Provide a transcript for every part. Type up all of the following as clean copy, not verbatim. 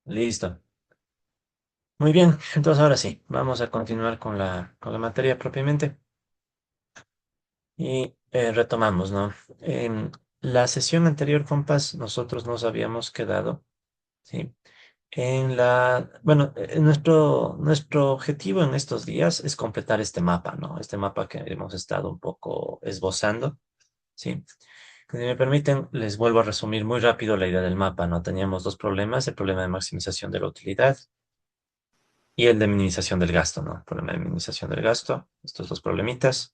Listo. Muy bien, entonces ahora sí, vamos a continuar con la materia propiamente y retomamos, ¿no? En la sesión anterior, compas, nosotros nos habíamos quedado, ¿sí? Nuestro objetivo en estos días es completar este mapa, ¿no? Este mapa que hemos estado un poco esbozando, ¿sí? Si me permiten, les vuelvo a resumir muy rápido la idea del mapa, ¿no? Teníamos dos problemas, el problema de maximización de la utilidad y el de minimización del gasto, ¿no? Problema de minimización del gasto, estos dos problemitas.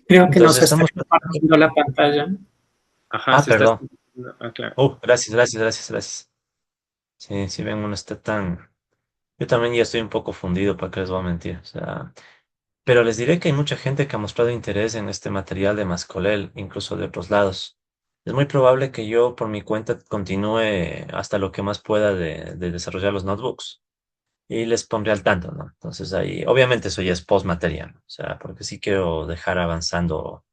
Creo que Entonces nos está estamos... compartiendo la pantalla. Ajá, Ah, se está... perdón. Ah, claro. Gracias, gracias, gracias, gracias. Sí, si ven, uno está tan... Yo también ya estoy un poco fundido, ¿para qué les voy a mentir? O sea, pero les diré que hay mucha gente que ha mostrado interés en este material de Mascolel, incluso de otros lados. Es muy probable que yo por mi cuenta continúe hasta lo que más pueda de desarrollar los notebooks y les pondré al tanto, ¿no? Entonces ahí, obviamente eso ya es post materia, ¿no? O sea, porque sí quiero dejar avanzando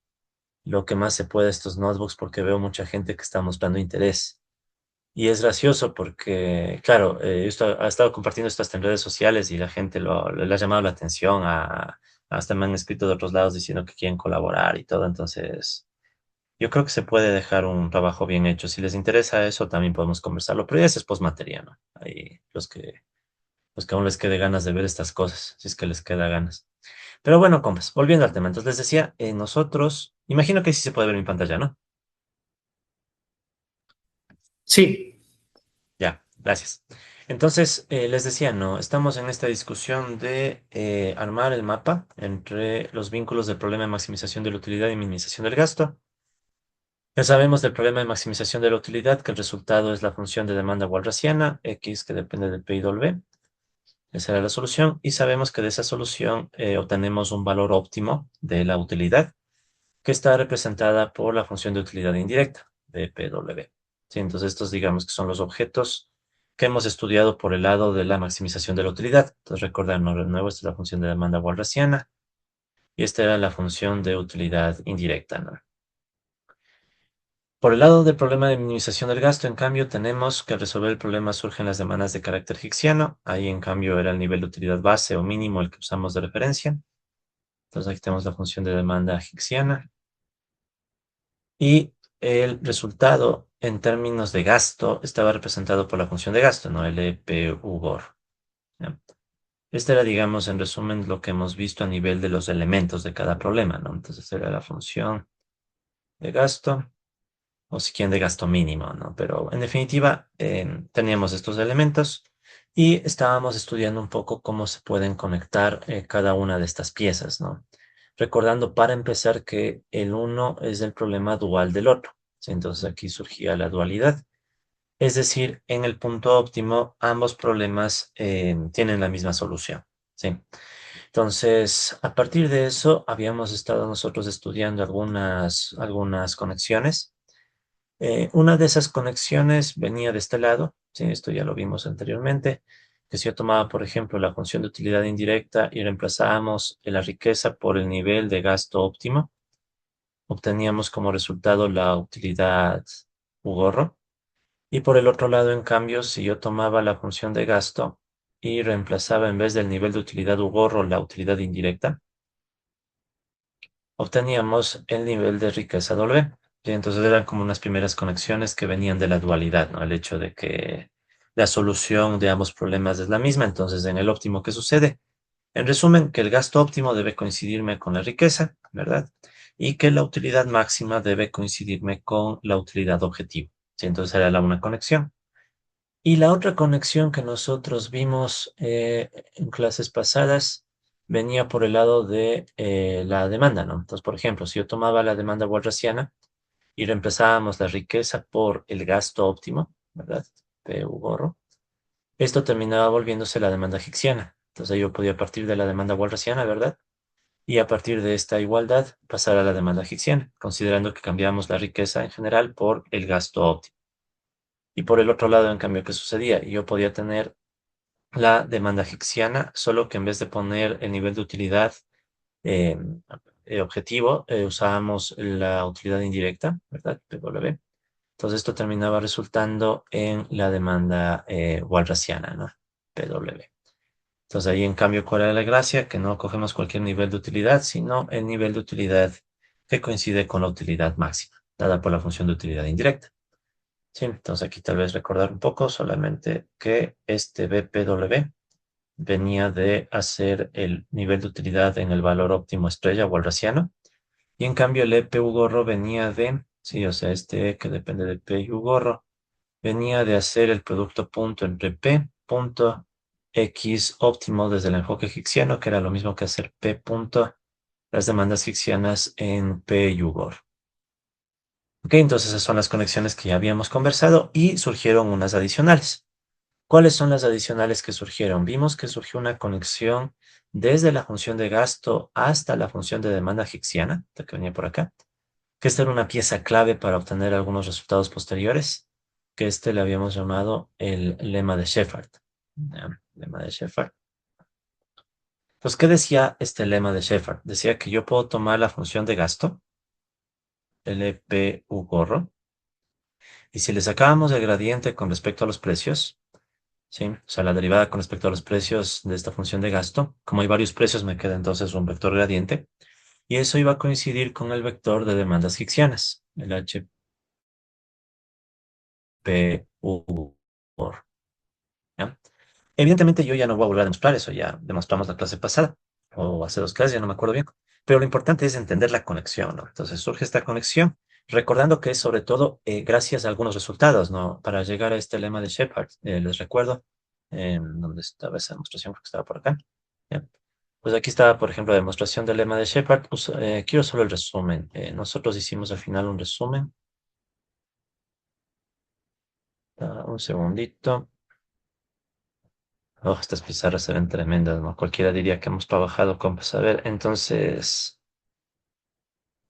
lo que más se puede estos notebooks porque veo mucha gente que está mostrando interés. Y es gracioso porque, claro, ha estado compartiendo esto hasta en redes sociales y la gente le ha llamado la atención. Hasta me han escrito de otros lados diciendo que quieren colaborar y todo. Entonces, yo creo que se puede dejar un trabajo bien hecho. Si les interesa eso, también podemos conversarlo. Pero ya es postmateria, ¿no? Ahí los que aún les quede ganas de ver estas cosas, si es que les queda ganas. Pero bueno, compas, volviendo al tema. Entonces les decía, nosotros, imagino que sí se puede ver mi pantalla, ¿no? Sí, Ya, gracias. Entonces, les decía, no, estamos en esta discusión de armar el mapa entre los vínculos del problema de maximización de la utilidad y minimización del gasto. Ya sabemos del problema de maximización de la utilidad que el resultado es la función de demanda walrasiana, X, que depende del P y W. Esa era la solución. Y sabemos que de esa solución obtenemos un valor óptimo de la utilidad, que está representada por la función de utilidad indirecta, de PW. Sí, entonces estos digamos que son los objetos que hemos estudiado por el lado de la maximización de la utilidad. Entonces recordar de nuevo, esta es la función de demanda walrasiana y esta era la función de utilidad indirecta, ¿no? Por el lado del problema de minimización del gasto, en cambio, tenemos que resolver el problema surgen las demandas de carácter hicksiano. Ahí, en cambio, era el nivel de utilidad base o mínimo el que usamos de referencia. Entonces aquí tenemos la función de demanda hicksiana. Y el resultado en términos de gasto estaba representado por la función de gasto, ¿no? LPUGOR. ¿Ya? Este era, digamos, en resumen, lo que hemos visto a nivel de los elementos de cada problema, ¿no? Entonces era la función de gasto, o si quieren de gasto mínimo, ¿no? Pero en definitiva, teníamos estos elementos y estábamos estudiando un poco cómo se pueden conectar cada una de estas piezas, ¿no? Recordando para empezar que el uno es el problema dual del otro. ¿Sí? Entonces aquí surgía la dualidad. Es decir, en el punto óptimo, ambos problemas tienen la misma solución. ¿Sí? Entonces, a partir de eso, habíamos estado nosotros estudiando algunas conexiones. Una de esas conexiones venía de este lado, sí, esto ya lo vimos anteriormente, que si yo tomaba, por ejemplo, la función de utilidad indirecta y reemplazábamos la riqueza por el nivel de gasto óptimo, obteníamos como resultado la utilidad u gorro. Y por el otro lado, en cambio, si yo tomaba la función de gasto y reemplazaba en vez del nivel de utilidad u gorro la utilidad indirecta, obteníamos el nivel de riqueza W. Y entonces eran como unas primeras conexiones que venían de la dualidad, ¿no? El hecho de que la solución de ambos problemas es la misma. Entonces, en el óptimo, ¿qué sucede? En resumen, que el gasto óptimo debe coincidirme con la riqueza, ¿verdad? Y que la utilidad máxima debe coincidirme con la utilidad objetivo. Sí, entonces era la una conexión. Y la otra conexión que nosotros vimos en clases pasadas venía por el lado de la demanda, ¿no? Entonces, por ejemplo, si yo tomaba la demanda walrasiana y reemplazábamos la riqueza por el gasto óptimo, ¿verdad? PU gorro, esto terminaba volviéndose la demanda hicksiana. Entonces yo podía partir de la demanda walrasiana, ¿verdad? Y a partir de esta igualdad pasar a la demanda hicksiana, considerando que cambiamos la riqueza en general por el gasto óptimo. Y por el otro lado, en cambio, ¿qué sucedía? Yo podía tener la demanda hicksiana, solo que en vez de poner el nivel de utilidad eh, objetivo, usábamos la utilidad indirecta, ¿verdad? PW. Entonces Entonces esto terminaba resultando en la demanda walrasiana, ¿no? PW. Entonces ahí en cambio, ¿cuál era la gracia? Que no cogemos cualquier nivel de utilidad, sino el nivel de utilidad que coincide con la utilidad máxima, dada por la función de utilidad indirecta. Sí, entonces aquí tal vez recordar un poco solamente que este BPW venía de hacer el nivel de utilidad en el valor óptimo estrella walrasiano, y en cambio el EPU gorro venía de, sí, o sea, este E que depende de PU gorro, venía de hacer el producto punto entre P punto X óptimo desde el enfoque higgsиano, que era lo mismo que hacer P punto las demandas higgsиanas en PU gorro. Ok, entonces esas son las conexiones que ya habíamos conversado y surgieron unas adicionales. ¿Cuáles son las adicionales que surgieron? Vimos que surgió una conexión desde la función de gasto hasta la función de demanda higgsиana, la que venía por acá, que esta era una pieza clave para obtener algunos resultados posteriores, que le habíamos llamado el lema de Shepard. ¿Ya? Lema de Shepard. Pues, ¿qué decía este lema de Shepard? Decía que yo puedo tomar la función de gasto, LPU gorro, y si le sacábamos el gradiente con respecto a los precios, ¿sí? O sea, la derivada con respecto a los precios de esta función de gasto, como hay varios precios, me queda entonces un vector gradiente, y eso iba a coincidir con el vector de demandas higgsиanas, el HPU gorro. ¿Ya? Evidentemente yo ya no voy a volver a demostrar eso, ya demostramos la clase pasada, o hace dos clases, ya no me acuerdo bien, pero lo importante es entender la conexión, ¿no? Entonces surge esta conexión, recordando que es sobre todo gracias a algunos resultados, ¿no? Para llegar a este lema de Shepard, les recuerdo, ¿dónde estaba esa demostración? Creo que estaba por acá, ¿ya? Pues aquí estaba, por ejemplo, la demostración del lema de Shepard. Quiero solo el resumen. Nosotros hicimos al final un resumen. Un segundito. Oh, estas pizarras se ven tremendas, ¿no? Cualquiera diría que hemos trabajado con, pues a ver, entonces,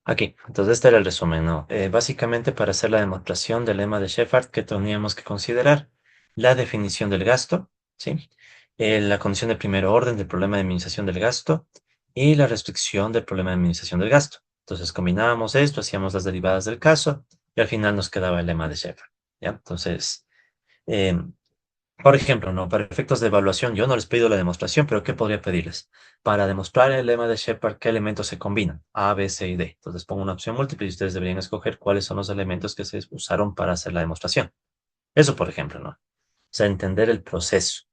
aquí, entonces este era el resumen, ¿no? Básicamente para hacer la demostración del lema de Shepard, que teníamos que considerar la definición del gasto, ¿sí? La condición de primer orden del problema de minimización del gasto y la restricción del problema de minimización del gasto. Entonces combinábamos esto, hacíamos las derivadas del caso y al final nos quedaba el lema de Shepard, ¿ya? Entonces, em, por ejemplo, ¿no? Para efectos de evaluación, yo no les pido la demostración, pero ¿qué podría pedirles? Para demostrar el lema de Shepard, ¿qué elementos se combinan? A, B, C y D. Entonces pongo una opción múltiple y ustedes deberían escoger cuáles son los elementos que se usaron para hacer la demostración. Eso, por ejemplo, ¿no? O sea, entender el proceso,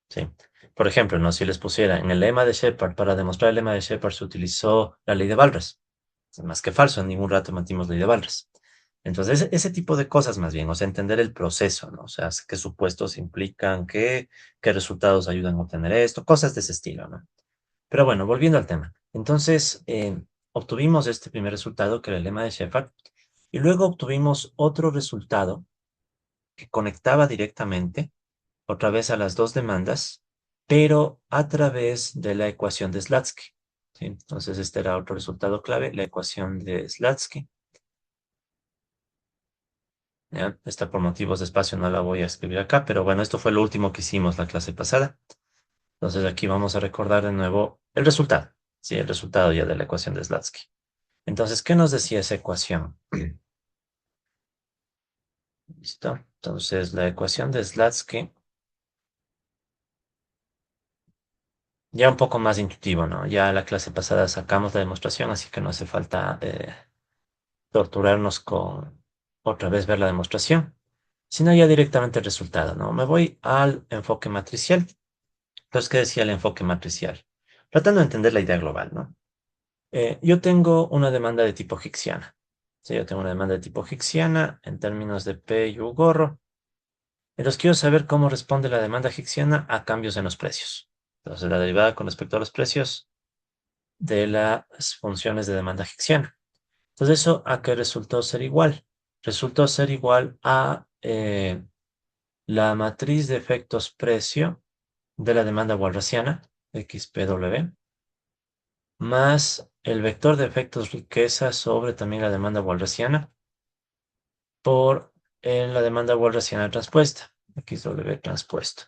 ¿sí? Por ejemplo, ¿no? Si les pusiera en el lema de Shepard, para demostrar el lema de Shepard se utilizó la ley de Walras. Es más que falso, en ningún rato mantimos ley de Walras. Entonces, ese tipo de cosas más bien, o sea, entender el proceso, ¿no? O sea, qué supuestos implican qué resultados ayudan a obtener esto, cosas de ese estilo, ¿no? Pero bueno, volviendo al tema. Entonces, obtuvimos este primer resultado, que era el lema de Shepard, y luego obtuvimos otro resultado que conectaba directamente, otra vez a las dos demandas, pero a través de la ecuación de Slatsky, ¿sí? Entonces, este era otro resultado clave, la ecuación de Slatsky. ¿Ya? Esta por motivos de espacio no la voy a escribir acá, pero bueno, esto fue lo último que hicimos la clase pasada. Entonces aquí vamos a recordar de nuevo el resultado. Sí, el resultado ya de la ecuación de Slatsky. Entonces, ¿qué nos decía esa ecuación? ¿Listo? Entonces, la ecuación de Slatsky, ya un poco más intuitivo, ¿no? Ya la clase pasada sacamos la demostración, así que no hace falta torturarnos con otra vez ver la demostración, sino ya directamente el resultado, ¿no? Me voy al enfoque matricial. Entonces, ¿qué decía el enfoque matricial? Tratando de entender la idea global, ¿no? Yo tengo una demanda de tipo higgsиana. Sí, yo tengo una demanda de tipo higgsиana en términos de P y U gorro. Entonces, quiero saber cómo responde la demanda higgsиана a cambios en los precios. Entonces, la derivada con respecto a los precios de las funciones de demanda higgsиana. Entonces, ¿eso a qué resultó ser igual? Resultó ser igual a la matriz de efectos precio de la demanda walrasiana, XPW, más el vector de efectos riqueza sobre también la demanda walrasiana por la demanda walrasiana transpuesta, XW transpuesto.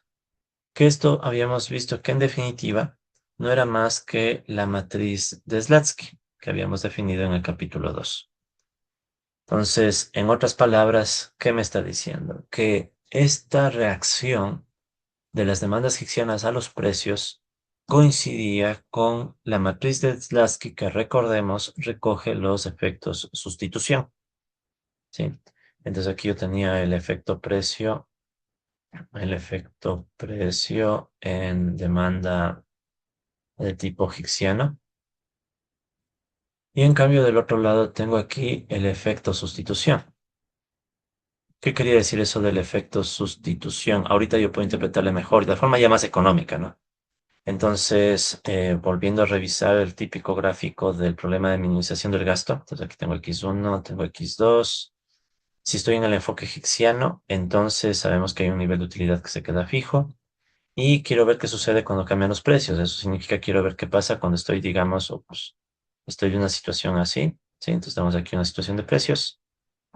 Que esto habíamos visto que en definitiva no era más que la matriz de Slatsky que habíamos definido en el capítulo 2. Entonces, en otras palabras, ¿qué me está diciendo? Que esta reacción de las demandas hicksianas a los precios coincidía con la matriz de Zlatsky que, recordemos, recoge los efectos sustitución. ¿Sí? Entonces aquí yo tenía el efecto precio en demanda de tipo hicksiano. Y en cambio del otro lado tengo aquí el efecto sustitución. ¿Qué quería decir eso del efecto sustitución? Ahorita yo puedo interpretarle mejor, de forma ya más económica, ¿no? Entonces, volviendo a revisar el típico gráfico del problema de minimización del gasto. Entonces aquí tengo X1, tengo X2. Si estoy en el enfoque hicksiano, entonces sabemos que hay un nivel de utilidad que se queda fijo. Y quiero ver qué sucede cuando cambian los precios. Eso significa quiero ver qué pasa cuando estoy, digamos, pues, estoy en una situación así. ¿Sí? Entonces tenemos aquí una situación de precios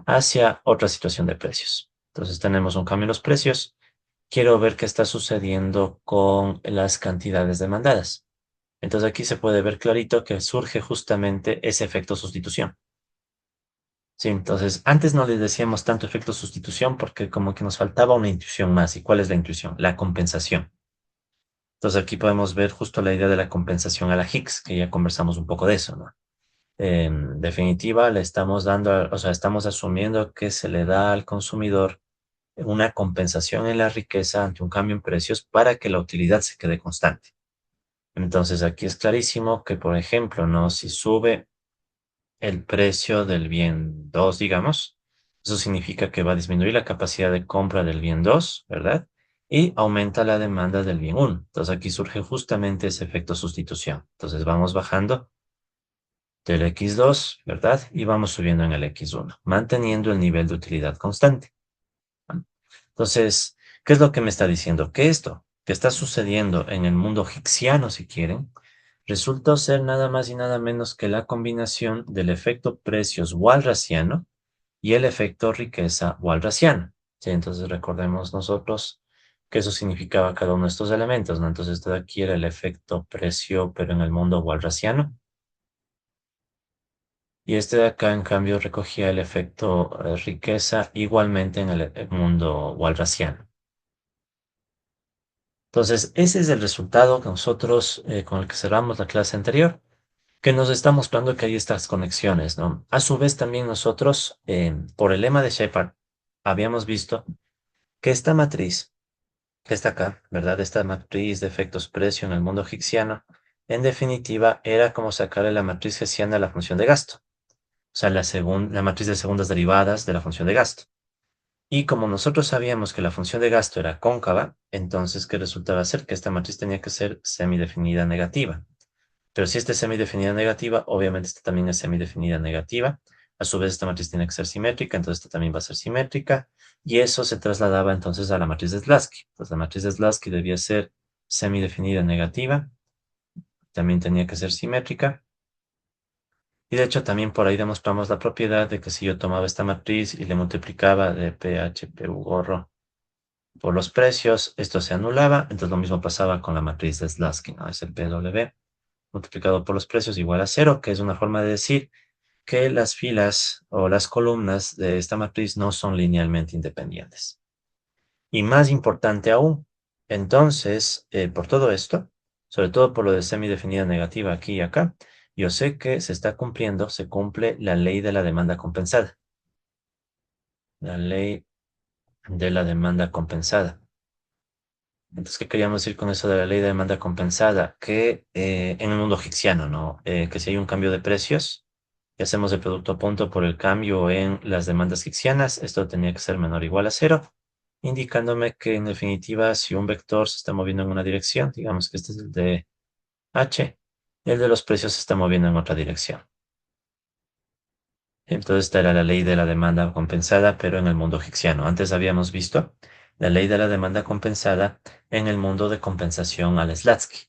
hacia otra situación de precios. Entonces tenemos un cambio en los precios. Quiero ver qué está sucediendo con las cantidades demandadas. Entonces aquí se puede ver clarito que surge justamente ese efecto sustitución. Sí, entonces antes no le decíamos tanto efecto sustitución porque como que nos faltaba una intuición más. ¿Y cuál es la intuición? La compensación. Entonces aquí podemos ver justo la idea de la compensación a la Higgs, que ya conversamos un poco de eso, ¿no? En definitiva, le estamos dando, o sea, estamos asumiendo que se le da al consumidor una compensación en la riqueza ante un cambio en precios para que la utilidad se quede constante. Entonces aquí es clarísimo que, por ejemplo, ¿no? Si sube el precio del bien 2, digamos, eso significa que va a disminuir la capacidad de compra del bien 2, ¿verdad? Y aumenta la demanda del bien 1. Entonces aquí surge justamente ese efecto sustitución. Entonces vamos bajando del X2, ¿verdad? Y vamos subiendo en el X1, manteniendo el nivel de utilidad constante. Entonces, ¿qué es lo que me está diciendo? Que esto que está sucediendo en el mundo hicksiano, si quieren, resultó ser nada más y nada menos que la combinación del efecto precios walrasiano y el efecto riqueza walrasiano. ¿Sí? Entonces recordemos nosotros que eso significaba cada uno de estos elementos, ¿no? Entonces esto de aquí era el efecto precio, pero en el mundo walrasiano. Y este de acá, en cambio, recogía el efecto riqueza igualmente en el mundo walrasiano. Entonces, ese es el resultado que nosotros, con el que cerramos la clase anterior, que nos está mostrando que hay estas conexiones, ¿no? A su vez, también nosotros, por el lema de Shepard, habíamos visto que esta matriz, que está acá, ¿verdad? Esta matriz de efectos precio en el mundo hicksiano, en definitiva, era como sacarle la matriz hessiana a la función de gasto. O sea, la matriz de segundas derivadas de la función de gasto. Y como nosotros sabíamos que la función de gasto era cóncava, entonces, ¿qué resultaba ser? Que esta matriz tenía que ser semidefinida negativa. Pero si esta es semidefinida negativa, obviamente esta también es semidefinida negativa. A su vez, esta matriz tiene que ser simétrica, entonces esta también va a ser simétrica. Y eso se trasladaba entonces a la matriz de Zlatsky. Entonces la matriz de Zlatsky debía ser semidefinida negativa, también tenía que ser simétrica. Y de hecho también por ahí demostramos la propiedad de que si yo tomaba esta matriz y le multiplicaba de PHPU gorro por los precios, esto se anulaba. Entonces lo mismo pasaba con la matriz de Zlatsky, ¿no? Es el PW multiplicado por los precios igual a cero, que es una forma de decir que las filas o las columnas de esta matriz no son linealmente independientes. Y más importante aún, entonces, por todo esto, sobre todo por lo de semidefinida negativa aquí y acá, yo sé que se está cumpliendo, se cumple la ley de la demanda compensada. La ley de la demanda compensada. Entonces, ¿qué queríamos decir con eso de la ley de demanda compensada? Que en el mundo hicksiano, ¿no? Que si hay un cambio de precios y hacemos el producto a punto por el cambio en las demandas hicksianas, esto tenía que ser menor o igual a cero, indicándome que en definitiva, si un vector se está moviendo en una dirección, digamos que este es el de H, el de los precios se está moviendo en otra dirección. Entonces, esta era la ley de la demanda compensada, pero en el mundo hicksiano. Antes habíamos visto la ley de la demanda compensada en el mundo de compensación al Slatsky,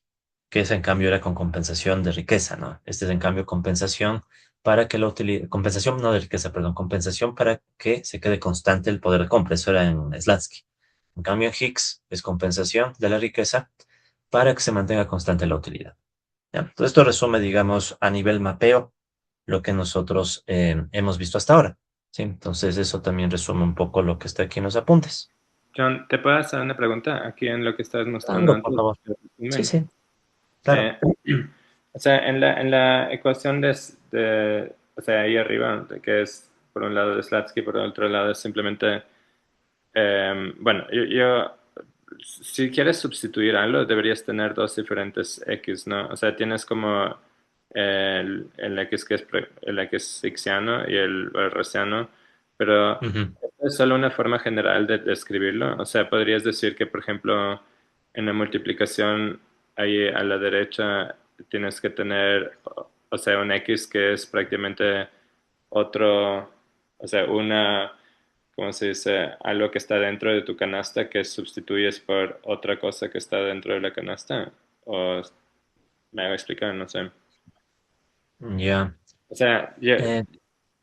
que ese en cambio era con compensación de riqueza, ¿no? Este es en cambio compensación para que compensación no de riqueza, perdón, compensación para que se quede constante el poder de compra. Eso era en Slatsky. En cambio, en Higgs es compensación de la riqueza para que se mantenga constante la utilidad. ¿Ya? Entonces, esto resume, digamos, a nivel mapeo lo que nosotros hemos visto hasta ahora. ¿sí? Entonces eso también resume un poco lo que está aquí en los apuntes. John, ¿te puedo hacer una pregunta aquí en lo que estabas mostrando Tango, por antes? favor. del Sí, resumen? sí, claro. Eh, o sea, en la ecuación o sea, ahí arriba, de que es por un lado de Slatsky, por el otro lado es simplemente, bueno, si quieres sustituir algo, deberías tener dos diferentes X, ¿no? O sea, tienes como el X que es el X hixiano y el Walrasiano, pero Ujú. es solo una forma general de escribirlo. O sea, podrías decir que, por ejemplo, en la multiplicación, ahí a la derecha tienes que tener, o sea, un X que es prácticamente otro, o sea, ¿cómo se dice? Algo que está dentro de tu canasta que sustituyes por otra cosa que está dentro de la canasta. O me hago explicar, no sé. Ya. O sea, Eh,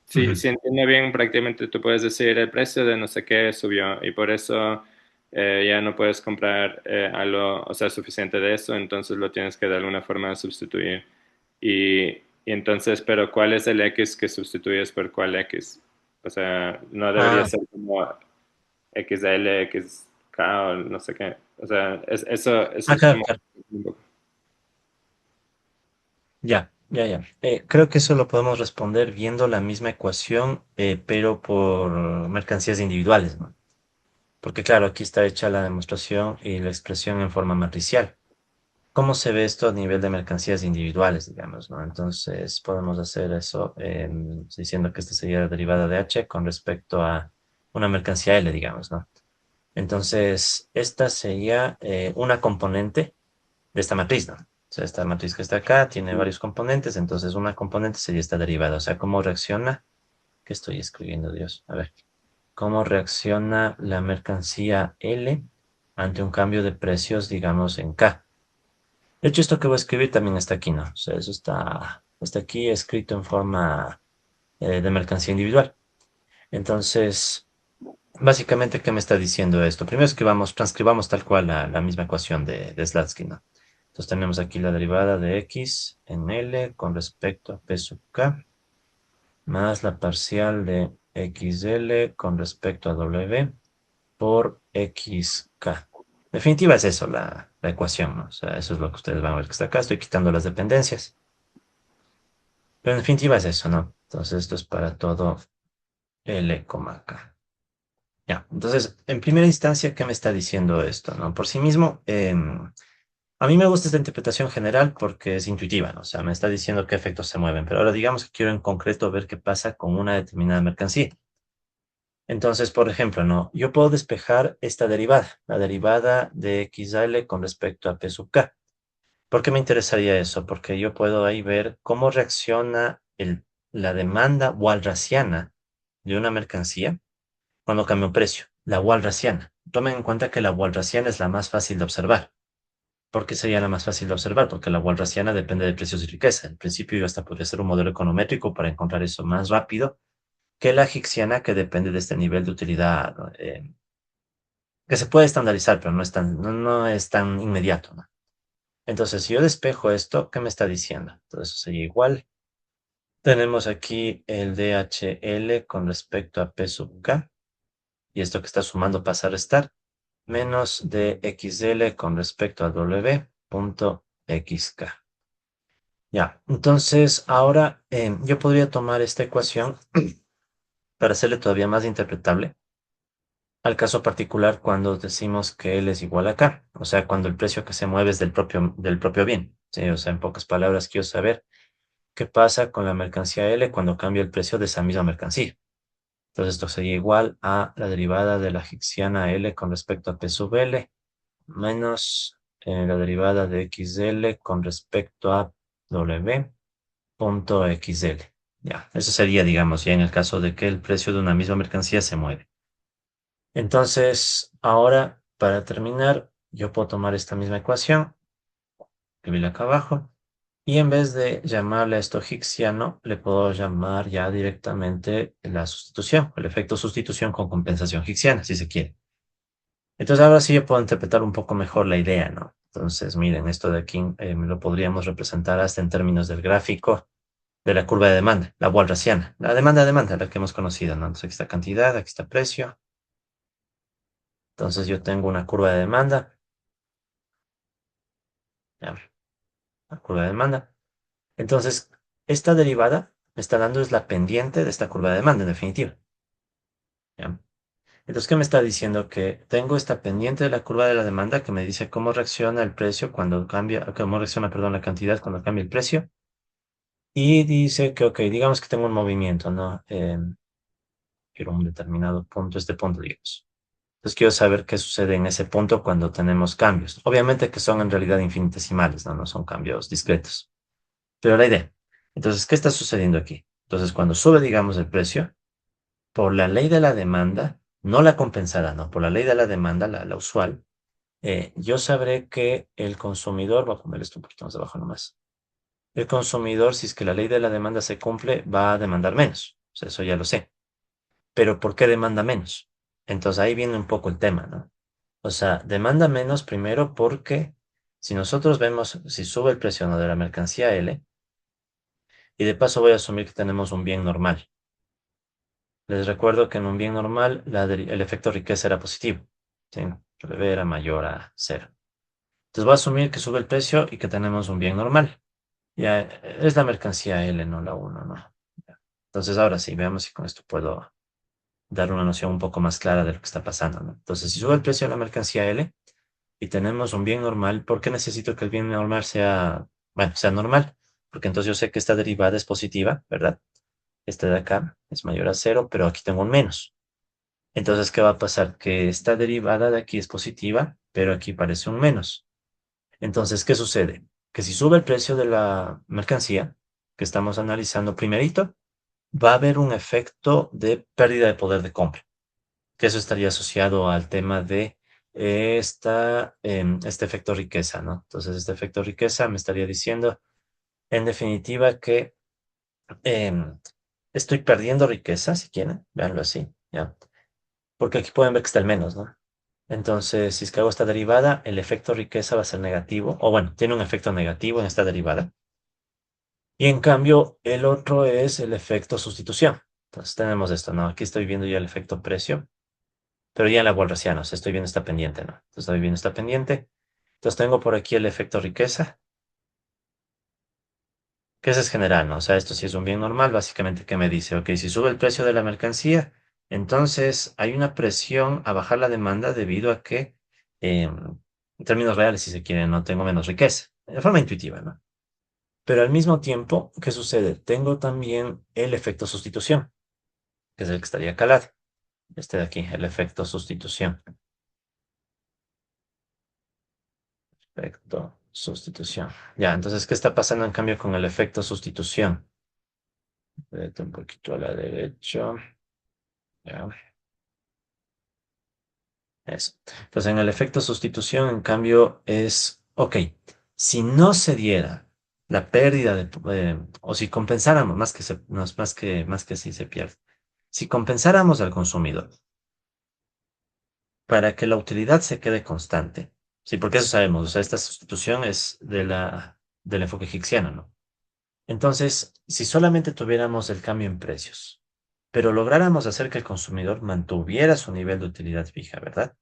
si ujú. entiendo bien, prácticamente tú puedes decir el precio de no sé qué subió y por eso ya no puedes comprar algo, o sea, suficiente de eso, entonces lo tienes que de alguna forma sustituir. Y entonces, pero ¿cuál es el X que sustituyes por cuál X? O sea, no debería Ah, ser como XL, XK o no sé qué. O sea, eso es acá, como claro. un poco. Ya, ya, ya. Creo que eso lo podemos responder viendo la misma ecuación, pero por mercancías individuales, ¿no? Porque claro, aquí está hecha la demostración y la expresión en forma matricial. ¿Cómo se ve esto a nivel de mercancías individuales, digamos, ¿no? Entonces podemos hacer eso diciendo que esta sería la derivada de H con respecto a una mercancía L, digamos, ¿no? Entonces, esta sería una componente de esta matriz, ¿no? O sea, esta matriz que está acá tiene varios componentes, entonces una componente sería esta derivada. O sea, ¿cómo reacciona? ¿Qué estoy escribiendo, Dios? A ver, ¿cómo reacciona la mercancía L ante un cambio de precios, digamos, en K? De hecho, esto que voy a escribir también está aquí, ¿no? O sea, eso está aquí escrito en forma de mercancía individual. Entonces, básicamente, ¿qué me está diciendo esto? Primero escribamos, transcribamos tal cual la misma ecuación de Slatsky, ¿no? Entonces tenemos aquí la derivada de x en L con respecto a P sub K, más la parcial de XL con respecto a W por XK. En definitiva es eso, la ecuación, ¿no? O sea, eso es lo que ustedes van a ver que está acá. Estoy quitando las dependencias. Pero en definitiva es eso, ¿no? Entonces esto es para todo L, K. Ya, entonces, en primera instancia, ¿qué me está diciendo esto, no? Por sí mismo, a mí me gusta esta interpretación general porque es intuitiva, ¿no? O sea, me está diciendo qué efectos se mueven, pero ahora digamos que quiero en concreto ver qué pasa con una determinada mercancía. Entonces, por ejemplo, ¿no? Yo puedo despejar esta derivada, la derivada de XL con respecto a P sub K. ¿Por qué me interesaría eso? Porque yo puedo ahí ver cómo reacciona la demanda walrasiana de una mercancía cuando cambia un precio, la walrasiana. Tomen en cuenta que la walrasiana es la más fácil de observar. ¿Por qué sería la más fácil de observar? Porque la walrasiana depende de precios y riqueza. En principio, yo hasta podría ser un modelo econométrico para encontrar eso más rápido que la hixiana, que depende de este nivel de utilidad, ¿no? Que se puede estandarizar, pero no es tan inmediato, ¿no? Entonces, si yo despejo esto, ¿qué me está diciendo? Entonces, eso sería igual. Tenemos aquí el DHL con respecto a P sub K, y esto que está sumando pasa a restar, menos DXL con respecto a W punto XK. Ya, entonces ahora yo podría tomar esta ecuación para hacerle todavía más interpretable al caso particular cuando decimos que L es igual a K, o sea, cuando el precio que se mueve es del propio bien. ¿Sí? O sea, en pocas palabras, quiero saber qué pasa con la mercancía L cuando cambia el precio de esa misma mercancía. Entonces esto sería igual a la derivada de la hixiana L con respecto a P sub L menos la derivada de XL con respecto a W punto XL. Ya, eso sería, digamos, ya en el caso de que el precio de una misma mercancía se mueve. Entonces, ahora, para terminar, yo puedo tomar esta misma ecuación, escribirla acá abajo, y en vez de llamarle a esto hicksiano, le puedo llamar ya directamente la sustitución, el efecto sustitución con compensación hicksiana, si se quiere. Entonces, ahora sí yo puedo interpretar un poco mejor la idea, ¿no? Entonces, miren, esto de aquí lo podríamos representar hasta en términos del gráfico. de la curva de demanda, la walrasiana, la demanda, la que hemos conocido, ¿no? Entonces aquí está cantidad, aquí está precio. Entonces yo tengo una curva de demanda, ya, la curva de demanda. Entonces, esta derivada me está dando es la pendiente de esta curva de demanda, en definitiva. ¿Ya? Entonces, ¿qué me está diciendo? Que tengo esta pendiente de la curva de la demanda que me dice cómo reacciona el precio cuando cambia, cómo reacciona, perdón, la cantidad cuando cambia el precio. Y dice que, ok, digamos que tengo un movimiento, ¿no? Quiero un determinado punto, este punto, digamos. Entonces, quiero saber qué sucede en ese punto cuando tenemos cambios. Obviamente que son en realidad infinitesimales, ¿no? No son cambios discretos. Pero la idea. Entonces, ¿qué está sucediendo aquí? Entonces, cuando sube, digamos, el precio, por la ley de la demanda, no la compensada, no, por la ley de la demanda, la usual, yo sabré que el consumidor, voy a poner esto un poquito más abajo nomás, el consumidor, si es que la ley de la demanda se cumple, va a demandar menos. O sea, eso ya lo sé. Pero ¿por qué demanda menos? Entonces ahí viene un poco el tema, ¿no? O sea, demanda menos primero porque si nosotros vemos, si sube el precio, ¿no?, de la mercancía L, y de paso voy a asumir que tenemos un bien normal. Les recuerdo que en un bien normal el efecto riqueza era positivo. ¿Sí? Que B era mayor a cero. Entonces voy a asumir que sube el precio y que tenemos un bien normal. Ya es la mercancía L, no la uno, ¿no? Ya. Entonces ahora sí, veamos si con esto puedo dar una noción un poco más clara de lo que está pasando, ¿no? Entonces, si sube el precio de la mercancía L y tenemos un bien normal, ¿por qué necesito que el bien normal sea, bueno, sea normal? Porque entonces yo sé que esta derivada es positiva, ¿verdad? Esta de acá es mayor a cero, pero aquí tengo un menos. Entonces, ¿qué va a pasar? Que esta derivada de aquí es positiva, pero aquí parece un menos. Entonces, ¿qué sucede? Que si sube el precio de la mercancía que estamos analizando primerito, va a haber un efecto de pérdida de poder de compra, que eso estaría asociado al tema de este efecto riqueza, ¿no? Entonces, este efecto riqueza me estaría diciendo, en definitiva, que em, estoy perdiendo riqueza, si quieren, véanlo así, ¿ya? Porque aquí pueden ver que está el menos, ¿no? Entonces, si es que hago esta derivada, el efecto riqueza va a ser negativo, o bueno, tiene un efecto negativo en esta derivada. Y en cambio, el otro es el efecto sustitución. Entonces tenemos esto, ¿no? Aquí estoy viendo ya el efecto precio, pero ya en la Walrasiana, o sea, estoy viendo esta pendiente, ¿no? Entonces estoy viendo esta pendiente. Entonces tengo por aquí el efecto riqueza, que ese es general, ¿no? O sea, esto sí es un bien normal, básicamente, que me dice, ok, si sube el precio de la mercancía, entonces hay una presión a bajar la demanda debido a que, en términos reales, si se quiere, no tengo menos riqueza, de forma intuitiva, ¿no? Pero al mismo tiempo, ¿qué sucede? Tengo también el efecto sustitución, que es el que estaría calado. Este de aquí, el efecto sustitución. Efecto sustitución. Ya, entonces, ¿qué está pasando en cambio con el efecto sustitución? Vete un poquito a la derecha. Ya, eso. Entonces, en el efecto sustitución, en cambio, es, ok, si no se diera la pérdida o si compensáramos, más que, no, es más que si se pierde, si compensáramos al consumidor para que la utilidad se quede constante, sí, porque eso sabemos, o sea, esta sustitución es del enfoque hicksiano, ¿no? Entonces, si solamente tuviéramos el cambio en precios, pero lográramos hacer que el consumidor mantuviera su nivel de utilidad fija, ¿verdad?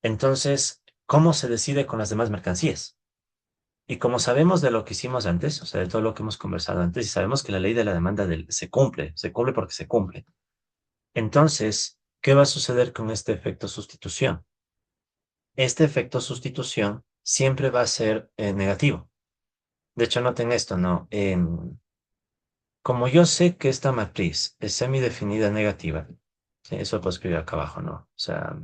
Entonces, ¿cómo se decide con las demás mercancías? Y como sabemos de lo que hicimos antes, o sea, de todo lo que hemos conversado antes, y sabemos que la ley de la demanda se cumple porque se cumple. Entonces, ¿qué va a suceder con este efecto sustitución? Este efecto sustitución siempre va a ser negativo. De hecho, noten esto, ¿no? Como yo sé que esta matriz es semidefinida negativa, ¿sí? Eso lo puedo escribir acá abajo, ¿no? O sea,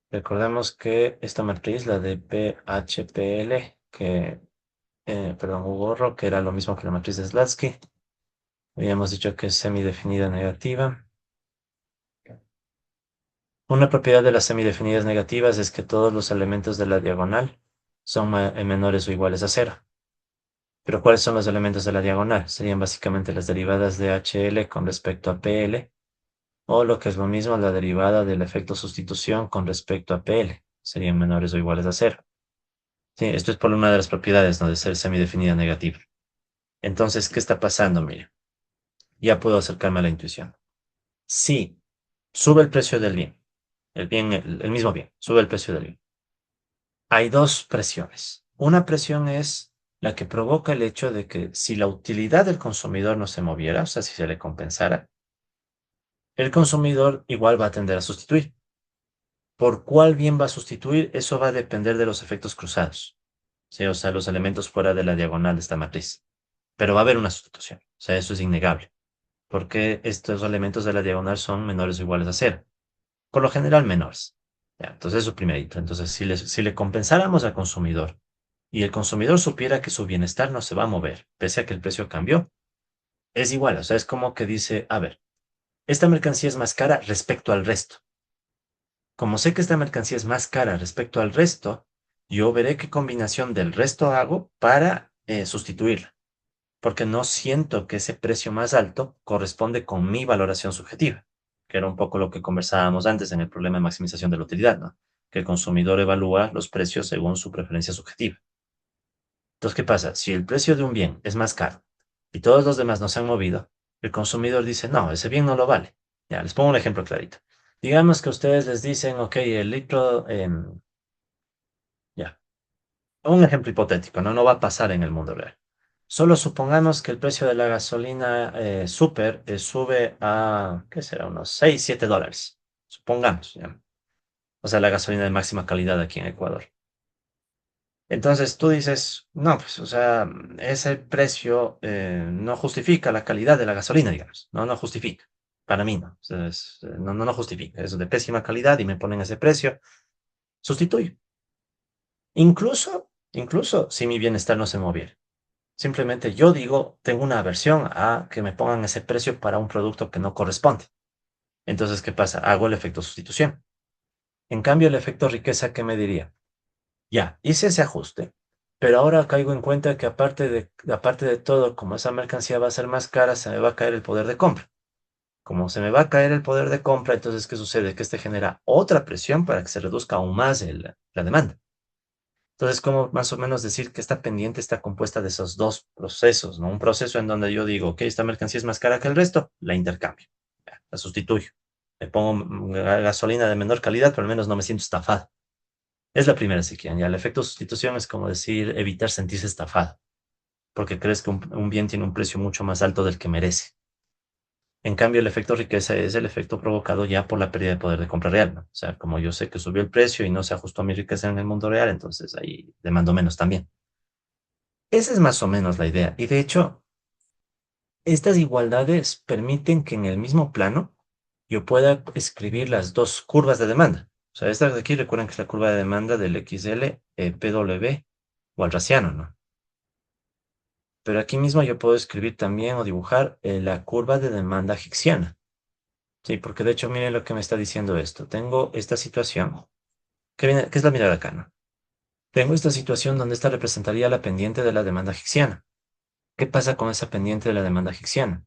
recordemos que esta matriz, la de PHPL, perdón, Hugo, que era lo mismo que la matriz de Slatsky, habíamos dicho que es semidefinida negativa. Una propiedad de las semidefinidas negativas es que todos los elementos de la diagonal son menores o iguales a cero. Pero ¿cuáles son los elementos de la diagonal? Serían básicamente las derivadas de HL con respecto a PL, o lo que es lo mismo, la derivada del efecto sustitución con respecto a PL. Serían menores o iguales a cero. Sí, esto es por una de las propiedades, ¿no?, de ser semidefinida negativa. Entonces, ¿qué está pasando? Mire, ya puedo acercarme a la intuición. Sí, sube el precio del bien, el mismo bien, sube el precio del bien. Hay dos presiones. Una presión es la que provoca el hecho de que si la utilidad del consumidor no se moviera, o sea, si se le compensara, el consumidor igual va a tender a sustituir. ¿Por cuál bien va a sustituir? Eso va a depender de los efectos cruzados. ¿Sí? O sea, los elementos fuera de la diagonal de esta matriz. Pero va a haber una sustitución. O sea, eso es innegable. Porque estos elementos de la diagonal son menores o iguales a cero. Por lo general, menores. Ya, entonces, eso primerito. Entonces, si le compensáramos al consumidor y el consumidor supiera que su bienestar no se va a mover, pese a que el precio cambió, es igual. O sea, es como que dice, a ver, esta mercancía es más cara respecto al resto. Como sé que esta mercancía es más cara respecto al resto, yo veré qué combinación del resto hago para sustituirla, porque no siento que ese precio más alto corresponde con mi valoración subjetiva, que era un poco lo que conversábamos antes en el problema de maximización de la utilidad, ¿no? Que el consumidor evalúa los precios según su preferencia subjetiva. Entonces, ¿qué pasa? Si el precio de un bien es más caro y todos los demás no se han movido, el consumidor dice, no, ese bien no lo vale. Ya, les pongo un ejemplo clarito. Digamos que ustedes les dicen, ok, el litro, ya, un ejemplo hipotético, ¿no? No va a pasar en el mundo real. Solo supongamos que el precio de la gasolina super sube a, ¿qué será? Unos 6 7 dólares. Supongamos, ¿ya? O sea, la gasolina de máxima calidad aquí en Ecuador. Entonces tú dices, no, pues, o sea, ese precio no justifica la calidad de la gasolina, digamos. No, no justifica. Para mí no. O sea, no justifica. Es de pésima calidad y me ponen ese precio. Sustituyo. Incluso si mi bienestar no se moviera. Simplemente yo digo, tengo una aversión a que me pongan ese precio para un producto que no corresponde. Entonces, ¿qué pasa? Hago el efecto sustitución. En cambio, el efecto riqueza, ¿qué me diría? Ya, hice ese ajuste, pero ahora caigo en cuenta que aparte de todo, como esa mercancía va a ser más cara, se me va a caer el poder de compra. Como se me va a caer el poder de compra, entonces, ¿qué sucede? Que este genera otra presión para que se reduzca aún más la demanda. Entonces, como más o menos decir que esta pendiente está compuesta de esos dos procesos, ¿no? Un proceso en donde yo digo, ok, esta mercancía es más cara que el resto, la intercambio, ya, la sustituyo. Le pongo gasolina de menor calidad, pero al menos no me siento estafado. Es la primera, si quieren. Ya, el efecto sustitución es como decir, evitar sentirse estafado, porque crees que un bien tiene un precio mucho más alto del que merece. En cambio, el efecto riqueza es el efecto provocado ya por la pérdida de poder de compra real, ¿no? O sea, como yo sé que subió el precio y no se ajustó a mi riqueza en el mundo real, entonces ahí demando menos también. Esa es más o menos la idea. Y de hecho, estas igualdades permiten que en el mismo plano yo pueda escribir las dos curvas de demanda. O sea, esta de aquí recuerden que es la curva de demanda del XL, PW o alraciano, ¿no? Pero aquí mismo yo puedo escribir también o dibujar la curva de demanda hicksiana. Sí, porque de hecho, miren lo que me está diciendo esto. Tengo esta situación, que es la mirada acá, ¿no? Tengo esta situación donde esta representaría la pendiente de la demanda hicksiana. ¿Qué pasa con esa pendiente de la demanda hicksiana?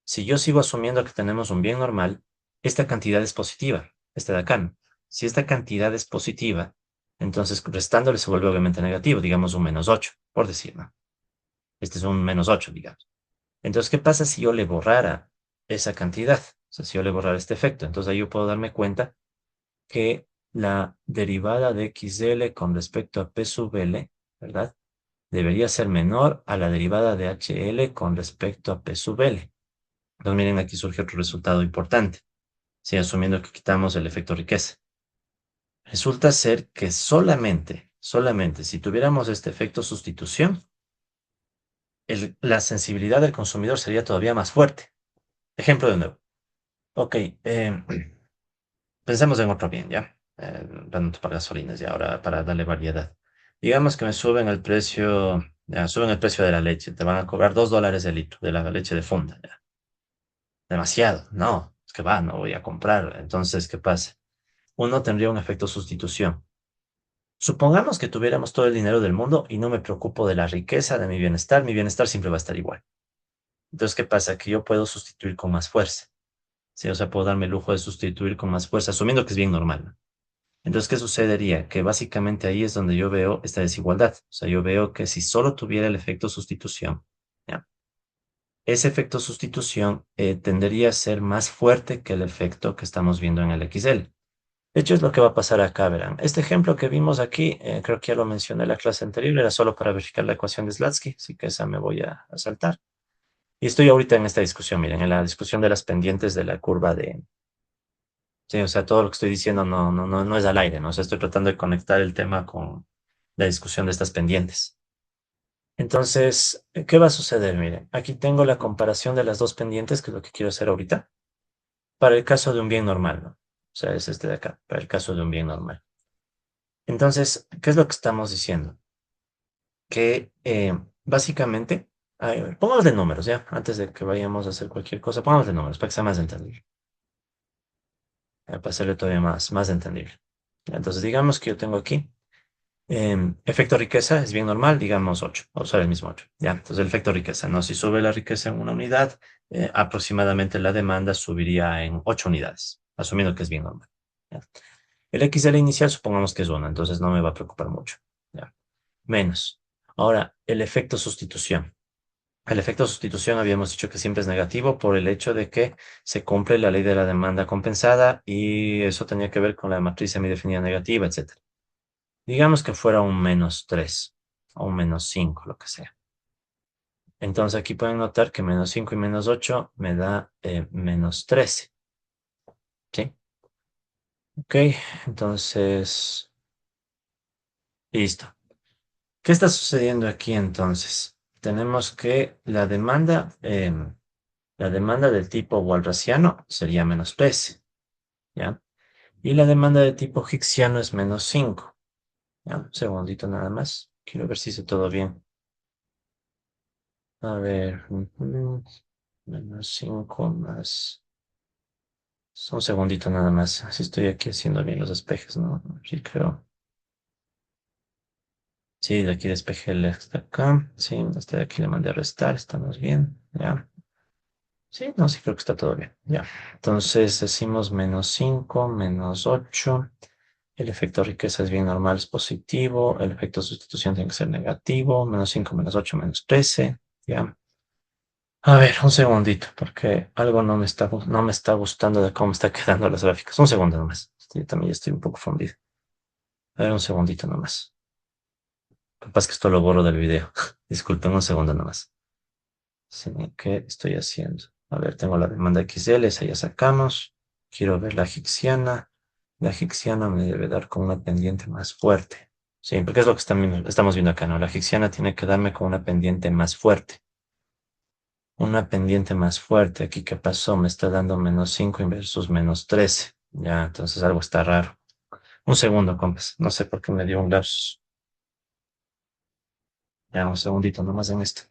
Si yo sigo asumiendo que tenemos un bien normal, esta cantidad es positiva, esta de acá, ¿no? Si esta cantidad es positiva, entonces restándole se vuelve obviamente negativo, digamos un -8, por decir, ¿no? Este es un -8, digamos. Entonces, ¿qué pasa si yo le borrara esa cantidad? O sea, si yo le borrara este efecto, entonces ahí yo puedo darme cuenta que la derivada de XL con respecto a P sub L, ¿verdad? Debería ser menor a la derivada de HL con respecto a P sub L. Entonces, miren, aquí surge otro resultado importante. Sí, asumiendo que quitamos el efecto riqueza. Resulta ser que solamente si tuviéramos este efecto sustitución, la sensibilidad del consumidor sería todavía más fuerte. Ejemplo de nuevo. Ok, pensemos en otro bien, ¿ya? Tanto para gasolinas y ahora para darle variedad. Digamos que me suben el precio, ya, suben el precio de la leche. Te van a cobrar $2 el litro de la leche de funda. Ya. Demasiado. No, es que va, no voy a comprar. Entonces, ¿qué pasa? Uno tendría un efecto sustitución. Supongamos que tuviéramos todo el dinero del mundo y no me preocupo de la riqueza, de mi bienestar siempre va a estar igual. Entonces, ¿qué pasa? Que yo puedo sustituir con más fuerza. Sí, o sea, puedo darme el lujo de sustituir con más fuerza, asumiendo que es bien normal, ¿no? Entonces, ¿qué sucedería? Que básicamente ahí es donde yo veo esta desigualdad. O sea, yo veo que si solo tuviera el efecto sustitución, ¿ya? ese efecto sustitución tendería a ser más fuerte que el efecto que estamos viendo en el XL. De hecho, es lo que va a pasar acá, verán. Este ejemplo que vimos aquí, creo que ya lo mencioné en la clase anterior, era solo para verificar la ecuación de Slatsky, así que esa me voy a saltar. Y estoy ahorita en esta discusión, miren, en la discusión de las pendientes de la curva de... Sí, o sea, todo lo que estoy diciendo no es al aire, ¿no? O sea, estoy tratando de conectar el tema con la discusión de estas pendientes. Entonces, ¿qué va a suceder? Miren, aquí tengo la comparación de las dos pendientes, que es lo que quiero hacer ahorita, para el caso de un bien normal, ¿no? O sea, es este de acá, para el caso de un bien normal. Entonces, ¿qué es lo que estamos diciendo? Que básicamente, pongamos de números, ¿ya? Antes de que vayamos a hacer cualquier cosa, pongamos de números para que sea más entendible, para hacerlo todavía más entendible. Entonces, digamos que yo tengo aquí efecto riqueza, es bien normal, digamos 8, vamos a usar el mismo 8, ¿ya? Entonces, el efecto riqueza, ¿no? Si sube la riqueza en una unidad, aproximadamente la demanda subiría en 8 unidades, asumiendo que es bien normal, ¿ya? El XL inicial supongamos que es 1, entonces no me va a preocupar mucho, ¿ya? Menos. Ahora, el efecto sustitución. El efecto sustitución habíamos dicho que siempre es negativo por el hecho de que se cumple la ley de la demanda compensada y eso tenía que ver con la matriz semidefinida negativa, etcétera. Digamos que fuera un -3 o un -5, lo que sea. Entonces aquí pueden notar que -5 y -8 me da -13. ¿Sí? Ok, entonces, listo. ¿Qué está sucediendo aquí entonces? Tenemos que la demanda del tipo walrasiano sería -13, ¿ya? Y la demanda de tipo higksiano es -5, ¿ya? Un segundito nada más. Quiero ver si hice todo bien. A ver, -5 más... Un segundito nada más. Si estoy aquí haciendo bien los despejes, ¿no? Sí, creo. Sí, de aquí despejé el de acá. Sí, este de aquí le mandé a restar. Estamos bien. Ya. Sí, no, sí creo que está todo bien. Ya. Entonces decimos -5, -8. El efecto riqueza es bien normal, es positivo. El efecto sustitución tiene que ser negativo. -5, -8, -13. Ya. A ver, un segundito, porque algo no me está gustando de cómo me está quedando las gráficas. Un segundo nomás. Yo también estoy un poco fundido. A ver, un segundito nomás. Capaz que esto lo borro del video. Disculpen un segundo nomás. Sí, ¿qué estoy haciendo? A ver, tengo la demanda XL, esa ya sacamos. Quiero ver la higksiana. La higksiana me debe dar con una pendiente más fuerte. Sí, porque es lo que estamos viendo acá, ¿no? La higksiana tiene que darme con una pendiente más fuerte. Una pendiente más fuerte. Aquí, ¿qué pasó? Me está dando -5 versus -13. Ya, entonces algo está raro. Un segundo, compas. No sé por qué me dio un lapsus. Ya, un segundito nomás en esto.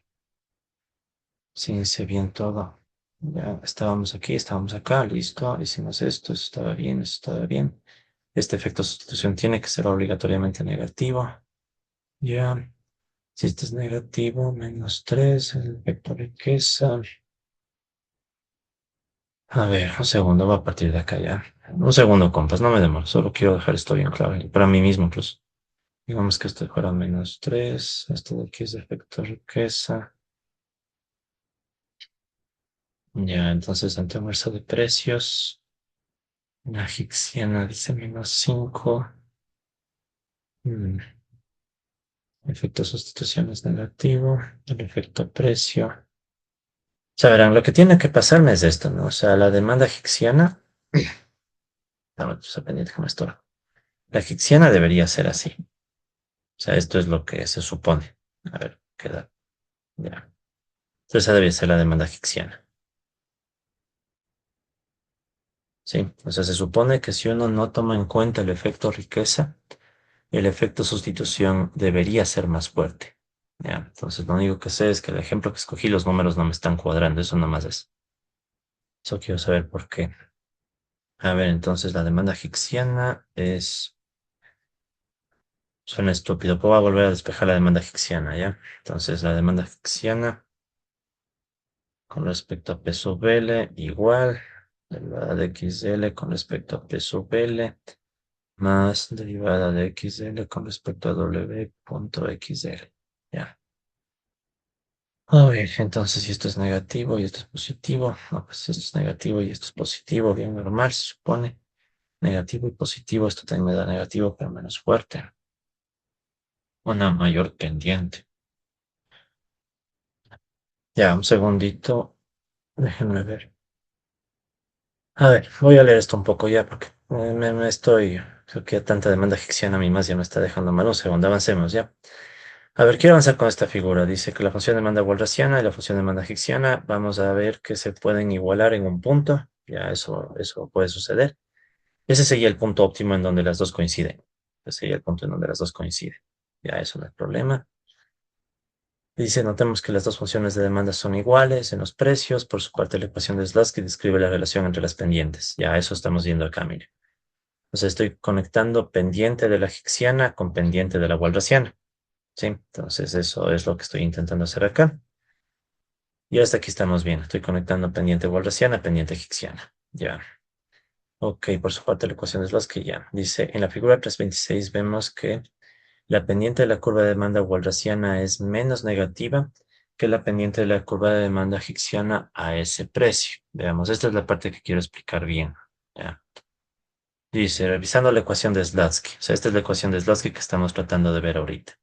Sí, hice bien todo. Ya estábamos aquí, estábamos acá, listo. Hicimos esto, eso estaba bien, eso estaba bien. Este efecto de sustitución tiene que ser obligatoriamente negativo. Ya, si este es negativo, -3, el efecto riqueza. A ver, un segundo, va a partir de acá ya. Un segundo, compas, no me demoro, solo quiero dejar esto bien claro, y para mí mismo incluso. Digamos que esto fuera -3, este de aquí es de efecto riqueza. Ya, entonces ante un de precios. La higksiana dice -5. Efecto sustitución es negativo. El efecto precio. O sea, verán, lo que tiene que pasarme es esto, ¿no? O sea, la demanda higksiana. No, está pendiente que me estorba. La higksiana debería ser así. O sea, esto es lo que se supone. A ver, queda. Ya. Entonces, esa debería ser la demanda higksiana. Sí. O sea, se supone que si uno no toma en cuenta el efecto riqueza, el efecto sustitución debería ser más fuerte. Ya, entonces lo único que sé es que el ejemplo que escogí, los números no me están cuadrando, eso nada más es. Eso quiero saber por qué. A ver, entonces la demanda higksiana es... Suena estúpido, pero voy a volver a despejar la demanda higksiana, ¿ya? Entonces la demanda higksiana con respecto a P sub L igual, derivada de XL con respecto a P sub L más derivada de XL con respecto a W punto XL, ¿ya? A ver, entonces si esto es negativo y esto es positivo, no, pues esto es negativo y esto es positivo, bien normal, se supone. Negativo y positivo, esto también me da negativo, pero menos fuerte. Una mayor pendiente. Ya, un segundito, déjenme ver. A ver, voy a leer esto un poco ya porque me estoy, creo que tanta demanda egipciana a mí más ya me está dejando mal. Un segundo, avancemos ya. A ver, quiero avanzar con esta figura. Dice que la función de demanda walrasiana y la función de demanda egipciana, vamos a ver que se pueden igualar en un punto. Ya, eso puede suceder. Ese sería el punto óptimo en donde las dos coinciden. Ese sería el punto en donde las dos coinciden. Ya, eso no es problema. Dice, notemos que las dos funciones de demanda son iguales en los precios. Por su parte, la ecuación de Slutsky describe la relación entre las pendientes. Ya, eso estamos viendo acá, mire. Entonces estoy conectando pendiente de la Hixiana con pendiente de la Walrasiana. ¿Sí? Entonces eso es lo que estoy intentando hacer acá. Y hasta aquí estamos bien. Estoy conectando pendiente Walrasiana, pendiente Hixiana. Ya. Ok, por su parte la ecuación de Slutsky ya. Dice, en la figura 326 vemos que la pendiente de la curva de demanda walrasiana es menos negativa que la pendiente de la curva de demanda hixiana a ese precio. Veamos, esta es la parte que quiero explicar bien. Ya. Dice, revisando la ecuación de Slutsky. O sea, esta es la ecuación de Slutsky que estamos tratando de ver ahorita.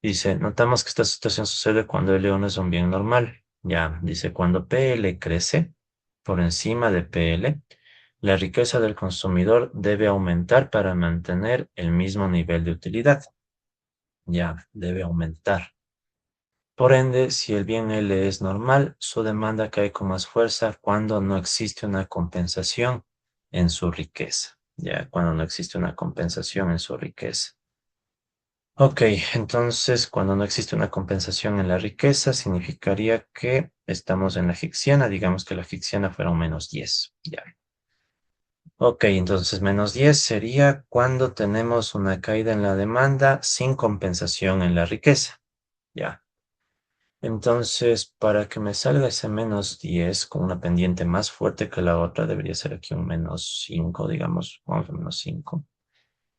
Dice, notamos que esta situación sucede cuando L1 es un bien normal. Ya, dice, cuando PL crece por encima de PL, la riqueza del consumidor debe aumentar para mantener el mismo nivel de utilidad. Ya, debe aumentar. Por ende, si el bien L es normal, su demanda cae con más fuerza cuando no existe una compensación en su riqueza. Ya, cuando no existe una compensación en su riqueza. Ok, entonces cuando no existe una compensación en la riqueza, significaría que estamos en la Hixiana, digamos que la Hixiana fuera un -10. Ya. Ok, entonces -10 sería cuando tenemos una caída en la demanda sin compensación en la riqueza. Ya. Entonces, para que me salga ese -10 con una pendiente más fuerte que la otra, debería ser aquí un -5, digamos, vamos a -5.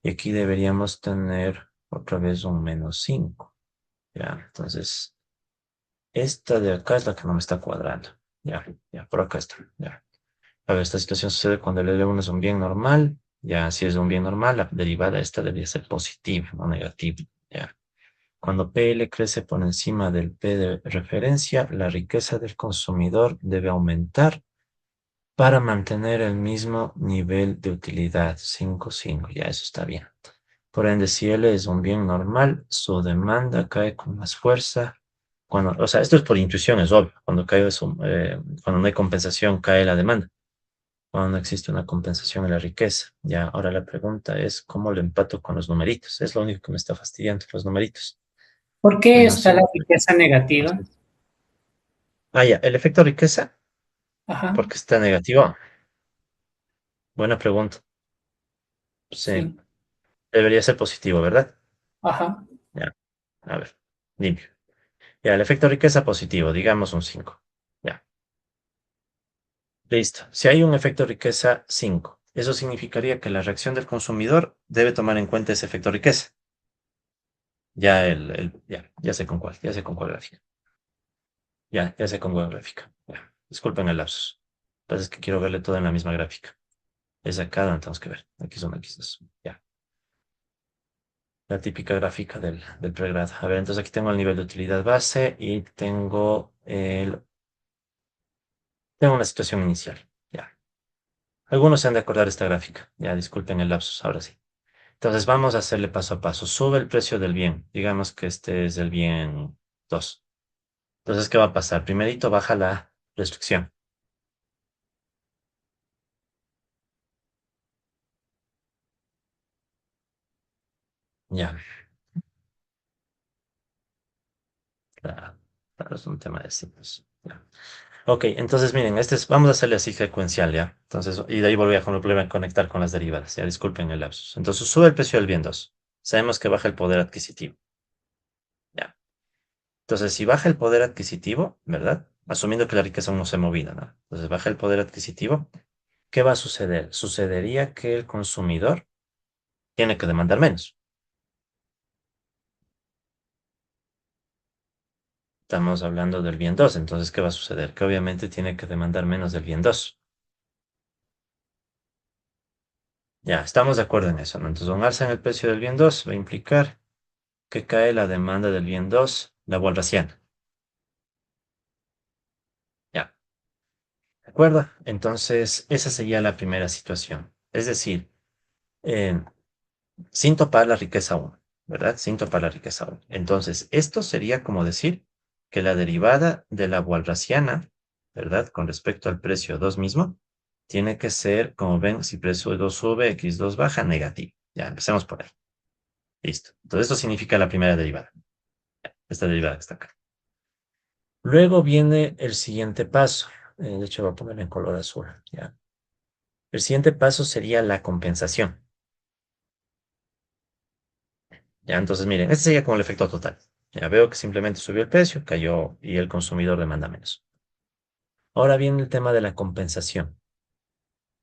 Y aquí deberíamos tener otra vez un -5. Ya, entonces, esta de acá es la que no me está cuadrando. Ya, ya, por acá está. Ya. A ver, esta situación sucede cuando el L1 es un bien normal. Ya, si es un bien normal, la derivada esta debería ser positiva, no negativa. Ya. Cuando PL crece por encima del P de referencia, la riqueza del consumidor debe aumentar para mantener el mismo nivel de utilidad. 5,5, ya eso está bien. Por ende, si L es un bien normal, su demanda cae con más fuerza. Cuando, o sea, esto es por intuición, es obvio. Cuando no hay compensación, cae la demanda. Cuando no existe una compensación en la riqueza. Ya, ahora la pregunta es, ¿cómo lo empato con los numeritos? Es lo único que me está fastidiando, los numeritos. ¿Por qué Menos está la 5. riqueza negativa? Ah, ya, el efecto riqueza, Ajá, porque está negativo. Buena pregunta. Sí, sí, debería ser positivo, ¿verdad? ajá. Ya, a ver, limpio. Ya, el efecto riqueza positivo, digamos un 5. Ya, listo. Si hay un efecto riqueza 5, eso significaría que la reacción del consumidor debe tomar en cuenta ese efecto riqueza. Ya sé con cuál, ya sé con cuál gráfica. Ya sé con cuál gráfica. Ya, disculpen el lapsus. Lo que pasa es que quiero verle todo en la misma gráfica. Es acá donde tenemos que ver. Aquí son, aquí es. Ya. La típica gráfica del pregrado. A ver, entonces aquí tengo el nivel de utilidad base y tengo una situación inicial. Ya. Algunos se han de acordar esta gráfica. Ya, disculpen el lapsus, ahora sí. Entonces vamos a hacerle paso a paso. Sube el precio del bien. Digamos que este es el bien 2. Entonces, ¿qué va a pasar? Primerito baja la restricción. Ya. Claro, claro, es un tema de signos. Ya. Ok, entonces miren, vamos a hacerle así secuencial, ¿ya? Entonces, y de ahí volver a conectar con las derivadas, ya disculpen el lapsus. Entonces, sube el precio del bien 2. Sabemos que baja el poder adquisitivo, ¿ya? Entonces, si baja el poder adquisitivo, ¿verdad? Asumiendo que la riqueza aún no se ha movido, ¿no? Entonces, baja el poder adquisitivo, ¿qué va a suceder? Sucedería que el consumidor tiene que demandar menos. Estamos hablando del bien 2, entonces, ¿qué va a suceder? Que obviamente tiene que demandar menos del bien 2. Ya, estamos de acuerdo en eso, ¿no? Entonces, un alza en el precio del bien 2 va a implicar que cae la demanda del bien 2, la Walrasiana. Ya, ¿de acuerdo? Entonces, esa sería la primera situación. Es decir, eh, sin topar la riqueza 1, ¿verdad? Sin topar la riqueza 1. Entonces, esto sería como decir que la derivada de la Walrasiana, ¿verdad? Con respecto al precio 2 mismo, tiene que ser, como ven, si precio 2 sube, x2 baja, negativo. Ya, empecemos por ahí. Listo. Entonces, esto significa la primera derivada. Esta derivada que está acá. Luego viene el siguiente paso. De hecho, voy a poner en color azul. ¿Ya? El siguiente paso sería la compensación. ¿Ya? Entonces, miren, este sería como el efecto total. Ya veo que simplemente subió el precio, cayó y el consumidor demanda menos. Ahora viene el tema de la compensación.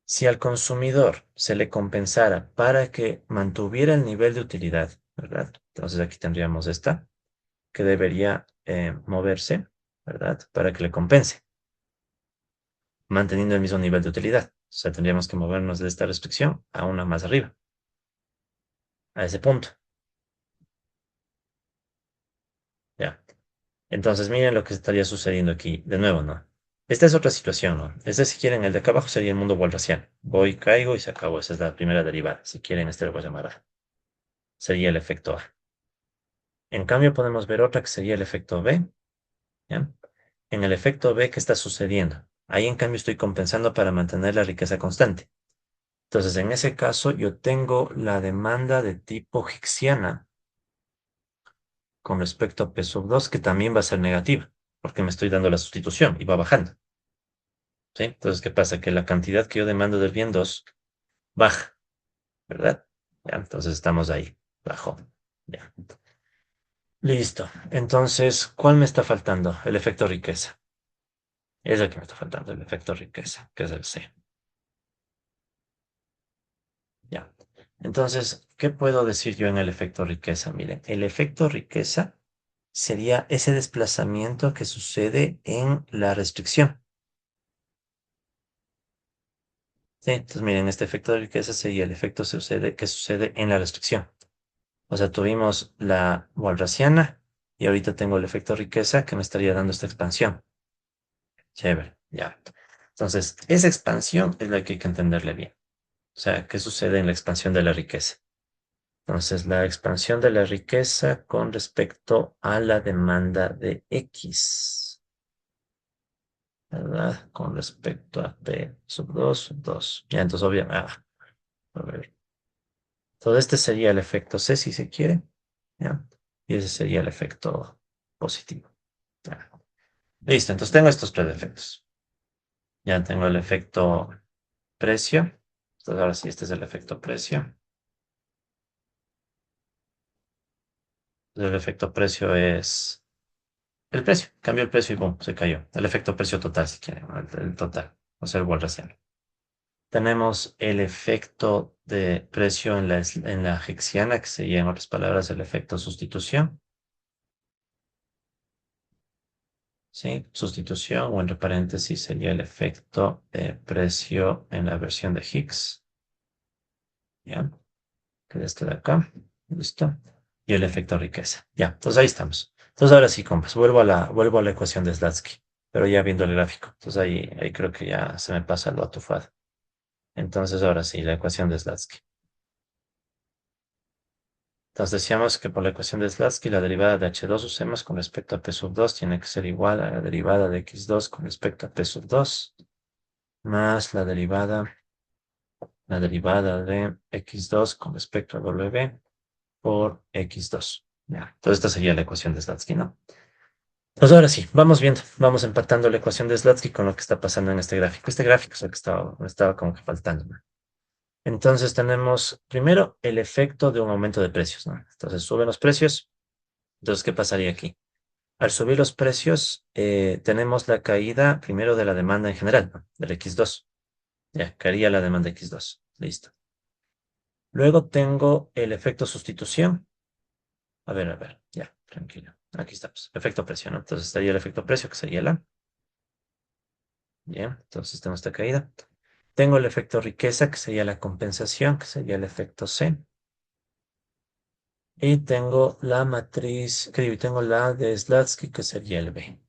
Si al consumidor se le compensara para que mantuviera el nivel de utilidad, ¿verdad? Entonces aquí tendríamos esta, que debería moverse, ¿verdad? Para que le compense, manteniendo el mismo nivel de utilidad. O sea, tendríamos que movernos de esta restricción a una más arriba, a ese punto. ¿Ya? Entonces, miren lo que estaría sucediendo aquí. De nuevo, ¿no? Esta es otra situación, ¿no? Este, si quieren, el de acá abajo sería el mundo walrasiano. Voy, caigo y se acabó. Esa es la primera derivada. Si quieren, este lo voy a llamar A. Sería el efecto A. En cambio, podemos ver otra que sería el efecto B. ¿Ya? En el efecto B, ¿qué está sucediendo? Ahí, en cambio, estoy compensando para mantener la riqueza constante. Entonces, en ese caso, yo tengo la demanda de tipo hicksiana con respecto a P sub 2, que también va a ser negativa, porque me estoy dando la sustitución y va bajando. ¿Sí? Entonces, ¿qué pasa? Que la cantidad que yo demando del bien 2 baja, ¿verdad? Ya, entonces estamos ahí, bajo. Ya. Listo. Entonces, ¿cuál me está faltando? El efecto riqueza. Es el que me está faltando, el efecto riqueza, que es el C. Ya. Entonces, ¿qué puedo decir yo en el efecto riqueza? Miren, el efecto riqueza sería ese desplazamiento que sucede en la restricción. ¿Sí? Entonces, miren, este efecto de riqueza sería el efecto que sucede en la restricción. O sea, tuvimos la walrasiana y ahorita tengo el efecto riqueza que me estaría dando esta expansión. Chévere, ya. Entonces, esa expansión es la que hay que entenderle bien. O sea, ¿qué sucede en la expansión de la riqueza? Entonces, la expansión de la riqueza con respecto a la demanda de X, ¿verdad? Con respecto a P sub 2, 2. Ya, entonces, obviamente, a ver. Todo este sería el efecto C, si se quiere, ¿ya? Y ese sería el efecto positivo. Ya. Listo, entonces tengo estos tres efectos. Ya tengo el efecto precio. Entonces, ahora sí, este es el efecto precio. El efecto precio es el precio. Cambió el precio y boom, se cayó. El efecto precio total, si quieren, ¿no? El total, o sea, el Walrasiano. Tenemos el efecto de precio en la Hicksiana, que sería, en otras palabras, el efecto sustitución. ¿Sí? Sustitución, o entre paréntesis sería el efecto de precio en la versión de Higgs. ¿Ya? Que es este de acá. Listo. Y el efecto riqueza. Ya, entonces ahí estamos. Entonces ahora sí, compas, vuelvo a la ecuación de Slatsky, pero ya viendo el gráfico. Entonces ahí creo que ya se me pasa lo atufado. Entonces ahora sí, la ecuación de Slatsky. Entonces decíamos que por la ecuación de Slatsky, la derivada de H2 usemos con respecto a P sub 2 tiene que ser igual a la derivada de X2 con respecto a P sub 2 más la derivada de X2 con respecto a W por X2. Ya. Entonces esta sería la ecuación de Slatsky, ¿no? Pues ahora sí, vamos viendo, vamos empatando la ecuación de Slatsky con lo que está pasando en este gráfico. Este gráfico es el que me estaba como que faltando, ¿no? Entonces tenemos primero el efecto de un aumento de precios, ¿no? Entonces suben los precios. Entonces, ¿qué pasaría aquí? Al subir los precios, tenemos la caída primero de la demanda en general, ¿no? Del X2. Ya, caería la demanda X2. Listo. Luego tengo el efecto sustitución. A ver, ya, tranquilo. Aquí estamos, efecto precio, ¿no? Entonces estaría el efecto precio, que sería el A. Bien, entonces tengo esta caída. Tengo el efecto riqueza, que sería la compensación, que sería el efecto C. Y tengo la matriz, que tengo la de Slatsky, que sería el B.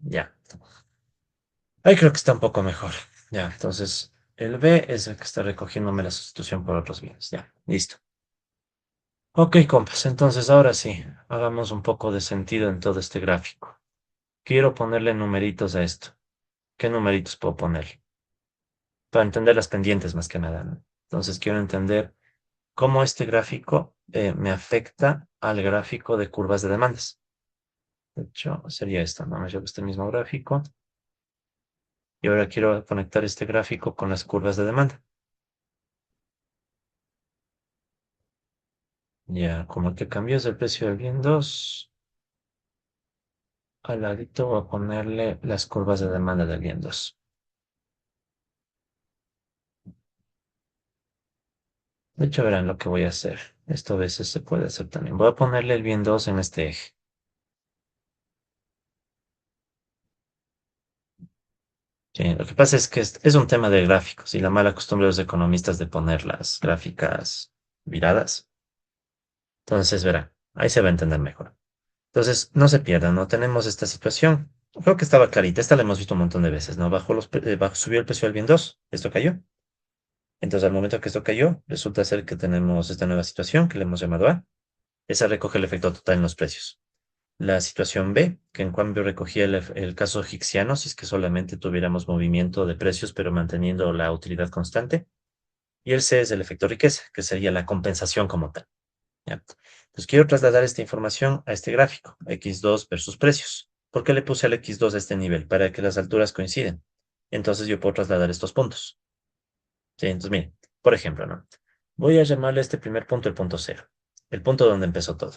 Ya. Ahí creo que está un poco mejor. Ya, entonces el B es el que está recogiéndome la sustitución por otros bienes. Ya, listo. Ok, compas, entonces ahora sí, hagamos un poco de sentido en todo este gráfico. Quiero ponerle numeritos a esto. ¿Qué numeritos puedo poner? Para entender las pendientes más que nada, ¿no? Entonces quiero entender cómo este gráfico me afecta al gráfico de curvas de demandas. De hecho, sería esto, ¿no? Me llevo este mismo gráfico y ahora quiero conectar este gráfico con las curvas de demanda. Ya, como el que cambió es el precio del bien 2, al ladito voy a ponerle las curvas de demanda del bien 2. De hecho, verán lo que voy a hacer. Esto a veces se puede hacer también. Voy a ponerle el bien 2 en este eje. Sí, lo que pasa es que es un tema de gráficos y la mala costumbre de los economistas de poner las gráficas viradas. Entonces, verán, ahí se va a entender mejor. Entonces, no se pierdan, ¿no? Tenemos esta situación. Creo que estaba clarita. Esta la hemos visto un montón de veces, ¿no? Subió el precio del bien 2. Esto cayó. Entonces, al momento que esto cayó, resulta ser que tenemos esta nueva situación que le hemos llamado A. Esa recoge el efecto total en los precios. La situación B, que en cambio recogía el caso hicksiano, si es que solamente tuviéramos movimiento de precios, pero manteniendo la utilidad constante. Y el C es el efecto riqueza, que sería la compensación como tal. ¿Ya? Entonces, quiero trasladar esta información a este gráfico, X2 versus precios. ¿Por qué le puse al X2 a este nivel? Para que las alturas coinciden. Entonces, yo puedo trasladar estos puntos. Sí, entonces, miren, por ejemplo, ¿no? Voy a llamarle a este primer punto el punto cero, el punto donde empezó todo.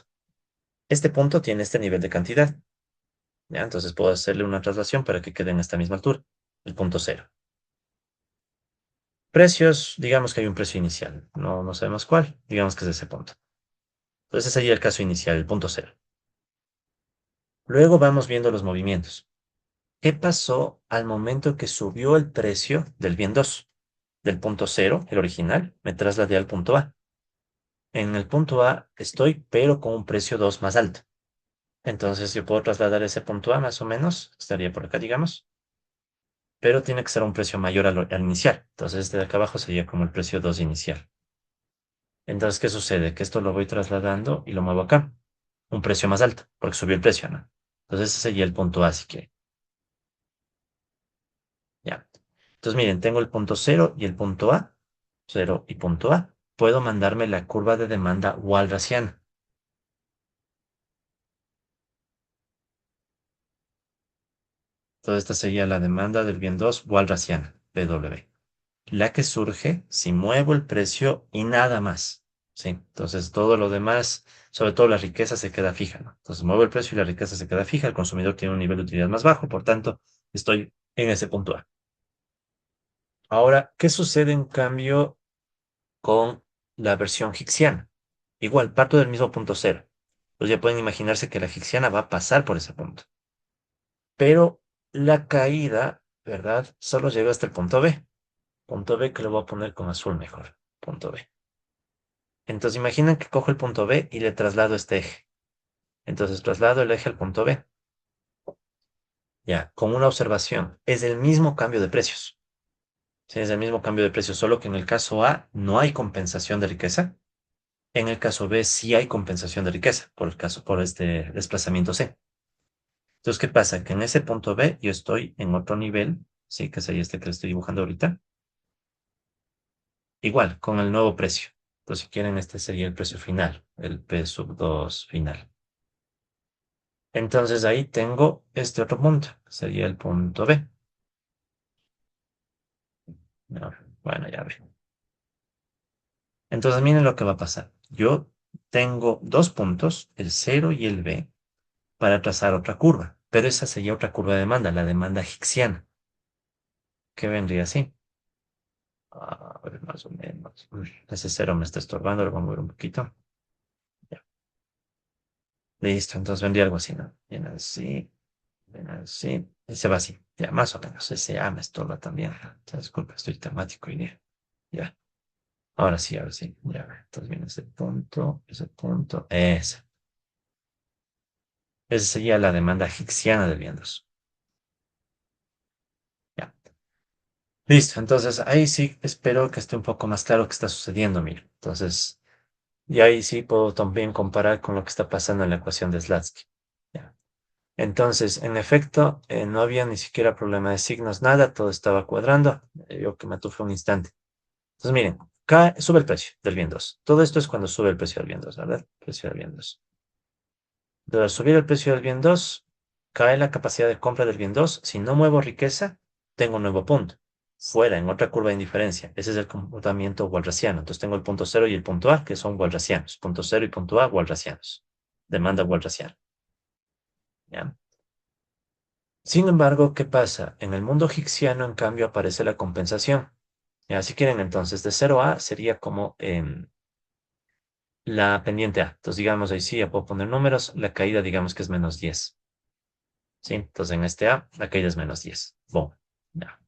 Este punto tiene este nivel de cantidad. ¿Ya? Entonces puedo hacerle una traslación para que quede en esta misma altura, el punto cero. Precios, digamos que hay un precio inicial, no sabemos cuál, digamos que es ese punto. Entonces ese sería el caso inicial, el punto cero. Luego vamos viendo los movimientos. ¿Qué pasó al momento que subió el precio del bien 2? Del punto cero, el original, me trasladé al punto A. En el punto A estoy, pero con un precio 2 más alto. Entonces yo puedo trasladar ese punto A más o menos, estaría por acá, digamos, pero tiene que ser un precio mayor al inicial. Entonces este de acá abajo sería como el precio 2 inicial. Entonces, ¿qué sucede? Que esto lo voy trasladando y lo muevo acá. Un precio más alto, porque subió el precio, ¿no? Entonces ese sería el punto A, si quiere. Ya. Entonces, miren, tengo el punto cero y el punto A. Cero y punto A. Puedo mandarme la curva de demanda Walrasiana. Entonces, esta sería la demanda del bien 2 Walrasiana, PW. La que surge si muevo el precio y nada más. ¿Sí? Entonces, todo lo demás, sobre todo la riqueza, se queda fija, ¿no? Entonces, muevo el precio y la riqueza se queda fija. El consumidor tiene un nivel de utilidad más bajo, por tanto, estoy en ese punto A. Ahora, ¿qué sucede en cambio con la versión hicksiana? Igual, parto del mismo punto cero. Pues ya pueden imaginarse que la hicksiana va a pasar por ese punto. Pero la caída, ¿verdad? Solo llega hasta el punto B. Punto B que lo voy a poner con azul mejor. Punto B. Entonces imaginen que cojo el punto B y le traslado este eje. Entonces traslado el eje al punto B. Ya, con una observación. Es el mismo cambio de precios. Sí, es el mismo cambio de precios, solo que en el caso A no hay compensación de riqueza. En el caso B sí hay compensación de riqueza, por este desplazamiento C. Entonces, ¿qué pasa? Que en ese punto B yo estoy en otro nivel, sí, que sería este que le estoy dibujando ahorita, igual, con el nuevo precio. Entonces, si quieren, este sería el precio final, el P sub 2 final. Entonces, ahí tengo este otro punto, que sería el punto B. No, bueno, ya ve. Entonces, miren lo que va a pasar. Yo tengo dos puntos, el cero y el B, para trazar otra curva, pero esa sería otra curva de demanda, la demanda hicksiana, que vendría así. A ver, más o menos. Ese cero me está estorbando, lo voy a mover un poquito. Listo, entonces vendría algo así, ¿no? Viene así, y se va así. Ya, más o menos. Ese A me estorba también. Disculpa, estoy temático y ya. Ya. Ahora sí. Ya, entonces viene ese punto, ese. Esa sería la demanda hicksiana del bien 2. Ya. Listo, entonces ahí sí espero que esté un poco más claro qué está sucediendo, mira. Entonces, y ahí sí puedo también comparar con lo que está pasando en la ecuación de Slatsky. Ya. Entonces, en efecto, no había ni siquiera problema de signos, nada, todo estaba cuadrando. Yo que me atufé un instante. Entonces, miren, sube el precio del bien 2. Todo esto es cuando sube el precio del bien 2, ¿verdad? Precio del bien 2. De subir el precio del bien 2, cae la capacidad de compra del bien 2. Si no muevo riqueza, tengo un nuevo punto. Fuera, en otra curva de indiferencia. Ese es el comportamiento walrasiano. Entonces tengo el punto cero y el punto A, que son walrasianos. Punto cero y punto A, walrasianos. Demanda walrasiana. ¿Ya? Sin embargo, ¿qué pasa? En el mundo hicksiano, en cambio, aparece la compensación. ¿Ya? Si quieren, entonces, de 0 a sería como la pendiente A. Entonces, digamos, ahí sí, ya puedo poner números. La caída, digamos que es -10. ¿Sí? Entonces, en este A, la caída es -10. Boom. Ya.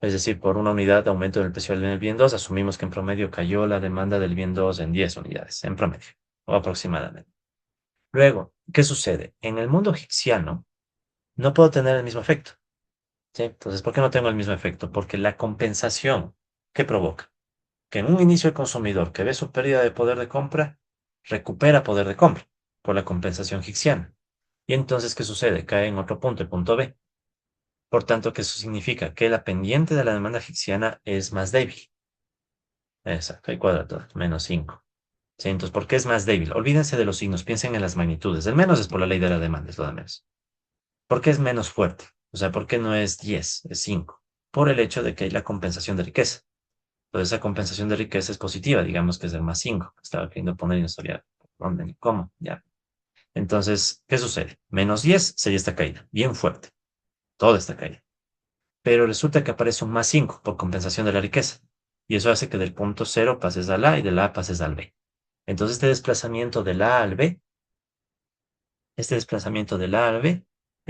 Es decir, por una unidad de aumento del precio del bien 2, asumimos que en promedio cayó la demanda del bien 2 en 10 unidades, en promedio, o aproximadamente. Luego, ¿qué sucede? En el mundo hicksiano, no puedo tener el mismo efecto. ¿Sí? Entonces, ¿por qué no tengo el mismo efecto? Porque la compensación que provoca que en un inicio el consumidor que ve su pérdida de poder de compra, recupera poder de compra por la compensación hicksiana. Y entonces, ¿qué sucede? Cae en otro punto, el punto B. Por tanto, que eso significa que la pendiente de la demanda hicksiana es más débil. Exacto, hay cuadrado, -5. Sí, entonces, ¿por qué es más débil? Olvídense de los signos, piensen en las magnitudes. El menos es por la ley de la demanda, es lo de menos. ¿Por qué es menos fuerte? O sea, ¿por qué no es 10, es 5? Por el hecho de que hay la compensación de riqueza. Entonces, esa compensación de riqueza es positiva, digamos que es el +5. Estaba queriendo poner y no sabía dónde ni cómo, ya. Entonces, ¿qué sucede? -10 sería esta caída, bien fuerte, toda esta caída. Pero resulta que aparece un +5 por compensación de la riqueza. Y eso hace que del punto cero pases al A y del A pases al B. Entonces, este desplazamiento del A al B es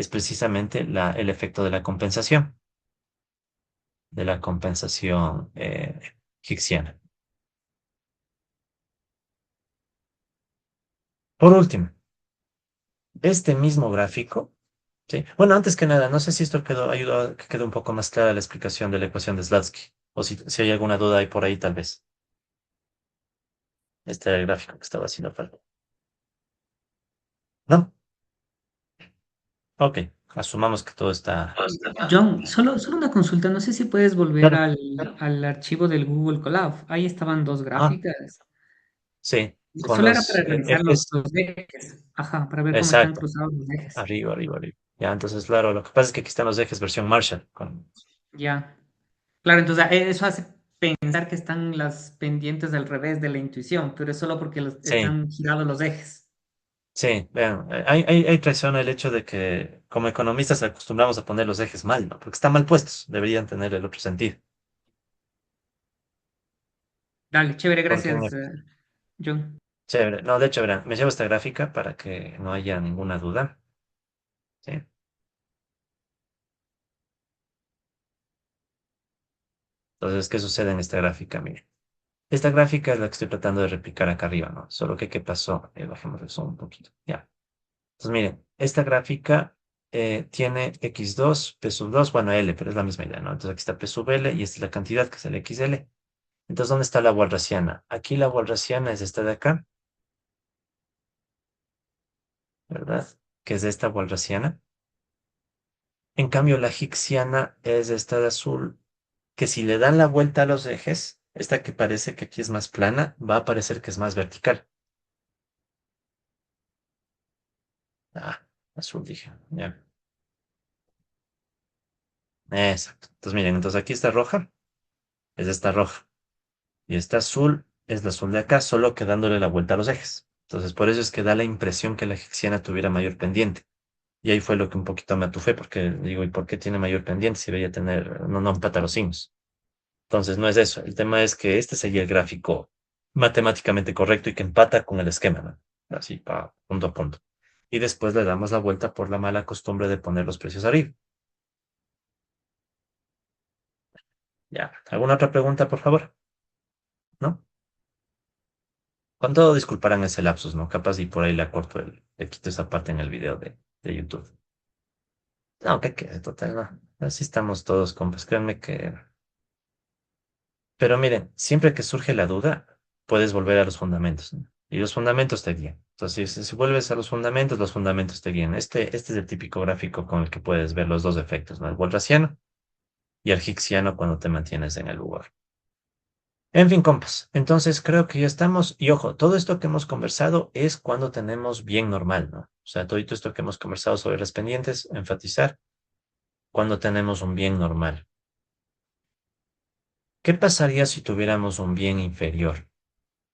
precisamente el efecto de la compensación hicksiana. Por último, este mismo gráfico, ¿sí? Bueno, antes que nada, no sé si esto ayudó a que quede un poco más clara la explicación de la ecuación de Slatsky, o si hay alguna duda ahí por ahí, tal vez. Este era el gráfico que estaba haciendo falta. ¿No? Ok, asumamos que todo está... John, solo una consulta. No sé si puedes volver Claro. al archivo del Google Colab. Ahí estaban dos Ah, gráficas. sí, con Solo era los para revisar ejes. los ejes. Ajá, para ver cómo están Exacto, cruzados los ejes. arriba, arriba, arriba. Ya, entonces, claro, lo que pasa es que aquí están los ejes versión Marshall. Ya. Claro, entonces eso hace pensar que están las pendientes al revés de la intuición, pero es solo porque Sí, están girados los ejes. sí, vean, hay traición el hecho de que como economistas acostumbramos a poner los ejes mal, ¿no? Porque están mal puestos, deberían tener el otro sentido. Dale, chévere, Porque, gracias, John. chévere, no, de hecho, verán, me llevo esta gráfica para que no haya ninguna duda, ¿sí? Entonces, ¿qué sucede en esta gráfica? Miren, esta gráfica es la que estoy tratando de replicar acá arriba, ¿no? Solo que, ¿qué pasó? Bajemos el zoom un poquito, ya. Entonces, miren, esta gráfica tiene x2, p sub 2, bueno, L, pero es la misma idea, ¿no? Entonces aquí está p sub L y esta es la cantidad que es el XL. Entonces, ¿dónde está la walrasiana? Aquí la walrasiana es esta de acá, ¿verdad? Que es esta walrasiana. En cambio, la hicksiana es esta de azul, que si le dan la vuelta a los ejes, esta que parece que aquí es más plana, va a parecer que es más vertical. Ah, azul dije, ya. Exacto. Entonces, miren, entonces aquí está roja, es esta roja. Y esta azul es la azul de acá, solo que dándole la vuelta a los ejes. Entonces, por eso es que da la impresión que la hicksiana tuviera mayor pendiente. Y ahí fue lo que un poquito me atufé, porque digo, ¿y por qué tiene mayor pendiente si debería tener, no empata los signos? Entonces, no es eso. El tema es que este sería el gráfico matemáticamente correcto y que empata con el esquema, ¿no? así, punto a punto. Y después le damos la vuelta por la mala costumbre de poner los precios arriba. Ya. ¿Alguna otra pregunta, por favor? ¿No? Con todo disculparán ese lapsus, ¿no? Capaz y por ahí le corto le quito esa parte en el video de YouTube. No, que quede total, no. Así estamos todos, compas. Créanme que. Pero miren, siempre que surge la duda, puedes volver a los fundamentos, ¿no? Y los fundamentos te guían. Entonces, si vuelves a los fundamentos te guían. Este es el típico gráfico con el que puedes ver los dos efectos, ¿no? El Walrasiano y el Hicksiano cuando te mantienes en el lugar. En fin, compas, entonces creo que ya estamos. Y ojo, todo esto que hemos conversado es cuando tenemos bien normal, ¿no? O sea, todo esto que hemos conversado sobre las pendientes, enfatizar cuando tenemos un bien normal. ¿Qué pasaría si tuviéramos un bien inferior?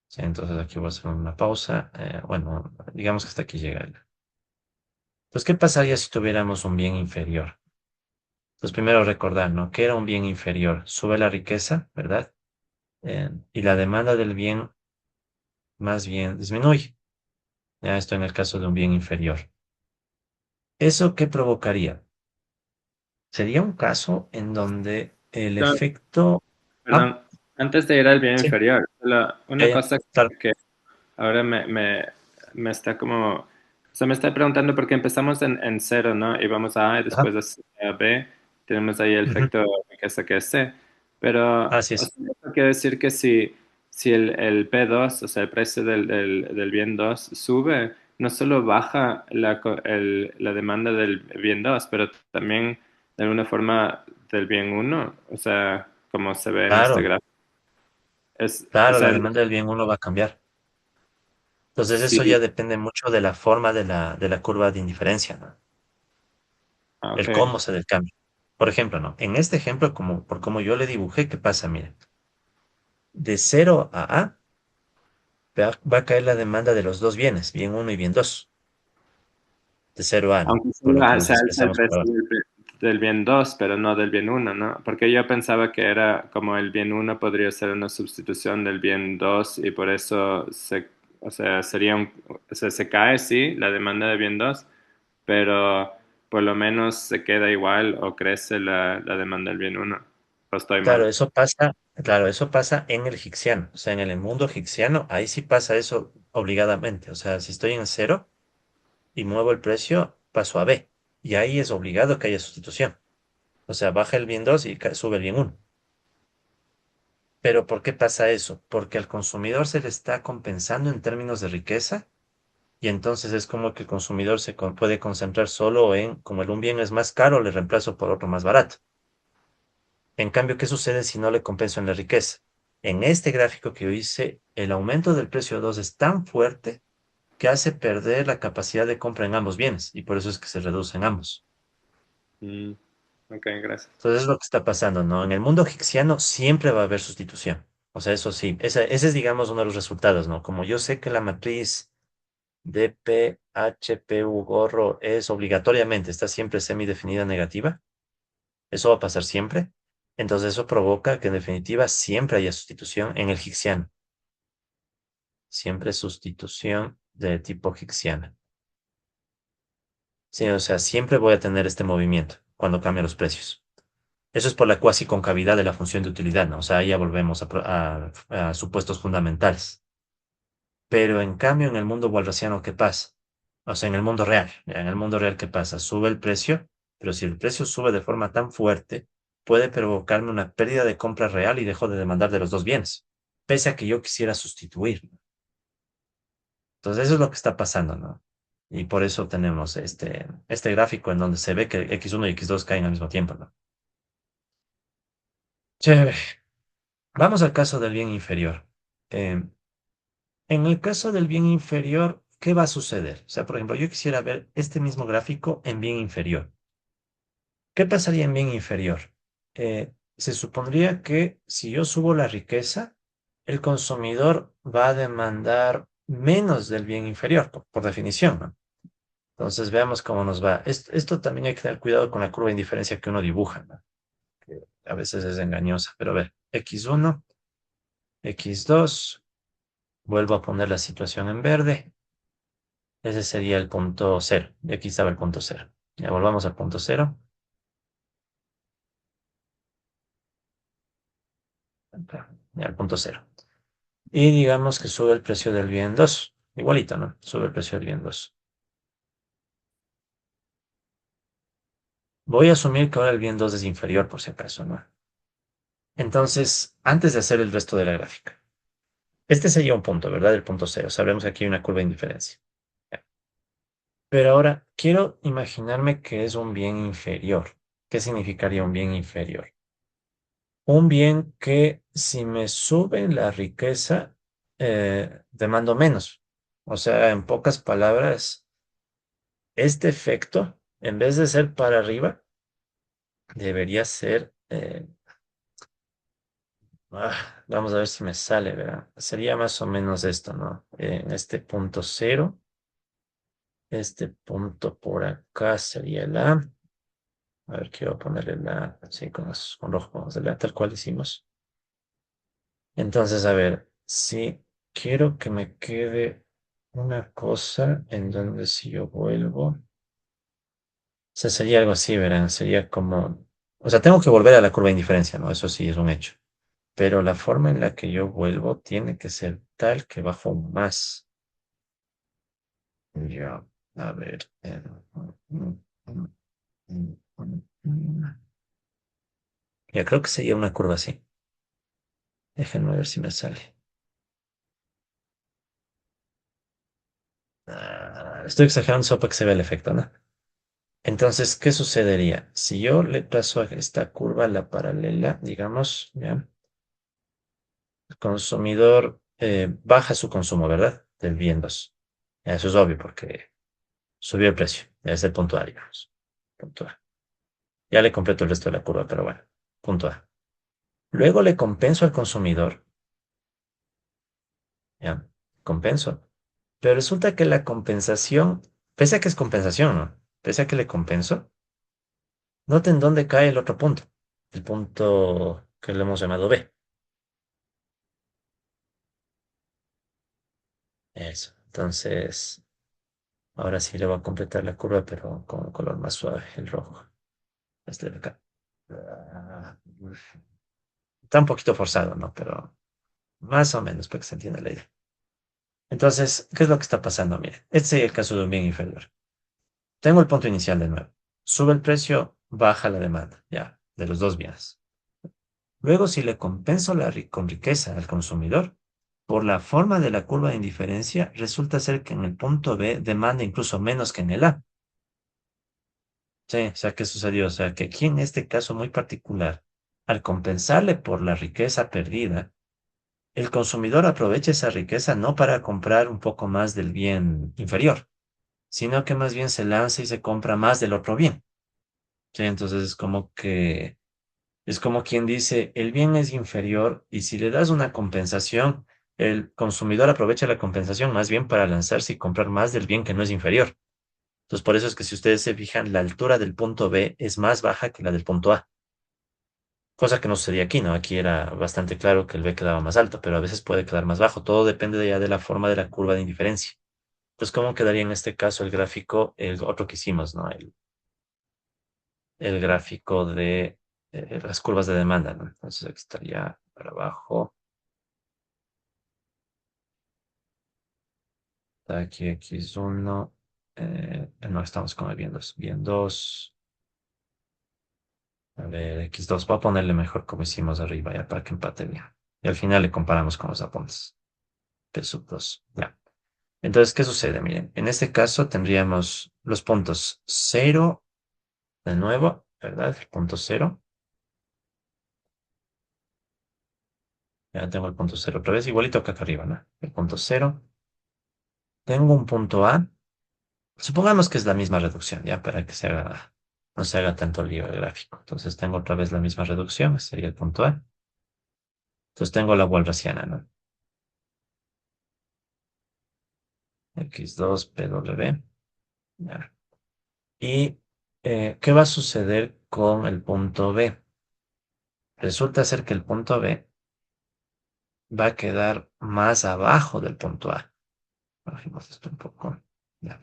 Sí, entonces aquí voy a hacer una pausa. Bueno, digamos que hasta aquí llega. Entonces, ¿qué pasaría si tuviéramos un bien inferior? Entonces, primero recordar, ¿no? ¿Qué era un bien inferior? Sube la riqueza, ¿verdad? Y la demanda del bien más bien disminuye. Ya esto en el caso de un bien inferior. ¿Eso qué provocaría? Sería un caso en donde el No, efecto... Ah, perdón, antes de ir al bien sí, inferior, ya, una ya, cosa claro. que ahora me está como, o sea, me está preguntando porque empezamos en cero, ¿no? Y vamos a A y Ajá, después a C, a B, tenemos ahí el ujú, efecto riqueza que es C, pero, así o es. sea, eso quiere decir que si el P2, o sea, el precio del bien 2 sube, no solo baja la demanda del bien 2 pero también de alguna forma del bien uno, o sea, como se ve en este Claro, gráfico. O claro, la sea, demanda del bien uno va a cambiar. Entonces, sí, eso ya depende mucho de la forma de la curva de indiferencia, ¿no? ah, ok. El cómo se da el cambio. Por ejemplo, ¿no? En este ejemplo, por como yo le dibujé, ¿qué pasa? Miren, de cero a va a caer la demanda de los dos bienes, bien uno y bien 2 de cero a, ¿no? Aunque Por lo que solo nos se alza el expresamos por precio ahora. del bien 2 pero no del bien uno, ¿no? Porque yo pensaba que era como el bien uno podría ser una sustitución del bien 2 y por eso o sea, o sea, se cae, sí, la demanda de bien 2 pero por lo menos se queda igual o crece la demanda del bien uno. O estoy mal. Claro, eso pasa en el Hicksiano. O sea, en el mundo Hicksiano, ahí sí pasa eso obligadamente. O sea, si estoy en cero y muevo el precio, paso a B. Y ahí es obligado que haya sustitución. O sea, baja el bien 2 y sube el bien uno. Pero ¿por qué pasa eso? Porque al consumidor se le está compensando en términos de riqueza y entonces es como que el consumidor puede concentrar solo en, como un bien es más caro, le reemplazo por otro más barato. En cambio, ¿qué sucede si no le compenso en la riqueza? En este gráfico que yo hice, el aumento del precio 2 es tan fuerte que hace perder la capacidad de compra en ambos bienes y por eso es que se reducen ambos. Mm, ok, gracias. Entonces es lo que está pasando, ¿no? En el mundo hicksiano siempre va a haber sustitución. O sea, eso sí, ese es, digamos, uno de los resultados, ¿no? Como yo sé que la matriz DPHPU gorro es obligatoriamente, está siempre semidefinida negativa, eso va a pasar siempre. Entonces eso provoca que en definitiva siempre haya sustitución en el hicksiano. Siempre sustitución de tipo hicksiano. Sí, o sea, siempre voy a tener este movimiento cuando cambian los precios. Eso es por la cuasi concavidad de la función de utilidad, ¿no? O sea, ahí ya volvemos a supuestos fundamentales. Pero en cambio, en el mundo walrasiano, ¿qué pasa? O sea, en el mundo real, ¿ya? En el mundo real, ¿qué pasa? Sube el precio, pero si el precio sube de forma tan fuerte, puede provocarme una pérdida de compra real y dejo de demandar de los dos bienes, pese a que yo quisiera sustituir. Entonces, eso es lo que está pasando, ¿no? Y por eso tenemos este gráfico en donde se ve que X1 y X2 caen al mismo tiempo, ¿no? Chévere. Vamos al caso del bien inferior. Eh, en el caso del bien inferior, ¿qué va a suceder? O sea, por ejemplo, yo quisiera ver este mismo gráfico en bien inferior. ¿Qué pasaría en bien inferior? Se supondría que si yo subo la riqueza, el consumidor va a demandar menos del bien inferior, por definición, ¿no? Entonces veamos cómo nos va. Esto también hay que tener cuidado con la curva de indiferencia que uno dibuja, ¿no? Que a veces es engañosa, pero a ver, X1, X2, vuelvo a poner la situación en verde. Ese sería el punto cero. Y aquí estaba el punto cero. Ya volvamos al punto cero. Ya al punto cero. Y digamos que sube el precio del bien 2. Igualito, ¿no? Sube el precio del bien 2. Voy a asumir que ahora el bien 2 es inferior por si acaso, ¿no? Entonces, antes de hacer el resto de la gráfica. Este sería un punto, ¿verdad? El punto cero. Sabremos que aquí hay una curva de indiferencia. Ya. Pero ahora, quiero imaginarme que es un bien inferior. ¿Qué significaría un bien inferior? Un bien que si me sube la riqueza, demando menos. O sea, en pocas palabras, este efecto, en vez de ser para arriba, debería ser, vamos a ver si me sale, ¿verdad? Sería más o menos esto, ¿no? En este punto cero, este punto por acá sería el A. A ver, quiero ponerle la, así con rojo, vamos a darle tal cual hicimos. Entonces, a ver, si quiero que me quede una cosa en donde si yo vuelvo, o sea, sería algo así, verán, sería como, o sea, tengo que volver a la curva de indiferencia, ¿no? Eso sí es un hecho. Pero la forma en la que yo vuelvo tiene que ser tal que bajo más. Ya, a ver. Ya creo que sería una curva así. Déjenme ver si me sale. Estoy exagerando solo para que se vea el efecto, ¿no? Entonces, ¿qué sucedería? Si yo le paso a esta curva la paralela, digamos, ¿ya? El consumidor baja su consumo, ¿verdad? Del bien 2. Eso es obvio porque subió el precio. Ya es el punto A, digamos. Punto A. Ya le completo el resto de la curva, pero bueno, punto A. Luego le compenso al consumidor, ¿ya? Compenso. Pero resulta que la compensación, pese a que es compensación, ¿no? Pese a que le compenso, noten dónde cae el otro punto. El punto que le hemos llamado B. Eso. Entonces, ahora sí le voy a completar la curva, pero con un color más suave, el rojo. Este de acá. Uf. Está un poquito forzado, ¿no? Pero más o menos para que se entienda la idea. Entonces, ¿qué es lo que está pasando? Mire, este sería el caso de un bien inferior. Tengo el punto inicial de nuevo. Sube el precio, baja la demanda, ya, de los dos bienes. Luego, si le compenso con riqueza al consumidor, por la forma de la curva de indiferencia, resulta ser que en el punto B demanda incluso menos que en el A. Sí, o sea, ¿qué sucedió? O sea, que aquí en este caso muy particular, al compensarle por la riqueza perdida, el consumidor aprovecha esa riqueza no para comprar un poco más del bien inferior, sino que más bien se lanza y se compra más del otro bien. Sí, entonces es como quien dice, el bien es inferior y si le das una compensación, el consumidor aprovecha la compensación más bien para lanzarse y comprar más del bien que no es inferior. Entonces, por eso es que si ustedes se fijan, la altura del punto B es más baja que la del punto A. Cosa que no sucedía aquí, ¿no? Aquí era bastante claro que el B quedaba más alto, pero a veces puede quedar más bajo. Todo depende ya de la forma de la curva de indiferencia. Entonces, ¿cómo quedaría en este caso el gráfico, el otro que hicimos, ¿no? El gráfico de las curvas de demanda, ¿no? Entonces, aquí estaría para abajo. Aquí X1. No, estamos con el bien 2. Bien 2. A ver, X2. Voy a ponerle mejor como hicimos arriba, ya para que empate bien. Y al final le comparamos con los apuntes. P sub 2. Ya. Entonces, ¿qué sucede? Miren, en este caso tendríamos los puntos cero de nuevo, ¿verdad? El punto cero. Ya tengo el punto cero otra vez, igualito que acá arriba, ¿no? El punto cero. Tengo un punto A. Supongamos que es la misma reducción, ya, para que no se haga tanto lío el gráfico. Entonces tengo otra vez la misma reducción, ese sería el punto A. Entonces tengo la Walrasiana, ¿no? X2PW. Ya. ¿Y qué va a suceder con el punto B? Resulta ser que el punto B va a quedar más abajo del punto A. Bajemos esto un poco. Ya.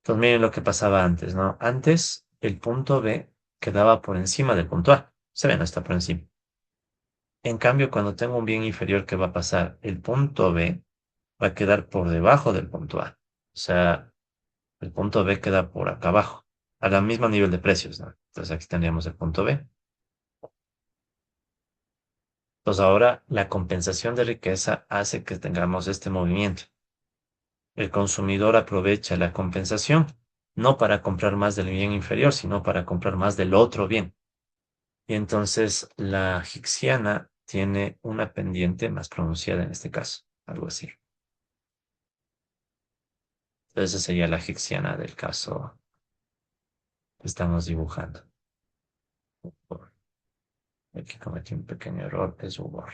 Pues miren lo que pasaba antes, ¿no? Antes el punto B quedaba por encima del punto A. Se ve, no está por encima. En cambio, cuando tengo un bien inferior, ¿qué va a pasar? El punto B va a quedar por debajo del punto A. O sea, el punto B queda por acá abajo, a la misma nivel de precios, ¿no? Entonces aquí tendríamos el punto B. Pues ahora la compensación de riqueza hace que tengamos este movimiento. El consumidor aprovecha la compensación no para comprar más del bien inferior, sino para comprar más del otro bien. Y entonces la Hixiana tiene una pendiente más pronunciada en este caso, algo así. Entonces esa sería la Hixiana del caso que estamos dibujando. Aquí cometí un pequeño error, es Ubor.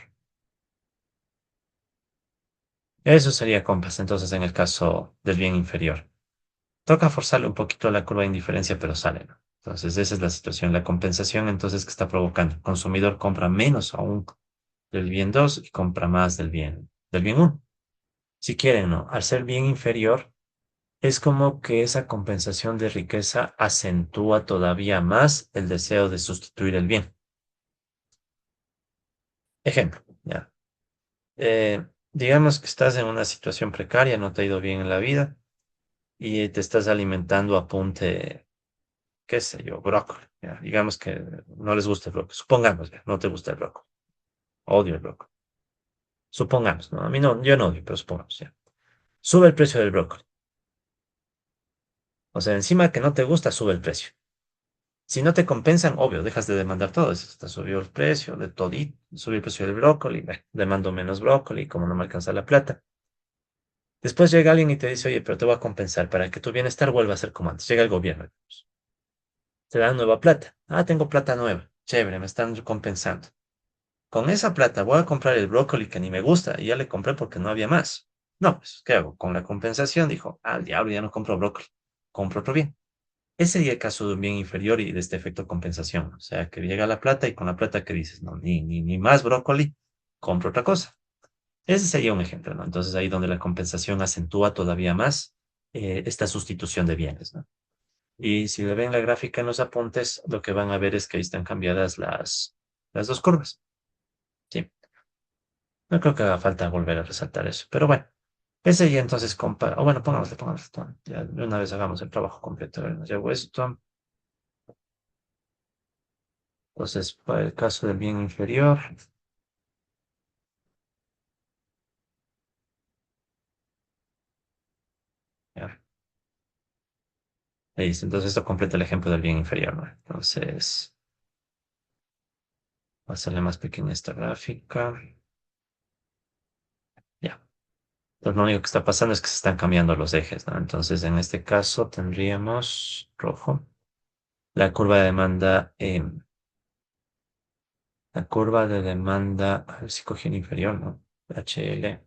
Eso sería compas, entonces en el caso del bien inferior. Toca forzarle un poquito la curva de indiferencia, pero sale, ¿no? Entonces esa es la situación. La compensación entonces que está provocando. El consumidor compra menos aún del bien 2 y compra más del bien uno. Si quieren, ¿no? Al ser bien inferior, es como que esa compensación de riqueza acentúa todavía más el deseo de sustituir el bien. Ejemplo, ¿ya? Digamos que estás en una situación precaria, no te ha ido bien en la vida y te estás alimentando a punte, qué sé yo, brócoli. ¿Ya? Digamos que no les gusta el brócoli. Supongamos, ¿ya? No te gusta el brócoli. Odio el brócoli. Supongamos, ¿no? A mí no, yo no odio, pero supongamos, ¿ya? Sube el precio del brócoli. O sea, encima que no te gusta, sube el precio. Si no te compensan, obvio, dejas de demandar todo. Eso te subió el precio de todito, subió el precio del brócoli, demando menos brócoli, como no me alcanza la plata. Después llega alguien y te dice, oye, pero te voy a compensar para que tu bienestar vuelva a ser como antes. Llega el gobierno, digamos. Te dan nueva plata. Ah, tengo plata nueva. Chévere, me están compensando. Con esa plata voy a comprar el brócoli que ni me gusta y ya le compré porque no había más. No, pues, ¿qué hago? Con la compensación dijo, al diablo, ya no compro brócoli, compro otro bien. Ese sería el caso de un bien inferior y de este efecto compensación. O sea, que llega la plata y con la plata que dices, no, ni más brócoli, compro otra cosa. Ese sería un ejemplo, ¿no? Entonces ahí donde la compensación acentúa todavía más esta sustitución de bienes, ¿no? Y si le ven la gráfica en los apuntes, lo que van a ver es que ahí están cambiadas las dos curvas. Sí, no creo que haga falta volver a resaltar eso, pero bueno. Ese y entonces compara, o bueno, pongámosle, ya de una vez hagamos el trabajo completo. A ver, nos llevo esto. Entonces, para el caso del bien inferior, ya, ahí está. Entonces esto completa el ejemplo del bien inferior, ¿no? Entonces, va a hacerle más pequeña esta gráfica. Ya. Entonces, lo único que está pasando es que se están cambiando los ejes, ¿no? Entonces, en este caso tendríamos rojo. La curva de demanda, la curva de demanda, a ver si cogí el inferior, ¿no? HL,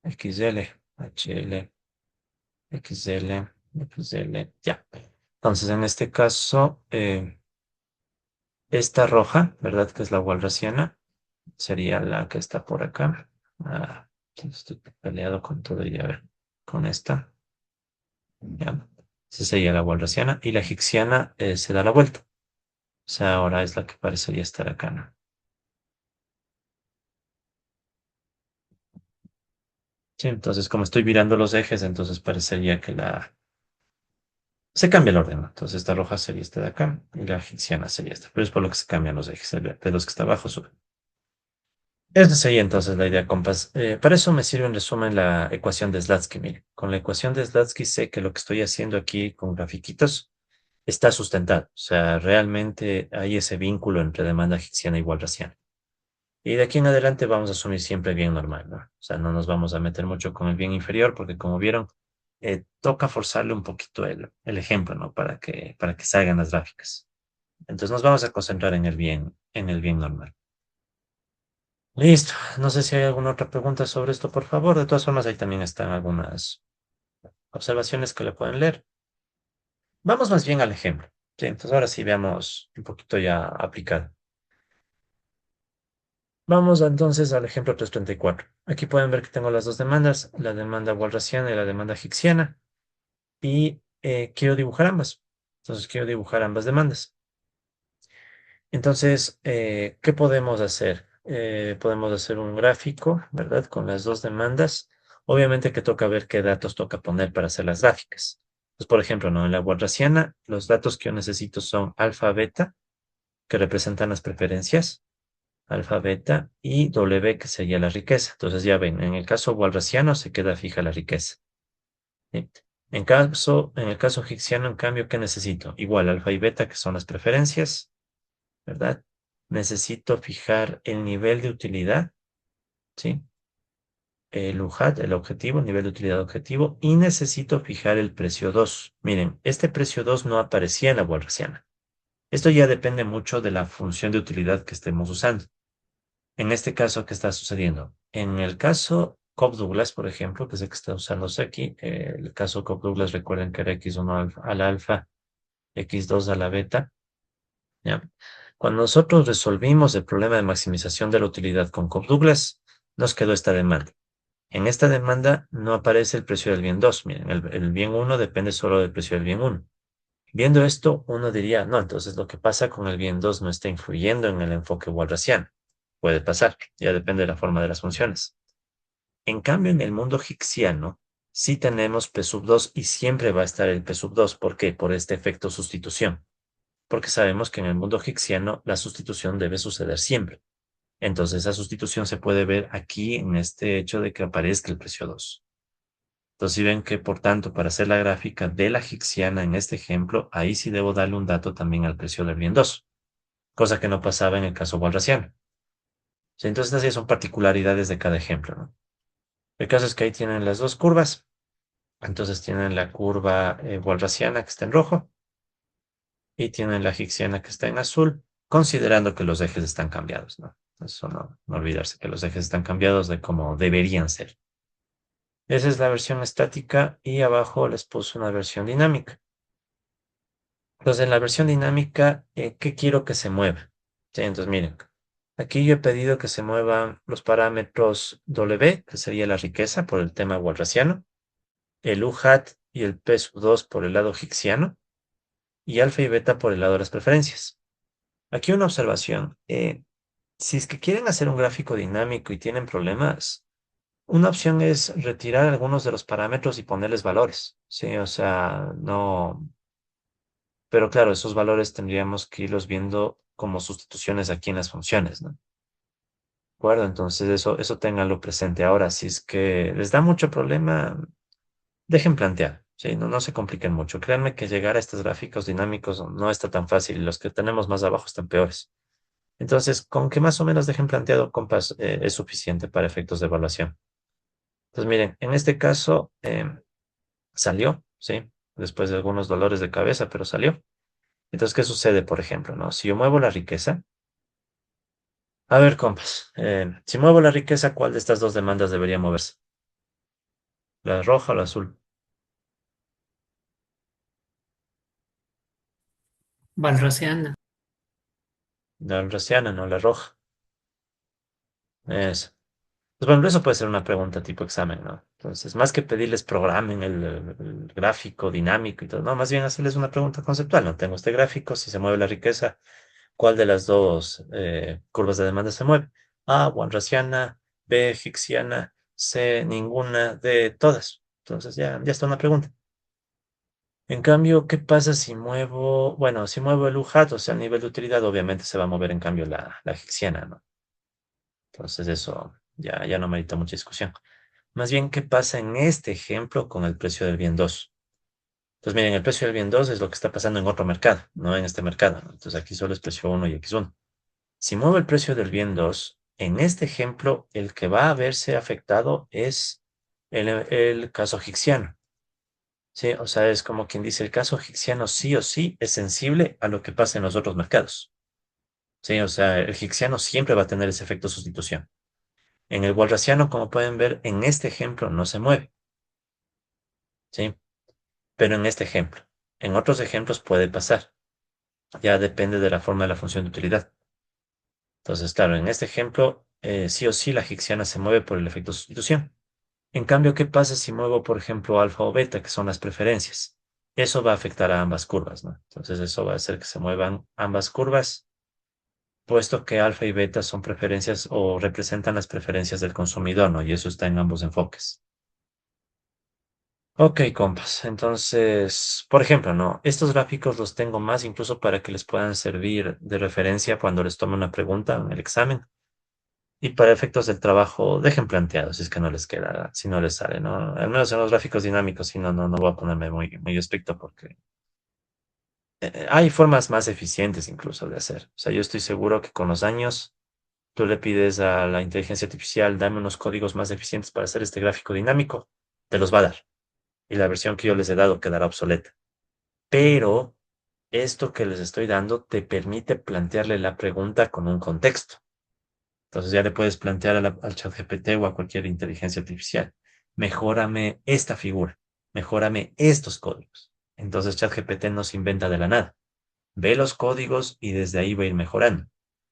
XL, HL, XL, XL, ya. Entonces, en este caso, esta roja, ¿verdad? Que es la walrasiana, sería la que está por acá. Ah, estoy peleado con todo y a ver, con esta, ya. Esa sería la walrasiana y la egipciana se da la vuelta. O sea, ahora es la que parecería estar acá, ¿no? Sí, entonces como estoy virando los ejes, entonces parecería que la... Se cambia el orden, ¿no? Entonces esta roja sería esta de acá y la egipciana sería esta. Pero es por lo que se cambian los ejes. De los que está abajo sube. Esa sería entonces la idea, compas. Para eso me sirve en resumen la ecuación de Slatsky. Mire, con la ecuación de Slatsky sé que lo que estoy haciendo aquí con grafiquitos está sustentado. O sea, realmente hay ese vínculo entre demanda egipciana y walrasiana. Y de aquí en adelante vamos a asumir siempre bien normal, ¿no? O sea, no nos vamos a meter mucho con el bien inferior porque como vieron, toca forzarle un poquito el ejemplo, ¿no? Para que salgan las gráficas. Entonces nos vamos a concentrar en el bien normal. Listo. No sé si hay alguna otra pregunta sobre esto, por favor. De todas formas, ahí también están algunas observaciones que le pueden leer. Vamos más bien al ejemplo. Sí, entonces ahora sí veamos un poquito ya aplicado. Vamos entonces al ejemplo 334. Aquí pueden ver que tengo las dos demandas, la demanda walrasiana y la demanda hicksiana. y quiero dibujar ambas. Entonces quiero dibujar ambas demandas. Entonces, ¿qué podemos hacer? Podemos hacer un gráfico, ¿verdad? Con las dos demandas. Obviamente que toca ver qué datos toca poner para hacer las gráficas. Pues, por ejemplo, ¿no? En la Walrasiana, los datos que yo necesito son alfa, beta, que representan las preferencias, alfa, beta, y W, que sería la riqueza. Entonces, ya ven, en el caso walrasiano se queda fija la riqueza. ¿Sí? En el caso higgsиano, en cambio, ¿qué necesito? Igual, alfa y beta, que son las preferencias, ¿verdad? Necesito fijar el nivel de utilidad, ¿sí? El UJAT, el objetivo, el nivel de utilidad objetivo, y necesito fijar el precio 2. Miren, este precio 2 no aparecía en la walrasiana. Esto ya depende mucho de la función de utilidad que estemos usando. En este caso, ¿qué está sucediendo? En el caso Cobb-Douglas, por ejemplo, que es el que está usándose aquí, el caso Cobb-Douglas, recuerden que era x1 al alfa, x2 a la beta, ¿ya? Cuando nosotros resolvimos el problema de maximización de la utilidad con Cobb-Douglas, nos quedó esta demanda. En esta demanda no aparece el precio del bien 2. Miren, el bien 1 depende solo del precio del bien 1. Viendo esto, uno diría, no, entonces lo que pasa con el bien 2 no está influyendo en el enfoque walrasiano. Puede pasar, ya depende de la forma de las funciones. En cambio, en el mundo higgsиano, sí tenemos P sub 2 y siempre va a estar el P sub 2. ¿Por qué? Por este efecto sustitución. Porque sabemos que en el mundo higgsиano la sustitución debe suceder siempre. Entonces, esa sustitución se puede ver aquí en este hecho de que aparezca el precio 2. Entonces, si ven que, por tanto, para hacer la gráfica de la higgsиana en este ejemplo, ahí sí debo darle un dato también al precio del bien 2, cosa que no pasaba en el caso walrasiano. Sí, entonces, estas sí son particularidades de cada ejemplo, ¿no? El caso es que ahí tienen las dos curvas. Entonces, tienen la curva walrasiana que está en rojo y tienen la higgsиana que está en azul, considerando que los ejes están cambiados, ¿no? Eso no olvidarse que los ejes están cambiados de como deberían ser. Esa es la versión estática y abajo les puse una versión dinámica. Entonces, en la versión dinámica, ¿qué quiero que se mueva? Sí, entonces, miren, aquí yo he pedido que se muevan los parámetros W, que sería la riqueza por el tema walrasiano, el UHAT y el P2 por el lado higgsиano, y alfa y beta por el lado de las preferencias. Aquí una observación. Si es que quieren hacer un gráfico dinámico y tienen problemas, una opción es retirar algunos de los parámetros y ponerles valores. Sí, o sea, no. Pero claro, esos valores tendríamos que irlos viendo como sustituciones aquí en las funciones, ¿no? ¿De acuerdo? Entonces, eso ténganlo presente. Ahora, si es que les da mucho problema, dejen plantear. Sí, no se compliquen mucho. Créanme que llegar a estos gráficos dinámicos no está tan fácil y los que tenemos más abajo están peores. Entonces, con que más o menos dejen planteado, compas, es suficiente para efectos de evaluación. Entonces, miren, en este caso salió, ¿sí? Después de algunos dolores de cabeza, pero salió. Entonces, ¿qué sucede, por ejemplo, no? Si yo muevo la riqueza, a ver, compas, si muevo la riqueza, ¿cuál de estas dos demandas debería moverse? ¿La roja o la azul? Balrosiana. La rosiana, no la roja. Eso. Pues bueno, eso puede ser una pregunta tipo examen, ¿no? Entonces, más que pedirles programen el gráfico dinámico y todo, no, más bien hacerles una pregunta conceptual. No tengo este gráfico, si se mueve la riqueza, ¿cuál de las dos curvas de demanda se mueve? A, walrasiana, B, higgsиana, C, ninguna, D, todas. Entonces, ya está una pregunta. En cambio, ¿qué pasa si muevo, bueno, si muevo el UJAT, o sea, el nivel de utilidad, obviamente se va a mover en cambio la higgsиana, ¿no? Entonces, eso ya no merita mucha discusión. Más bien, ¿qué pasa en este ejemplo con el precio del bien 2? Entonces, miren, el precio del bien 2 es lo que está pasando en otro mercado, no en este mercado, ¿no? Entonces, aquí solo es precio 1 y X1. Si muevo el precio del bien 2, en este ejemplo, el que va a verse afectado es el caso higgsиano. Sí, o sea, es como quien dice, el caso higgsиano sí o sí es sensible a lo que pasa en los otros mercados. Sí, o sea, el higgsиano siempre va a tener ese efecto sustitución. En el walrasiano, como pueden ver, en este ejemplo no se mueve. ¿Sí? Pero en este ejemplo. En otros ejemplos puede pasar. Ya depende de la forma de la función de utilidad. Entonces, claro, en este ejemplo, sí o sí la higgsиana se mueve por el efecto sustitución. En cambio, ¿qué pasa si muevo, por ejemplo, alfa o beta, que son las preferencias? Eso va a afectar a ambas curvas, ¿no? Entonces, eso va a hacer que se muevan ambas curvas, puesto que alfa y beta son preferencias o representan las preferencias del consumidor, ¿no? Y eso está en ambos enfoques. Ok, compas. Entonces, por ejemplo, ¿no? Estos gráficos los tengo más incluso para que les puedan servir de referencia cuando les tome una pregunta en el examen. Y para efectos del trabajo, dejen planteados si es que no les queda, si no les sale, ¿no? Al menos en los gráficos dinámicos, si no, no voy a ponerme muy estricto porque hay formas más eficientes incluso de hacer. O sea, yo estoy seguro que con los años tú le pides a la inteligencia artificial, dame unos códigos más eficientes para hacer este gráfico dinámico, te los va a dar. Y la versión que yo les he dado quedará obsoleta. Pero esto que les estoy dando te permite plantearle la pregunta con un contexto. Entonces ya le puedes plantear al ChatGPT o a cualquier inteligencia artificial, mejórame esta figura, mejórame estos códigos. Entonces ChatGPT no se inventa de la nada. Ve los códigos y desde ahí va a ir mejorando.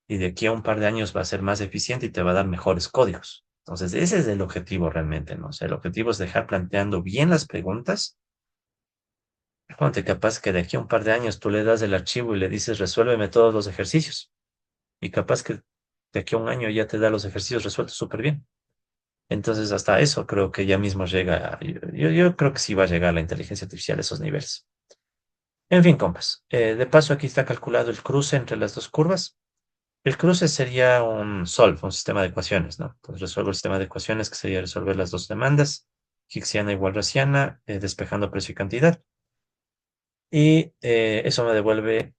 Y de aquí a un par de años va a ser más eficiente y te va a dar mejores códigos. Entonces ese es el objetivo realmente, ¿no? O sea, el objetivo es dejar planteando bien las preguntas. Ponte capaz que de aquí a un par de años tú le das el archivo y le dices resuélveme todos los ejercicios. Y capaz que de aquí a un año ya te da los ejercicios resueltos súper bien. Entonces, hasta eso creo que ya mismo llega. Yo creo que sí va a llegar la inteligencia artificial a esos niveles. En fin, compas. De paso, aquí está calculado el cruce entre las dos curvas. El cruce sería un solve, un sistema de ecuaciones, ¿no? Entonces, resuelvo el sistema de ecuaciones, que sería resolver las dos demandas, Hicksiana igual Raciana, despejando precio y cantidad. Y eso me devuelve,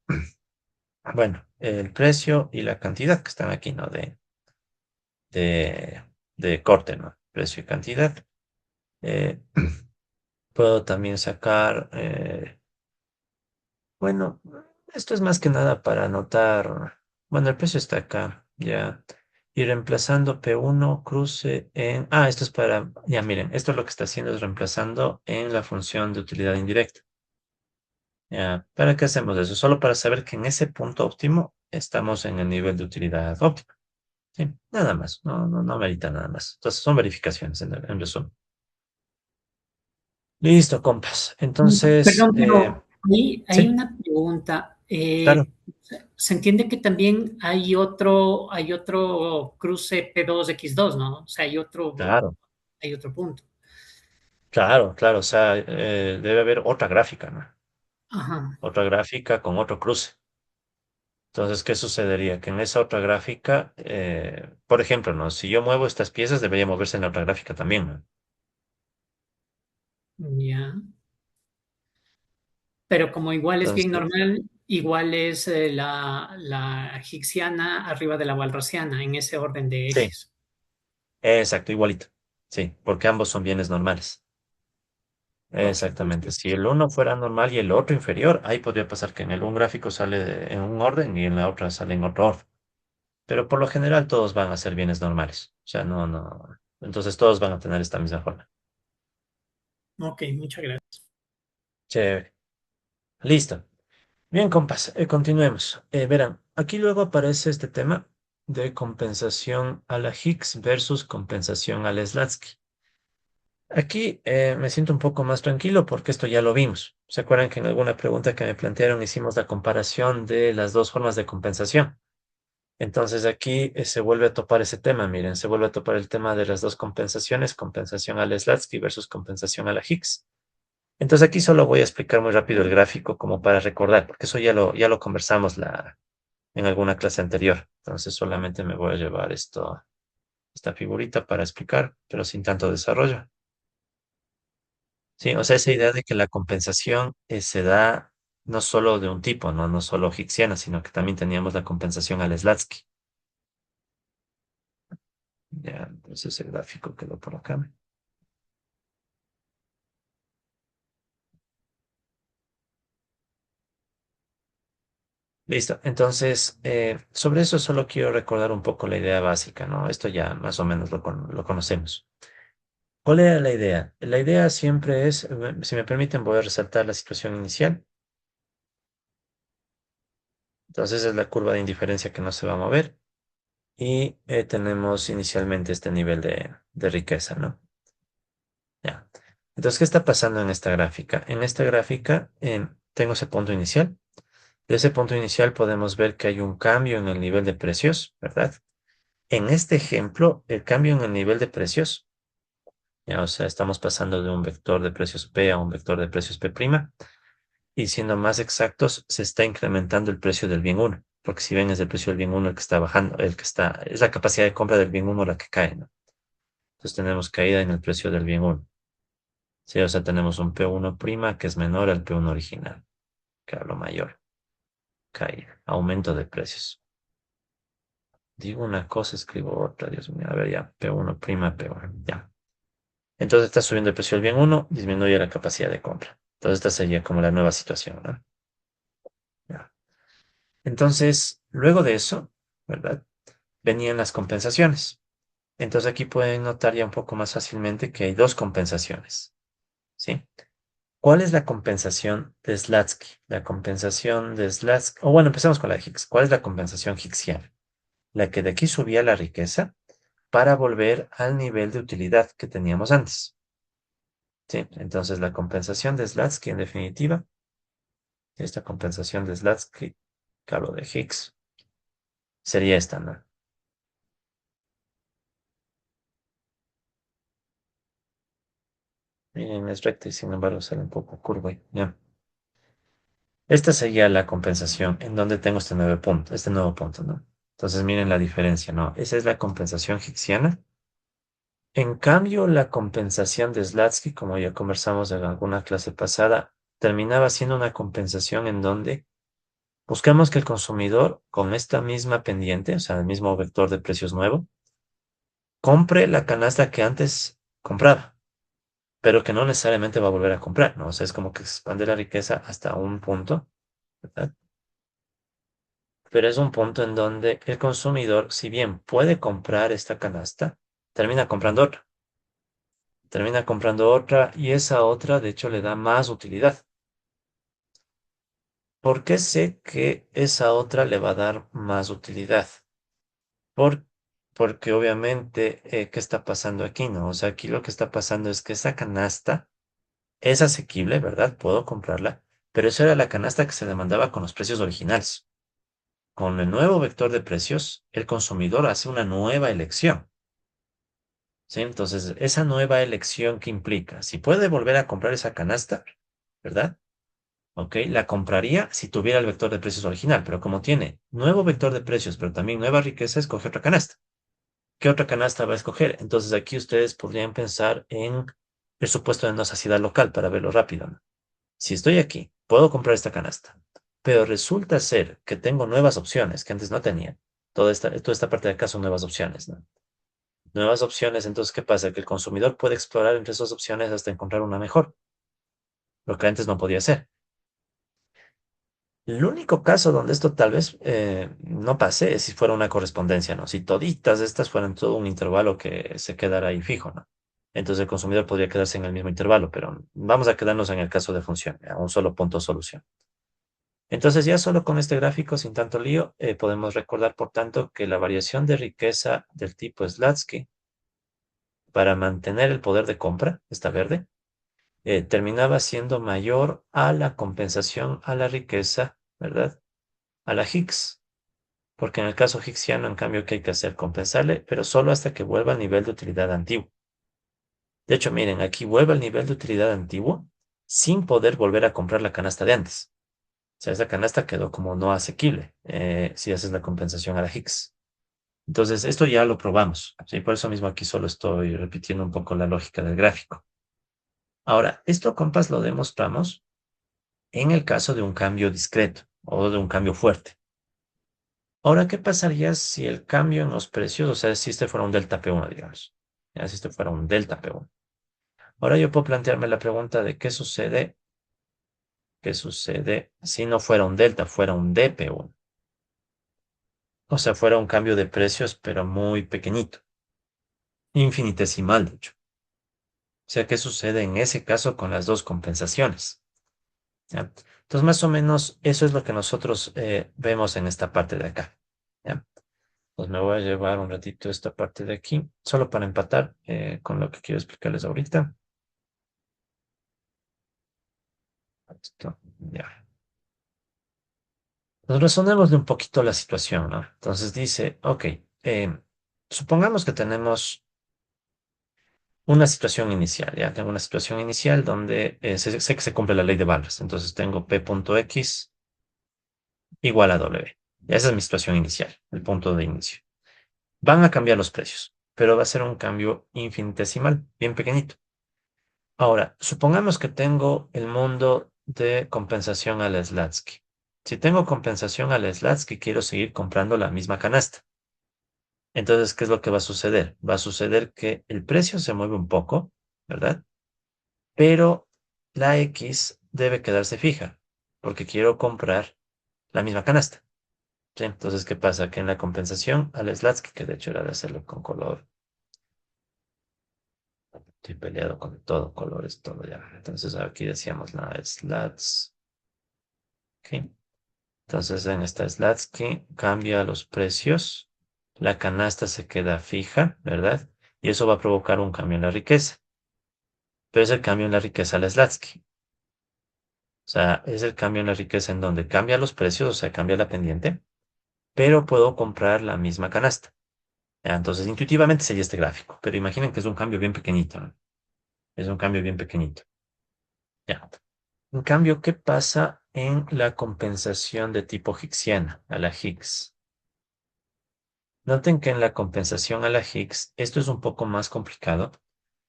bueno, el precio y la cantidad que están aquí, ¿no? De, de corte, ¿no? Precio y cantidad. Eh, Puedo también sacar, bueno, esto es más que nada para anotar, bueno, el precio está acá, ya, y reemplazando P1 cruce en, esto es para, ya miren, esto es lo que está haciendo es reemplazando en la función de utilidad indirecta. Ya, ¿para qué hacemos eso? Solo para saber que en ese punto óptimo estamos en el nivel de utilidad óptima. Sí, nada más, no amerita nada más. Entonces son verificaciones en resumen. Listo, compas. Entonces, Perdón, pero hay sí, una pregunta. claro, Se entiende que también hay otro cruce P2X2, ¿no? O sea, claro. hay otro punto. Claro, claro, o sea, debe haber otra gráfica, ¿no? Ajá, Otra gráfica con otro cruce. Entonces, ¿qué sucedería? Que en esa otra gráfica, por ejemplo, ¿no? Si yo muevo estas piezas, debería moverse en la otra gráfica también, ¿no? ya. Pero como igual es bien Entonces, normal, igual es la Hicksiana arriba de la Walrasiana en ese orden de sí, ejes. exacto, igualito. Sí, porque ambos son bienes normales. Ok, Exactamente. Si perfecto. el uno fuera normal y el otro inferior, ahí podría pasar que en el un gráfico sale en un orden y en la otra sale en otro orden. Pero por lo general todos van a ser bienes normales. O sea, no. Entonces todos van a tener esta misma forma. Ok, muchas gracias. Chévere. Listo. Bien, compas, continuemos. Verán, aquí luego aparece este tema de compensación a la Higgs versus compensación a la Slatsky. Aquí me siento un poco más tranquilo porque esto ya lo vimos. ¿Se acuerdan que en alguna pregunta que me plantearon hicimos la comparación de las dos formas de compensación? Entonces aquí se vuelve a topar ese tema, miren, se vuelve a topar el tema de las dos compensaciones, compensación a la Slatsky versus compensación a la Higgs. Entonces aquí solo voy a explicar muy rápido el gráfico como para recordar, porque eso ya lo conversamos en alguna clase anterior. Entonces solamente me voy a llevar esta figurita para explicar, pero sin tanto desarrollo. Sí, o sea, esa idea de que la compensación se da no solo de un tipo, no solo Higgsina, sino que también teníamos la compensación al Slatsky. Ya, entonces el gráfico quedó por acá. Listo. Entonces, sobre eso solo quiero recordar un poco la idea básica, ¿no? Esto ya más o menos lo conocemos. ¿Cuál era la idea? La idea siempre es, si me permiten, voy a resaltar la situación inicial. Entonces es la curva de indiferencia que no se va a mover. Y tenemos inicialmente este nivel de riqueza, ¿no? Ya. Entonces, ¿qué está pasando en esta gráfica? En esta gráfica tengo ese punto inicial. De ese punto inicial podemos ver que hay un cambio en el nivel de precios, ¿verdad? En este ejemplo, el cambio en el nivel de precios, ya, o sea, estamos pasando de un vector de precios P a un vector de precios P', y siendo más exactos, se está incrementando el precio del bien 1, porque si ven es el precio del bien 1 el que está bajando, es la capacidad de compra del bien 1 la que cae, ¿no? Entonces tenemos caída en el precio del bien 1. Sí, o sea, tenemos un P1' que es menor al P1 original, que hablo mayor. Caída, aumento de precios. Digo una cosa, escribo otra, Dios mío, a ver ya, P1', P1, ya. Entonces está subiendo el precio del bien 1, disminuye la capacidad de compra. Entonces esta sería como la nueva situación, ¿no? Ya. Entonces, luego de eso, ¿verdad? Venían las compensaciones. Entonces aquí pueden notar ya un poco más fácilmente que hay dos compensaciones, ¿sí? ¿Cuál es la compensación de Slatsky? La compensación de Slatsky, o bueno, empezamos con la de Higgs. ¿Cuál es la compensación higksiana? La que de aquí subía la riqueza para volver al nivel de utilidad que teníamos antes. ¿Sí? Entonces la compensación de Slatsky, en definitiva, esta compensación de Slatsky, que hablo de Higgs, sería esta, ¿no? Miren, es recta y sin embargo sale un poco curva. ¿Ya? Esta sería la compensación en donde tengo este nuevo punto, ¿no? Entonces miren la diferencia, ¿no? Esa es la compensación higksiana. En cambio, la compensación de Slatsky, como ya conversamos en alguna clase pasada, terminaba siendo una compensación en donde buscamos que el consumidor, con esta misma pendiente, o sea, el mismo vector de precios nuevo, compre la canasta que antes compraba, pero que no necesariamente va a volver a comprar, ¿no? O sea, es como que expande la riqueza hasta un punto, ¿verdad? Pero es un punto en donde el consumidor, si bien puede comprar esta canasta, termina comprando otra y esa otra, de hecho, le da más utilidad. ¿Por qué sé que esa otra le va a dar más utilidad? Por, porque obviamente, ¿qué está pasando aquí, no? O sea, aquí lo que está pasando es que esa canasta es asequible, ¿verdad? Puedo comprarla, pero esa era la canasta que se demandaba con los precios originales. Con el nuevo vector de precios, el consumidor hace una nueva elección, ¿sí? Entonces, esa nueva elección que implica, si puede volver a comprar esa canasta, ¿verdad? ¿Ok? La compraría si tuviera el vector de precios original, pero como tiene nuevo vector de precios, pero también nueva riqueza, escoge otra canasta. ¿Qué otra canasta va a escoger? Entonces aquí ustedes podrían pensar en el supuesto de no saciedad local para verlo rápido, ¿no? Si estoy aquí, puedo comprar esta canasta, pero resulta ser que tengo nuevas opciones que antes no tenía. Toda esta parte de acá son nuevas opciones, ¿no? Nuevas opciones, entonces, ¿qué pasa? Que el consumidor puede explorar entre esas opciones hasta encontrar una mejor, lo que antes no podía hacer. El único caso donde esto tal vez no pase es si fuera una correspondencia, ¿no? Si toditas estas fueran todo un intervalo que se quedara ahí fijo, ¿no? Entonces el consumidor podría quedarse en el mismo intervalo, pero vamos a quedarnos en el caso de función, a un solo punto de solución. Entonces ya solo con este gráfico, sin tanto lío, podemos recordar, por tanto, que la variación de riqueza del tipo Slatsky para mantener el poder de compra, esta verde, terminaba siendo mayor a la compensación a la riqueza, ¿verdad? A la Higgs. Porque en el caso higksiano, en cambio, ¿qué hay que hacer? Compensarle, pero solo hasta que vuelva al nivel de utilidad antiguo. De hecho, miren, aquí vuelve al nivel de utilidad antiguo sin poder volver a comprar la canasta de antes. O sea, esa canasta quedó como no asequible si haces la compensación a la Higgs. Entonces, esto ya lo probamos. ¿Sí? Por eso mismo aquí solo estoy repitiendo un poco la lógica del gráfico. Ahora, esto, compas, lo demostramos en el caso de un cambio discreto o de un cambio fuerte. Ahora, ¿qué pasaría si el cambio en los precios, o sea, si este fuera un delta P1, digamos? Ya, si este fuera un delta P1. Ahora yo puedo plantearme la pregunta de qué sucede si no fuera un delta, fuera un dP1. O sea, fuera un cambio de precios, pero muy pequeñito, infinitesimal, de hecho. O sea, ¿qué sucede en ese caso con las dos compensaciones? ¿Ya? Entonces, más o menos, eso es lo que nosotros vemos en esta parte de acá. ¿Ya? Pues me voy a llevar un ratito esta parte de aquí, solo para empatar con lo que quiero explicarles ahorita. Esto, ya. Pues razonemos de un poquito la situación, ¿no? Entonces dice, ok, supongamos que tenemos una situación inicial, ¿ya? Tengo una situación inicial donde sé que se cumple la ley de barras. Entonces tengo P.X igual a W. Esa es mi situación inicial, el punto de inicio. Van a cambiar los precios, pero va a ser un cambio infinitesimal, bien pequeñito. Ahora, supongamos que tengo el mundo de compensación a la Slatsky. Si tengo compensación a la Slatsky, quiero seguir comprando la misma canasta. Entonces, ¿qué es lo que va a suceder? Va a suceder que el precio se mueve un poco, ¿verdad? Pero la X debe quedarse fija, porque quiero comprar la misma canasta. ¿Sí? Entonces, ¿qué pasa? Que en la compensación a la Slatsky, que de hecho era de hacerlo con color, estoy peleado con todo, colores, todo ya. Entonces, aquí decíamos la Slatsky. Entonces, en esta Slatsky cambia los precios, la canasta se queda fija, ¿verdad? Y eso va a provocar un cambio en la riqueza. Pero es el cambio en la riqueza a la Slatsky. O sea, es el cambio en la riqueza en donde cambia los precios, o sea, cambia la pendiente, pero puedo comprar la misma canasta. Ya, entonces, intuitivamente sería este gráfico, pero imaginen que es un cambio bien pequeñito, ¿no? Es un cambio bien pequeñito. Ya. En cambio, ¿qué pasa en la compensación de tipo Higgsιana, a la Higgs? Noten que en la compensación a la Higgs, esto es un poco más complicado,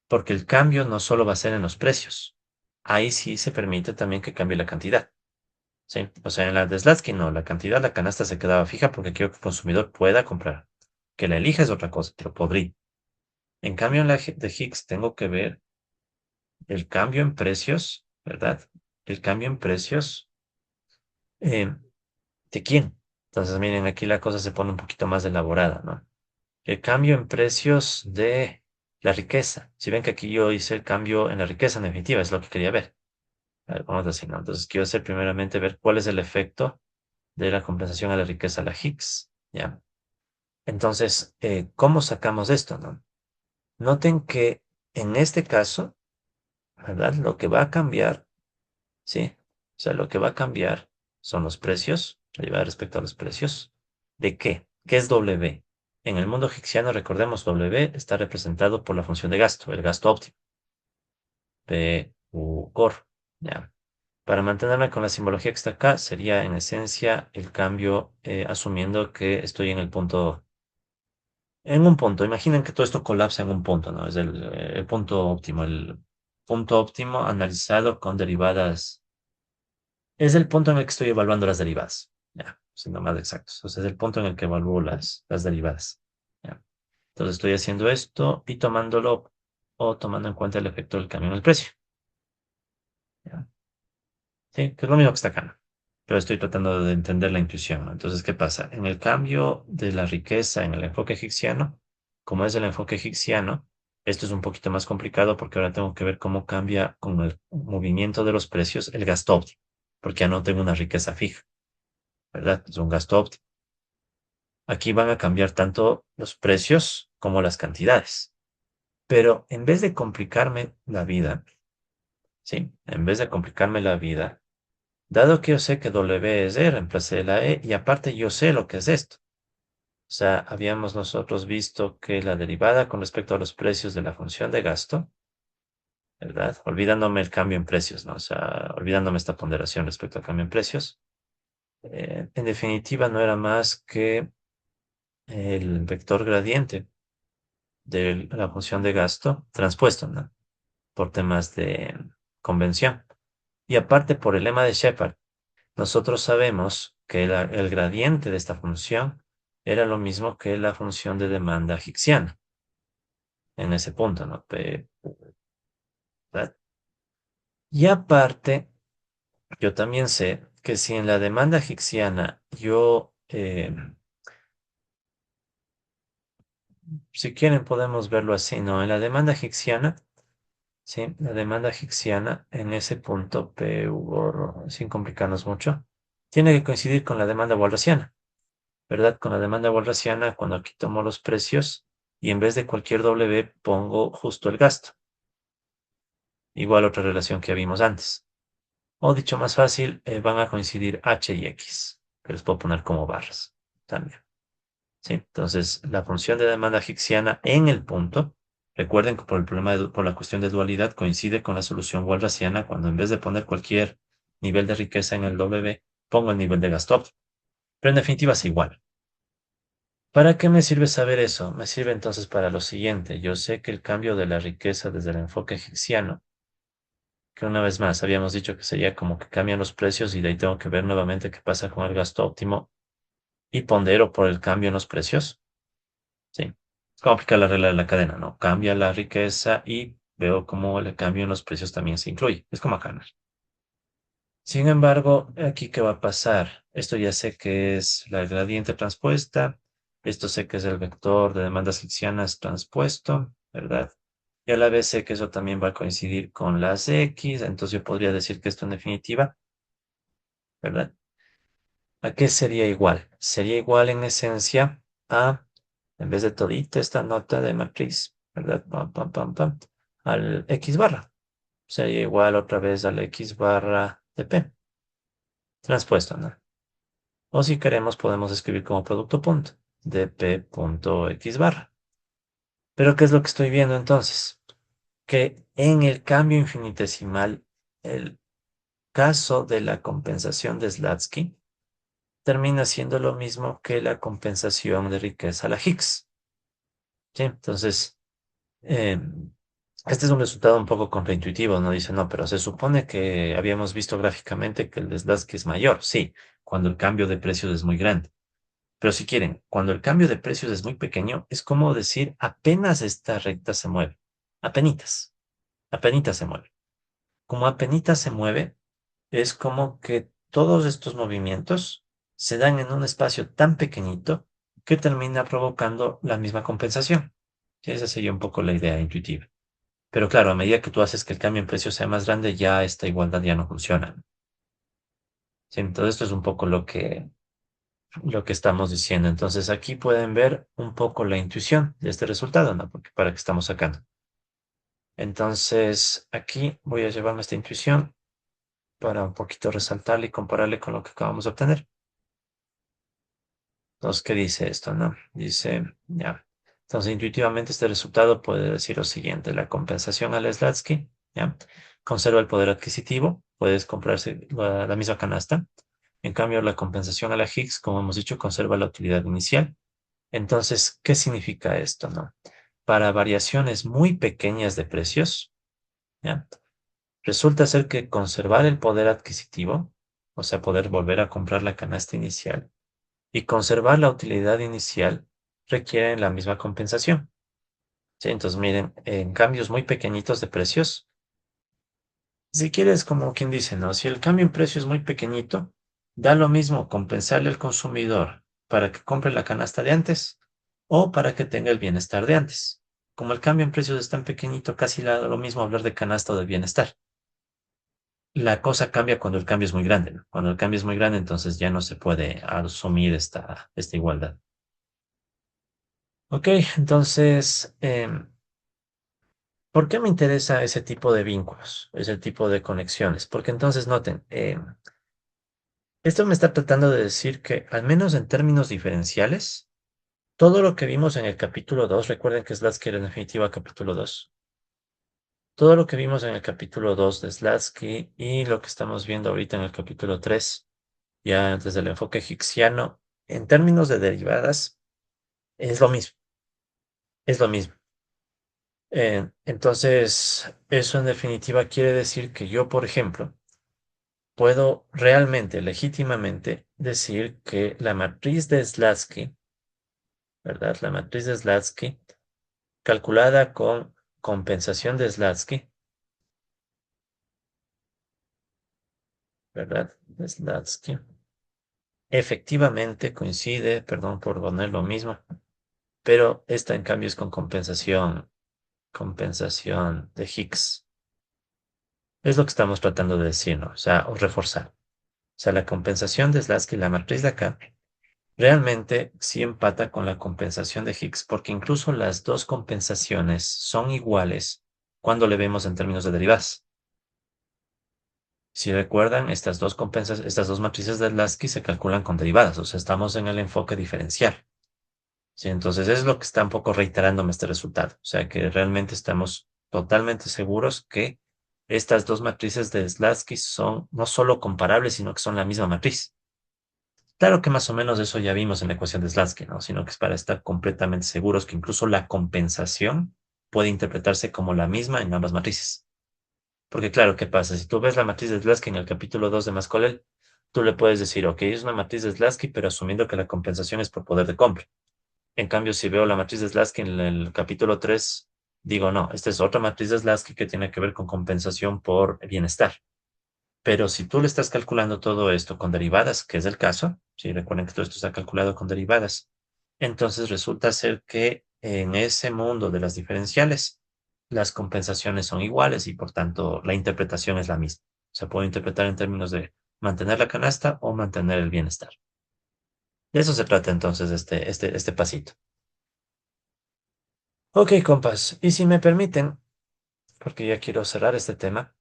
porque el cambio no solo va a ser en los precios. Ahí sí se permite también que cambie la cantidad. ¿Sí? O sea, en la de Slatsky no, la cantidad, la canasta se quedaba fija porque quiero que el consumidor pueda comprar. Que la elija es otra cosa, pero podría. En cambio, en la de Higgs tengo que ver el cambio en precios, ¿verdad? El cambio en precios eh, de quién. Entonces, miren, aquí la cosa se pone un poquito más elaborada, ¿no? El cambio en precios de la riqueza. Si ven que aquí yo hice el cambio en la riqueza, en definitiva, es lo que quería ver. A ver, vamos a decir, ¿no? Entonces, quiero hacer primeramente ver cuál es el efecto de la compensación a la riqueza, la Higgs, ¿ya? Entonces, ¿cómo sacamos esto, no? Noten que en este caso, ¿verdad? Lo que va a cambiar, ¿sí? O sea, lo que va a cambiar son los precios, respecto a los precios. ¿De qué? ¿Qué es W? En el mundo higgsιano, recordemos, W está representado por la función de gasto, el gasto óptimo. P, U, GOR, ¿ya? Para mantenerme con la simbología que está acá, sería en esencia el cambio asumiendo que estoy en un punto. Imaginen que todo esto colapsa en un punto, ¿no? Es el punto óptimo. El punto óptimo analizado con derivadas. Es el punto en el que estoy evaluando las derivadas. Ya, siendo más exactos. O sea, es el punto en el que evalúo las derivadas. Ya. Entonces estoy haciendo esto y tomándolo o tomando en cuenta el efecto del cambio en el precio. Ya. Sí, que es lo mismo que está acá, ¿no? Pero estoy tratando de entender la intuición, ¿no? Entonces, ¿qué pasa? En el cambio de la riqueza en el enfoque higgsιano, como es el enfoque higgsιano, esto es un poquito más complicado porque ahora tengo que ver cómo cambia con el movimiento de los precios el gasto óptimo, porque ya no tengo una riqueza fija, ¿verdad? Es un gasto óptimo. Aquí van a cambiar tanto los precios como las cantidades. Pero en vez de complicarme la vida, ¿sí? En vez de complicarme la vida, dado que yo sé que W es E, reemplacé la E y aparte yo sé lo que es esto. O sea, habíamos nosotros visto que la derivada con respecto a los precios de la función de gasto, ¿verdad? Olvidándome el cambio en precios, ¿no? O sea, olvidándome esta ponderación respecto al cambio en precios. En definitiva, no era más que el vector gradiente de la función de gasto transpuesto, ¿no? Por temas de convención. Y aparte por el lema de Shepard. Nosotros sabemos que el gradiente de esta función era lo mismo que la función de demanda higgsιana en ese punto, ¿no? ¿Verdad? Y aparte, yo también sé que si en la demanda higgsιana yo, si quieren podemos verlo así, ¿no? En la demanda higgsιana, sí, la demanda higgsιana en ese punto, sin complicarnos mucho, tiene que coincidir con la demanda walrasiana. ¿Verdad? Con la demanda walrasiana, cuando aquí tomo los precios y en vez de cualquier W pongo justo el gasto. Igual otra relación que vimos antes. O dicho más fácil, van a coincidir H y X, que les puedo poner como barras también. ¿Sí? Entonces, la función de demanda hicksiana en el punto, recuerden que por el problema por la cuestión de dualidad coincide con la solución walrasiana cuando en vez de poner cualquier nivel de riqueza en el W, pongo el nivel de gasto óptimo. Pero en definitiva es igual. ¿Para qué me sirve saber eso? Me sirve entonces para lo siguiente. Yo sé que el cambio de la riqueza desde el enfoque hicksiano, que una vez más habíamos dicho que sería como que cambian los precios y de ahí tengo que ver nuevamente qué pasa con el gasto óptimo y pondero por el cambio en los precios. Sí. Es como aplicar la regla de la cadena, ¿no? Cambia la riqueza y veo cómo el cambio en los precios también se incluye. Es como acá, ¿no? Sin embargo, aquí qué va a pasar. Esto ya sé que es la gradiente transpuesta. Esto sé que es el vector de demandas hicksianas transpuesto, ¿verdad? Y a la vez sé que eso también va a coincidir con las X. Entonces yo podría decir que esto en definitiva, ¿verdad? ¿A qué sería igual? Sería igual en esencia a, en vez de todita esta nota de matriz, ¿verdad? Pam, pam, pam, pam, al X barra. Sería igual otra vez al X barra de P. Transpuesto, ¿no? O si queremos podemos escribir como producto punto de P punto X barra. Pero ¿qué es lo que estoy viendo entonces? Que en el cambio infinitesimal, el caso de la compensación de Slatsky termina siendo lo mismo que la compensación de riqueza a la Higgs. ¿Sí? Entonces, eh, este es un resultado un poco contraintuitivo, ¿no? Dice, no, pero se supone que habíamos visto gráficamente que el de Slatsky es mayor. Sí, cuando el cambio de precios es muy grande. Pero si quieren, cuando el cambio de precios es muy pequeño, es como decir apenas esta recta se mueve. Apenitas. Apenitas se mueve. Como apenitas se mueve, es como que todos estos movimientos se dan en un espacio tan pequeñito que termina provocando la misma compensación. Sí, esa sería un poco la idea intuitiva. Pero claro, a medida que tú haces que el cambio en precio sea más grande, ya esta igualdad ya no funciona. Sí, entonces esto es un poco lo que estamos diciendo. Entonces aquí pueden ver un poco la intuición de este resultado, ¿no? Porque para qué estamos sacando. Entonces aquí voy a llevarme esta intuición para un poquito resaltarle y compararle con lo que acabamos de obtener. Entonces, ¿qué dice esto, no? Dice, ya. Entonces, intuitivamente este resultado puede decir lo siguiente. La compensación al Slatsky, ¿ya? Conserva el poder adquisitivo. Puedes comprarse la misma canasta. En cambio, la compensación a la Higgs, como hemos dicho, conserva la utilidad inicial. Entonces, ¿qué significa esto, no? Para variaciones muy pequeñas de precios, ¿ya? Resulta ser que conservar el poder adquisitivo, o sea, poder volver a comprar la canasta inicial, y conservar la utilidad inicial requieren la misma compensación. Sí, entonces miren, en cambios muy pequeñitos de precios, si quieres, como quien dice, ¿no? Si el cambio en precio es muy pequeñito, da lo mismo compensarle al consumidor para que compre la canasta de antes o para que tenga el bienestar de antes. Como el cambio en precios es tan pequeñito, casi lo mismo hablar de canasta o de bienestar. La cosa cambia cuando el cambio es muy grande, ¿no? Cuando el cambio es muy grande, entonces ya no se puede asumir esta igualdad. Ok, entonces, ¿por qué me interesa ese tipo de vínculos, ese tipo de conexiones? Porque entonces noten, esto me está tratando de decir que, al menos en términos diferenciales, todo lo que vimos en el capítulo 2, recuerden que Slatsky era en definitiva capítulo 2, todo lo que vimos en el capítulo 2 de Slatsky y lo que estamos viendo ahorita en el capítulo 3, ya desde el enfoque hicksiano, en términos de derivadas, es lo mismo, es lo mismo. Entonces, eso en definitiva quiere decir que yo, por ejemplo, puedo realmente, legítimamente, decir que la matriz de Slatsky, ¿verdad? La matriz de Slatsky, calculada con compensación de Slatsky, ¿verdad? De Slatsky, efectivamente coincide, perdón por poner lo mismo, pero esta en cambio es con compensación de Higgs. Es lo que estamos tratando de decir, ¿no? O sea, o reforzar. O sea, la compensación de Slatsky, la matriz de acá, realmente sí empata con la compensación de Higgs, porque incluso las dos compensaciones son iguales cuando le vemos en términos de derivadas. Si recuerdan, estas dos matrices de Lasky se calculan con derivadas, o sea, estamos en el enfoque diferencial. Sí, entonces es lo que está un poco reiterándome este resultado. O sea, que realmente estamos totalmente seguros que estas dos matrices de Slatsky son no solo comparables, sino que son la misma matriz. Claro que más o menos eso ya vimos en la ecuación de Slatsky, ¿no? Sino que es para estar completamente seguros que incluso la compensación puede interpretarse como la misma en ambas matrices. Porque claro, ¿qué pasa? Si tú ves la matriz de Slatsky en el capítulo 2 de Mascolel, tú le puedes decir, ok, es una matriz de Slatsky, pero asumiendo que la compensación es por poder de compra. En cambio, si veo la matriz de Slatsky en el capítulo 3, digo, no, esta es otra matriz de Slatsky que tiene que ver con compensación por bienestar. Pero si tú le estás calculando todo esto con derivadas, que es el caso, si recuerden que todo esto está calculado con derivadas, entonces resulta ser que en ese mundo de las diferenciales, las compensaciones son iguales y por tanto la interpretación es la misma. Se puede interpretar en términos de mantener la canasta o mantener el bienestar. De eso se trata entonces este pasito. Ok, compas, y si me permiten, porque ya quiero cerrar este tema,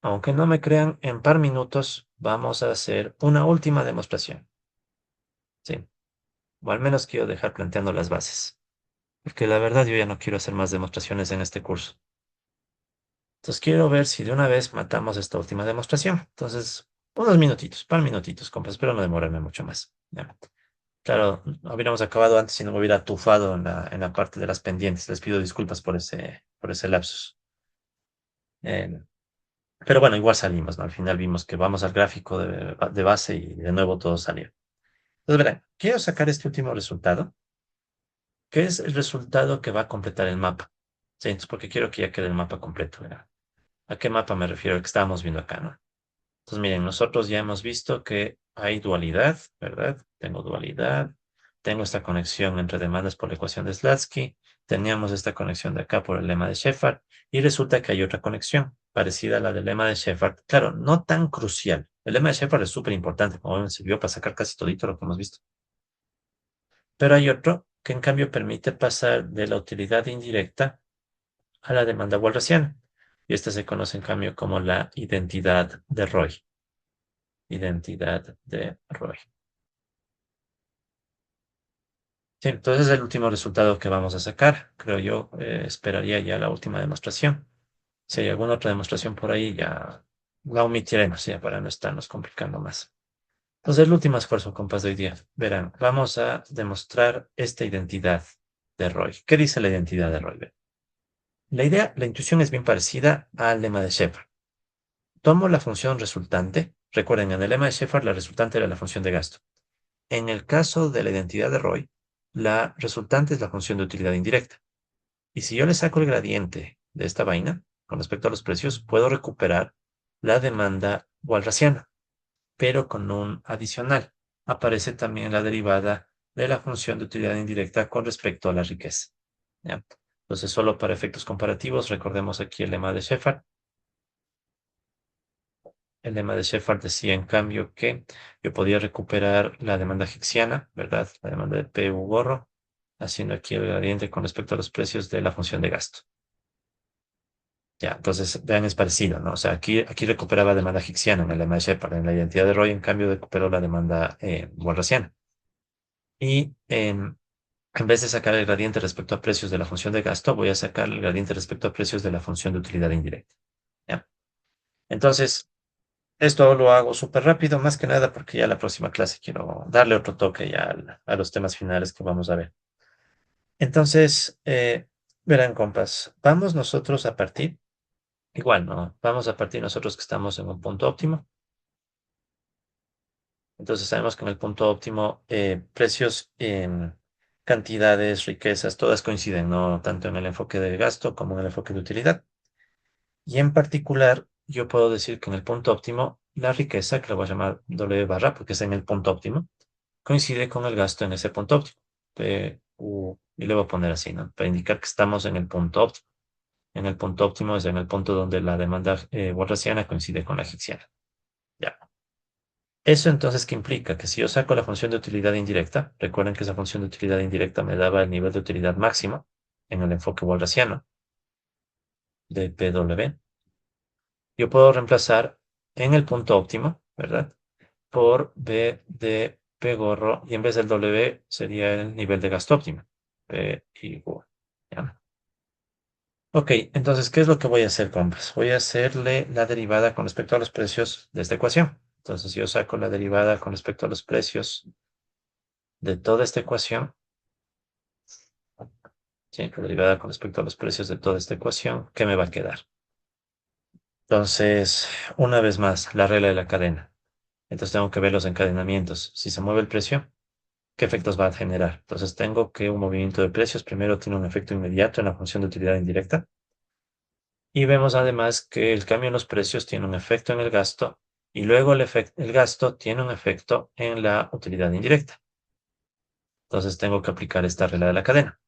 aunque no me crean, en par minutos vamos a hacer una última demostración. Sí, o al menos quiero dejar planteando las bases, porque la verdad yo ya no quiero hacer más demostraciones en este curso. Entonces quiero ver si de una vez matamos esta última demostración. Entonces, unos minutitos, par minutitos, compas, espero no demorarme mucho más. Ya. Claro, hubiéramos acabado antes si no me hubiera tufado en la parte de las pendientes. Les pido disculpas por ese lapsus. Eh, Pero bueno, igual salimos, ¿no? Al final vimos que vamos al gráfico de base y de nuevo todo salió. Entonces, verán, quiero sacar este último resultado, que es el resultado que va a completar el mapa. Sí, entonces, porque quiero que ya quede el mapa completo, ¿verdad? ¿A qué mapa me refiero? El que estábamos viendo acá, ¿no? Entonces, miren, nosotros ya hemos visto que hay dualidad, ¿verdad? Tengo dualidad, tengo esta conexión entre demandas por la ecuación de Slatsky, teníamos esta conexión de acá por el lema de Shepard, y resulta que hay otra conexión parecida a la del lema de Shepard. Claro, no tan crucial. El lema de Shepard es súper importante, como me sirvió para sacar casi todito lo que hemos visto. Pero hay otro que en cambio permite pasar de la utilidad indirecta a la demanda walrasiana. Y esta se conoce en cambio como la identidad de Roy. Identidad de Roy. Sí, entonces es el último resultado que vamos a sacar. Creo yo, esperaría ya la última demostración. Si hay alguna otra demostración por ahí, ya la omitiremos ya para no estarnos complicando más. Entonces, el último esfuerzo, compas, de hoy día. Verán, vamos a demostrar esta identidad de Roy. ¿Qué dice la identidad de Roy? La intuición es bien parecida al lema de Shepard. Tomo la función resultante. Recuerden, en el lema de Shepard, la resultante era la función de gasto. En el caso de la identidad de Roy, la resultante es la función de utilidad indirecta. Y si yo le saco el gradiente de esta vaina, con respecto a los precios, puedo recuperar la demanda walrasiana, pero con un adicional. Aparece también la derivada de la función de utilidad indirecta con respecto a la riqueza. ¿Ya? Entonces, solo para efectos comparativos, recordemos aquí el lema de Shepard. El lema de Shepard decía, en cambio, que yo podía recuperar la demanda hicksiana, ¿verdad? La demanda de PU gorro, haciendo aquí el gradiente con respecto a los precios de la función de gasto. Ya, entonces, vean, es parecido, ¿no? O sea, aquí recuperaba demanda hicksiana en el lema de Shepard. En la identidad de Roy, en cambio, recuperó la demanda walrasiana. Y en vez de sacar el gradiente respecto a precios de la función de gasto, voy a sacar el gradiente respecto a precios de la función de utilidad indirecta. ¿Ya? Entonces, esto lo hago súper rápido, más que nada porque ya la próxima clase quiero darle otro toque ya a los temas finales que vamos a ver. Entonces, verán, compas, vamos nosotros a partir, igual, ¿no? Vamos a partir nosotros que estamos en un punto óptimo. Entonces sabemos que en el punto óptimo, precios, cantidades, riquezas, todas coinciden, ¿no? Tanto en el enfoque de gasto como en el enfoque de utilidad. Y en particular, yo puedo decir que en el punto óptimo, la riqueza, que la voy a llamar W barra porque es en el punto óptimo, coincide con el gasto en ese punto óptimo. Y le voy a poner así, ¿no? Para indicar que estamos en el punto óptimo. En el punto óptimo es en el punto donde la demanda walrasiana coincide con la hicksiana. Ya. Eso entonces, ¿qué implica? Que si yo saco la función de utilidad indirecta, recuerden que esa función de utilidad indirecta me daba el nivel de utilidad máximo en el enfoque walrasiano de PW. Yo puedo reemplazar en el punto óptimo, ¿verdad? Por B de P gorro, y en vez del W sería el nivel de gasto óptimo. P igual. ¿Ya? Ok, entonces, ¿qué es lo que voy a hacer, compas? Voy a hacerle la derivada con respecto a los precios de esta ecuación. Entonces, yo saco la derivada con respecto a los precios de toda esta ecuación. Sí, la derivada con respecto a los precios de toda esta ecuación. ¿Qué me va a quedar? Entonces, una vez más, la regla de la cadena. Entonces, tengo que ver los encadenamientos. Si se mueve el precio, ¿qué efectos va a generar? Entonces, tengo que un movimiento de precios primero tiene un efecto inmediato en la función de utilidad indirecta. Y vemos además que el cambio en los precios tiene un efecto en el gasto y luego el gasto tiene un efecto en la utilidad indirecta. Entonces tengo que aplicar esta regla de la cadena.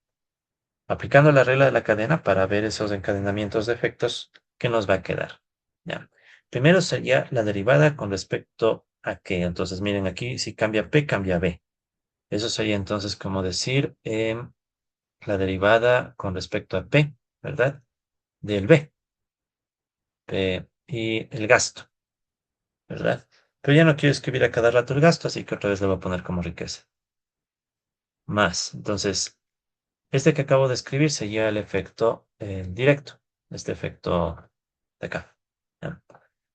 Aplicando la regla de la cadena para ver esos encadenamientos de efectos, ¿qué nos va a quedar? Ya. Primero sería la derivada con respecto a qué. Entonces miren aquí, si cambia P, cambia B. Eso sería entonces como decir la derivada con respecto a P, ¿verdad? Del B. P y el gasto. ¿Verdad? Pero ya no quiero escribir a cada rato el gasto, así que otra vez le voy a poner como riqueza. Más. Entonces, este que acabo de escribir sería el efecto directo. Este efecto de acá. ¿Ya?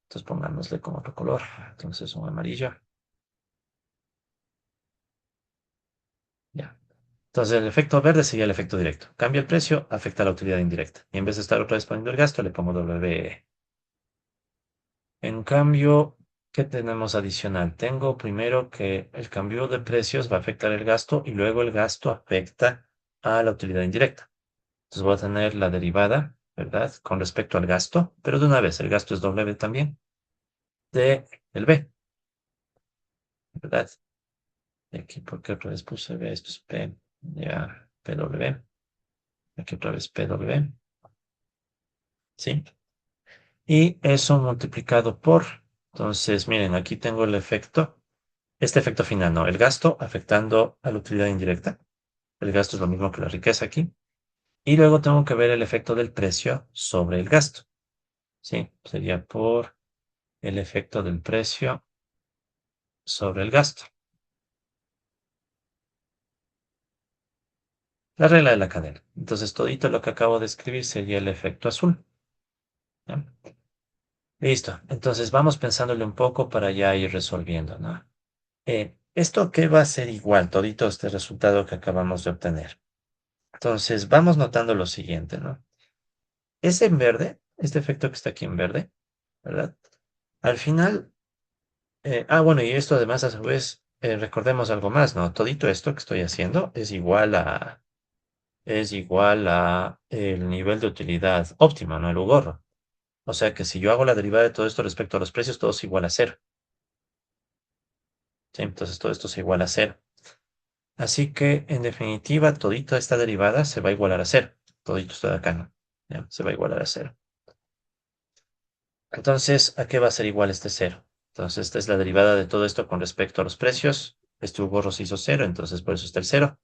Entonces pongámosle con otro color. Entonces un amarillo. Ya. Entonces el efecto verde sería el efecto directo. Cambia el precio, afecta la utilidad indirecta. Y en vez de estar otra vez poniendo el gasto, le pongo W. En cambio, ¿qué tenemos adicional? Tengo primero que el cambio de precios va a afectar el gasto y luego el gasto afecta a la utilidad indirecta. Entonces voy a tener la derivada, ¿verdad? Con respecto al gasto, pero de una vez, el gasto es W también, de el B, ¿verdad? Y aquí, porque otra vez puse B, esto es P, ya, PW. Aquí otra vez PW, ¿sí? Y eso multiplicado por, entonces, miren, aquí tengo el efecto. Este efecto final, no, el gasto afectando a la utilidad indirecta. El gasto es lo mismo que la riqueza aquí. Y luego tengo que ver el efecto del precio sobre el gasto. Sí, sería por el efecto del precio sobre el gasto. La regla de la cadena. Entonces, todito lo que acabo de escribir sería el efecto azul. ¿Ya? Listo. Entonces, vamos pensándole un poco para ya ir resolviendo, ¿no? ¿Esto qué va a ser igual, todito este resultado que acabamos de obtener? Entonces, vamos notando lo siguiente, ¿no? Es en verde, este efecto que está aquí en verde, ¿verdad? Al final, bueno, y esto además a su vez, recordemos algo más, ¿no? Todito esto que estoy haciendo es igual a el nivel de utilidad óptima, ¿no? El U-gorro. O sea que si yo hago la derivada de todo esto respecto a los precios, todo es igual a cero. ¿Sí? Entonces todo esto es igual a cero. Así que, en definitiva, todita esta derivada se va a igualar a cero. Todito esto de acá, ¿no? ¿Ya? Se va a igualar a cero. Entonces, ¿a qué va a ser igual este cero? Entonces, esta es la derivada de todo esto con respecto a los precios. Este gorro se hizo cero, entonces por eso está el cero.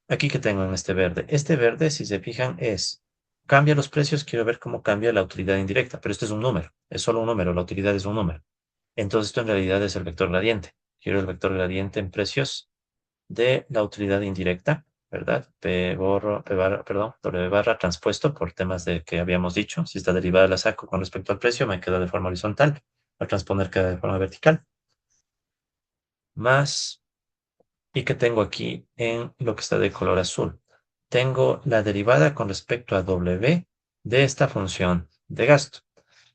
Aquí que tengo en este verde. Este verde, si se fijan, cambia los precios, quiero ver cómo cambia la utilidad indirecta, pero este es un número, es solo un número, la utilidad es un número. Entonces, esto en realidad es el vector gradiente. Quiero el vector gradiente en precios de la utilidad indirecta, ¿verdad? P barra, perdón, W barra transpuesto por temas de que habíamos dicho. Si esta derivada la saco con respecto al precio, me queda de forma horizontal. Al transponer queda de forma vertical. Más, ¿y qué tengo aquí en lo que está de color azul? Tengo la derivada con respecto a W de esta función de gasto.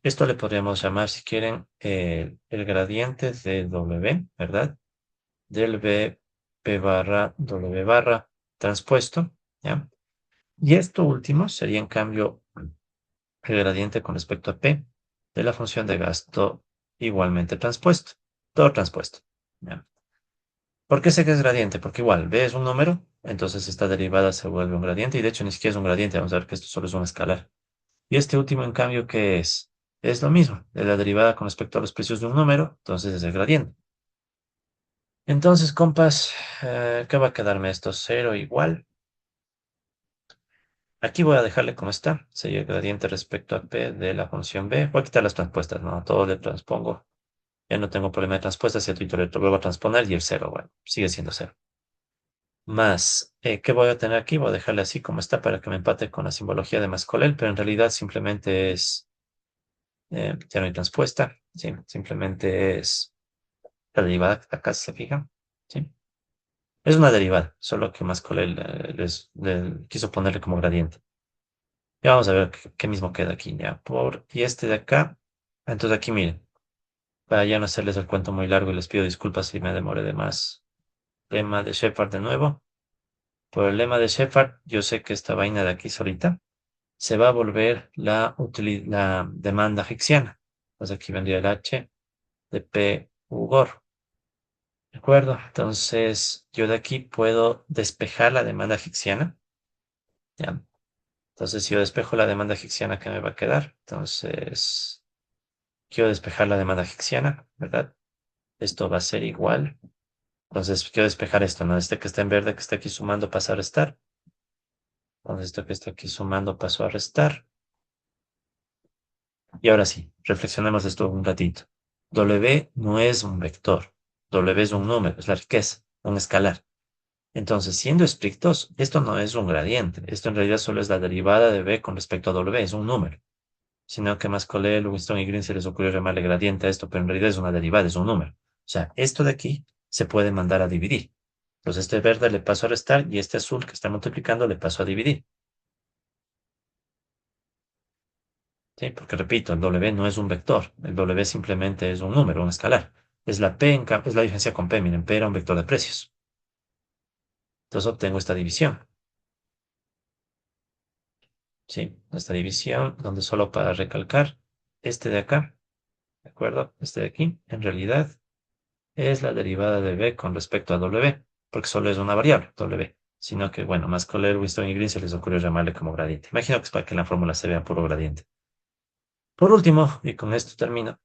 Esto le podríamos llamar, si quieren, el gradiente de W, ¿verdad? Del B, P barra, W barra transpuesto, ¿ya? Y esto último sería, en cambio, el gradiente con respecto a P de la función de gasto igualmente transpuesto. Todo transpuesto, ¿ya? ¿Por qué sé que es gradiente? Porque igual, B es un número, entonces esta derivada se vuelve un gradiente, y de hecho ni siquiera es un gradiente, vamos a ver que esto solo es un escalar. Y este último, en cambio, ¿qué es? Es lo mismo, de la derivada con respecto a los precios de un número, entonces es el gradiente. Entonces, compas, ¿qué va a quedarme esto? Cero igual. Aquí voy a dejarle como está. Sería el gradiente respecto a P de la función B. Voy a quitar las transpuestas, ¿no? Todo le transpongo Ya no tengo problema de transpuesta, si a Twitter lo vuelvo a transponer y el 0, bueno, sigue siendo 0. Más, ¿qué voy a tener aquí? Voy a dejarle así como está para que me empate con la simbología de Mascolel, pero en realidad simplemente es, ya no hay transpuesta, sí, simplemente es la derivada, acá se fijan, sí. Es una derivada, solo que Mascolel quiso ponerle como gradiente. Ya vamos a ver qué mismo queda aquí, ya, y este de acá, entonces aquí miren, para ya no hacerles el cuento muy largo y les pido disculpas si me demoré de más. Lema de Shepard de nuevo. Por el lema de Shepard, yo sé que esta vaina de aquí solita se va a volver la demanda hicksiana. Entonces aquí vendría el H de P UGOR. ¿De acuerdo? Entonces yo de aquí puedo despejar la demanda hicksiana. ¿Ya? Entonces si yo despejo la demanda hicksiana, ¿qué me va a quedar? Entonces quiero despejar la demanda hicksiana, ¿verdad? Esto va a ser igual. Entonces quiero despejar esto, ¿no? Este que está en verde, que está aquí sumando, pasa a restar. Entonces esto que está aquí sumando, pasó a restar. Y ahora sí, reflexionemos de esto un ratito. W no es un vector. W es un número, es la riqueza, un escalar. Entonces, siendo estrictos, esto no es un gradiente. Esto en realidad solo es la derivada de B con respecto a W, es un número. Sino que Mascolel, Winston y Green se les ocurrió llamarle gradiente a esto, pero en realidad es una derivada, es un número. O sea, esto de aquí se puede mandar a dividir. Entonces, este verde le paso a restar y este azul que está multiplicando le paso a dividir. ¿Sí? Porque repito, el W no es un vector, el W simplemente es un número, un escalar. Es la P, es la diferencia con P, miren, P era un vector de precios. Entonces obtengo esta división. ¿Sí? Esta división, donde solo para recalcar, este de acá, ¿de acuerdo? Este de aquí, en realidad, es la derivada de B con respecto a W, porque solo es una variable, W. Sino que, bueno, más Euler, Winston y Green se les ocurrió llamarle como gradiente. Imagino que es para que en la fórmula se vea puro gradiente. Por último, y con esto termino,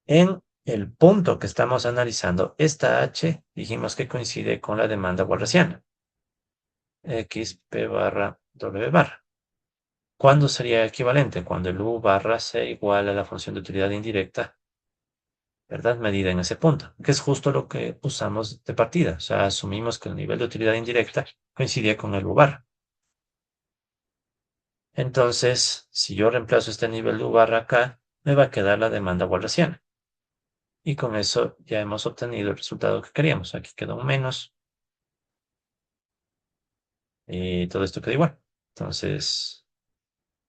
en el punto que estamos analizando, esta H dijimos que coincide con la demanda walrasiana. X, P barra, W barra. ¿Cuándo sería equivalente? Cuando el U barra sea igual a la función de utilidad indirecta, ¿verdad? Medida en ese punto, que es justo lo que usamos de partida. O sea, asumimos que el nivel de utilidad indirecta coincidía con el U barra. Entonces, si yo reemplazo este nivel de U barra acá, me va a quedar la demanda walrasiana. Y con eso ya hemos obtenido el resultado que queríamos. Aquí queda un menos. Y todo esto queda igual. Entonces,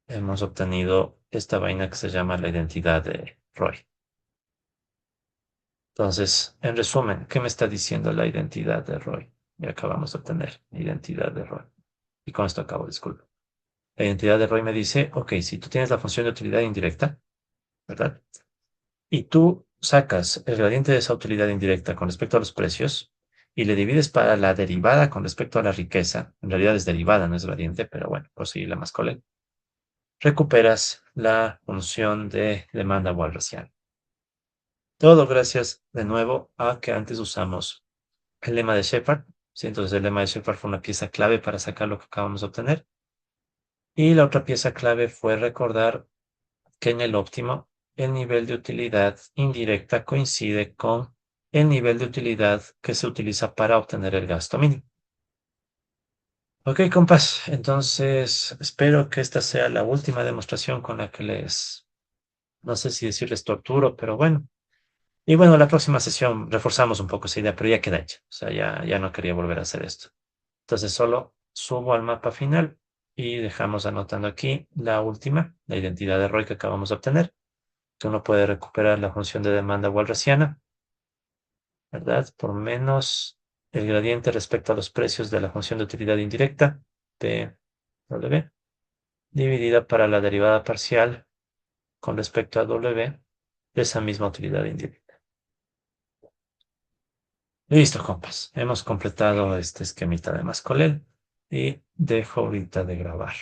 hemos obtenido esta vaina que se llama la identidad de Roy. Entonces, en resumen, ¿qué me está diciendo la identidad de Roy? Y acabamos de obtener la identidad de Roy. Y con esto acabo, disculpa. La identidad de Roy me dice, ok, si tú tienes la función de utilidad indirecta, ¿verdad? Y tú sacas el gradiente de esa utilidad indirecta con respecto a los precios y le divides para la derivada con respecto a la riqueza, en realidad es derivada, no es gradiente, pero bueno, por seguir más cole, recuperas la función de demanda walrasiana. Todo gracias de nuevo a que antes usamos el lema de Shepard. Sí, entonces el lema de Shepard fue una pieza clave para sacar lo que acabamos de obtener. Y la otra pieza clave fue recordar que en el óptimo el nivel de utilidad indirecta coincide con el nivel de utilidad que se utiliza para obtener el gasto mínimo. Ok, compas, entonces espero que esta sea la última demostración con la que no sé si decirles torturo, pero bueno. Y bueno, la próxima sesión reforzamos un poco esa idea, pero ya queda hecha. O sea, ya no quería volver a hacer esto. Entonces solo subo al mapa final y dejamos anotando aquí la última, la identidad de ROI que acabamos de obtener, que uno puede recuperar la función de demanda walrasiana, ¿verdad? Por menos el gradiente respecto a los precios de la función de utilidad indirecta, PW, dividida para la derivada parcial con respecto a W de esa misma utilidad indirecta. Listo, compas. Hemos completado este esquemita de Mascolel y dejo ahorita de grabar.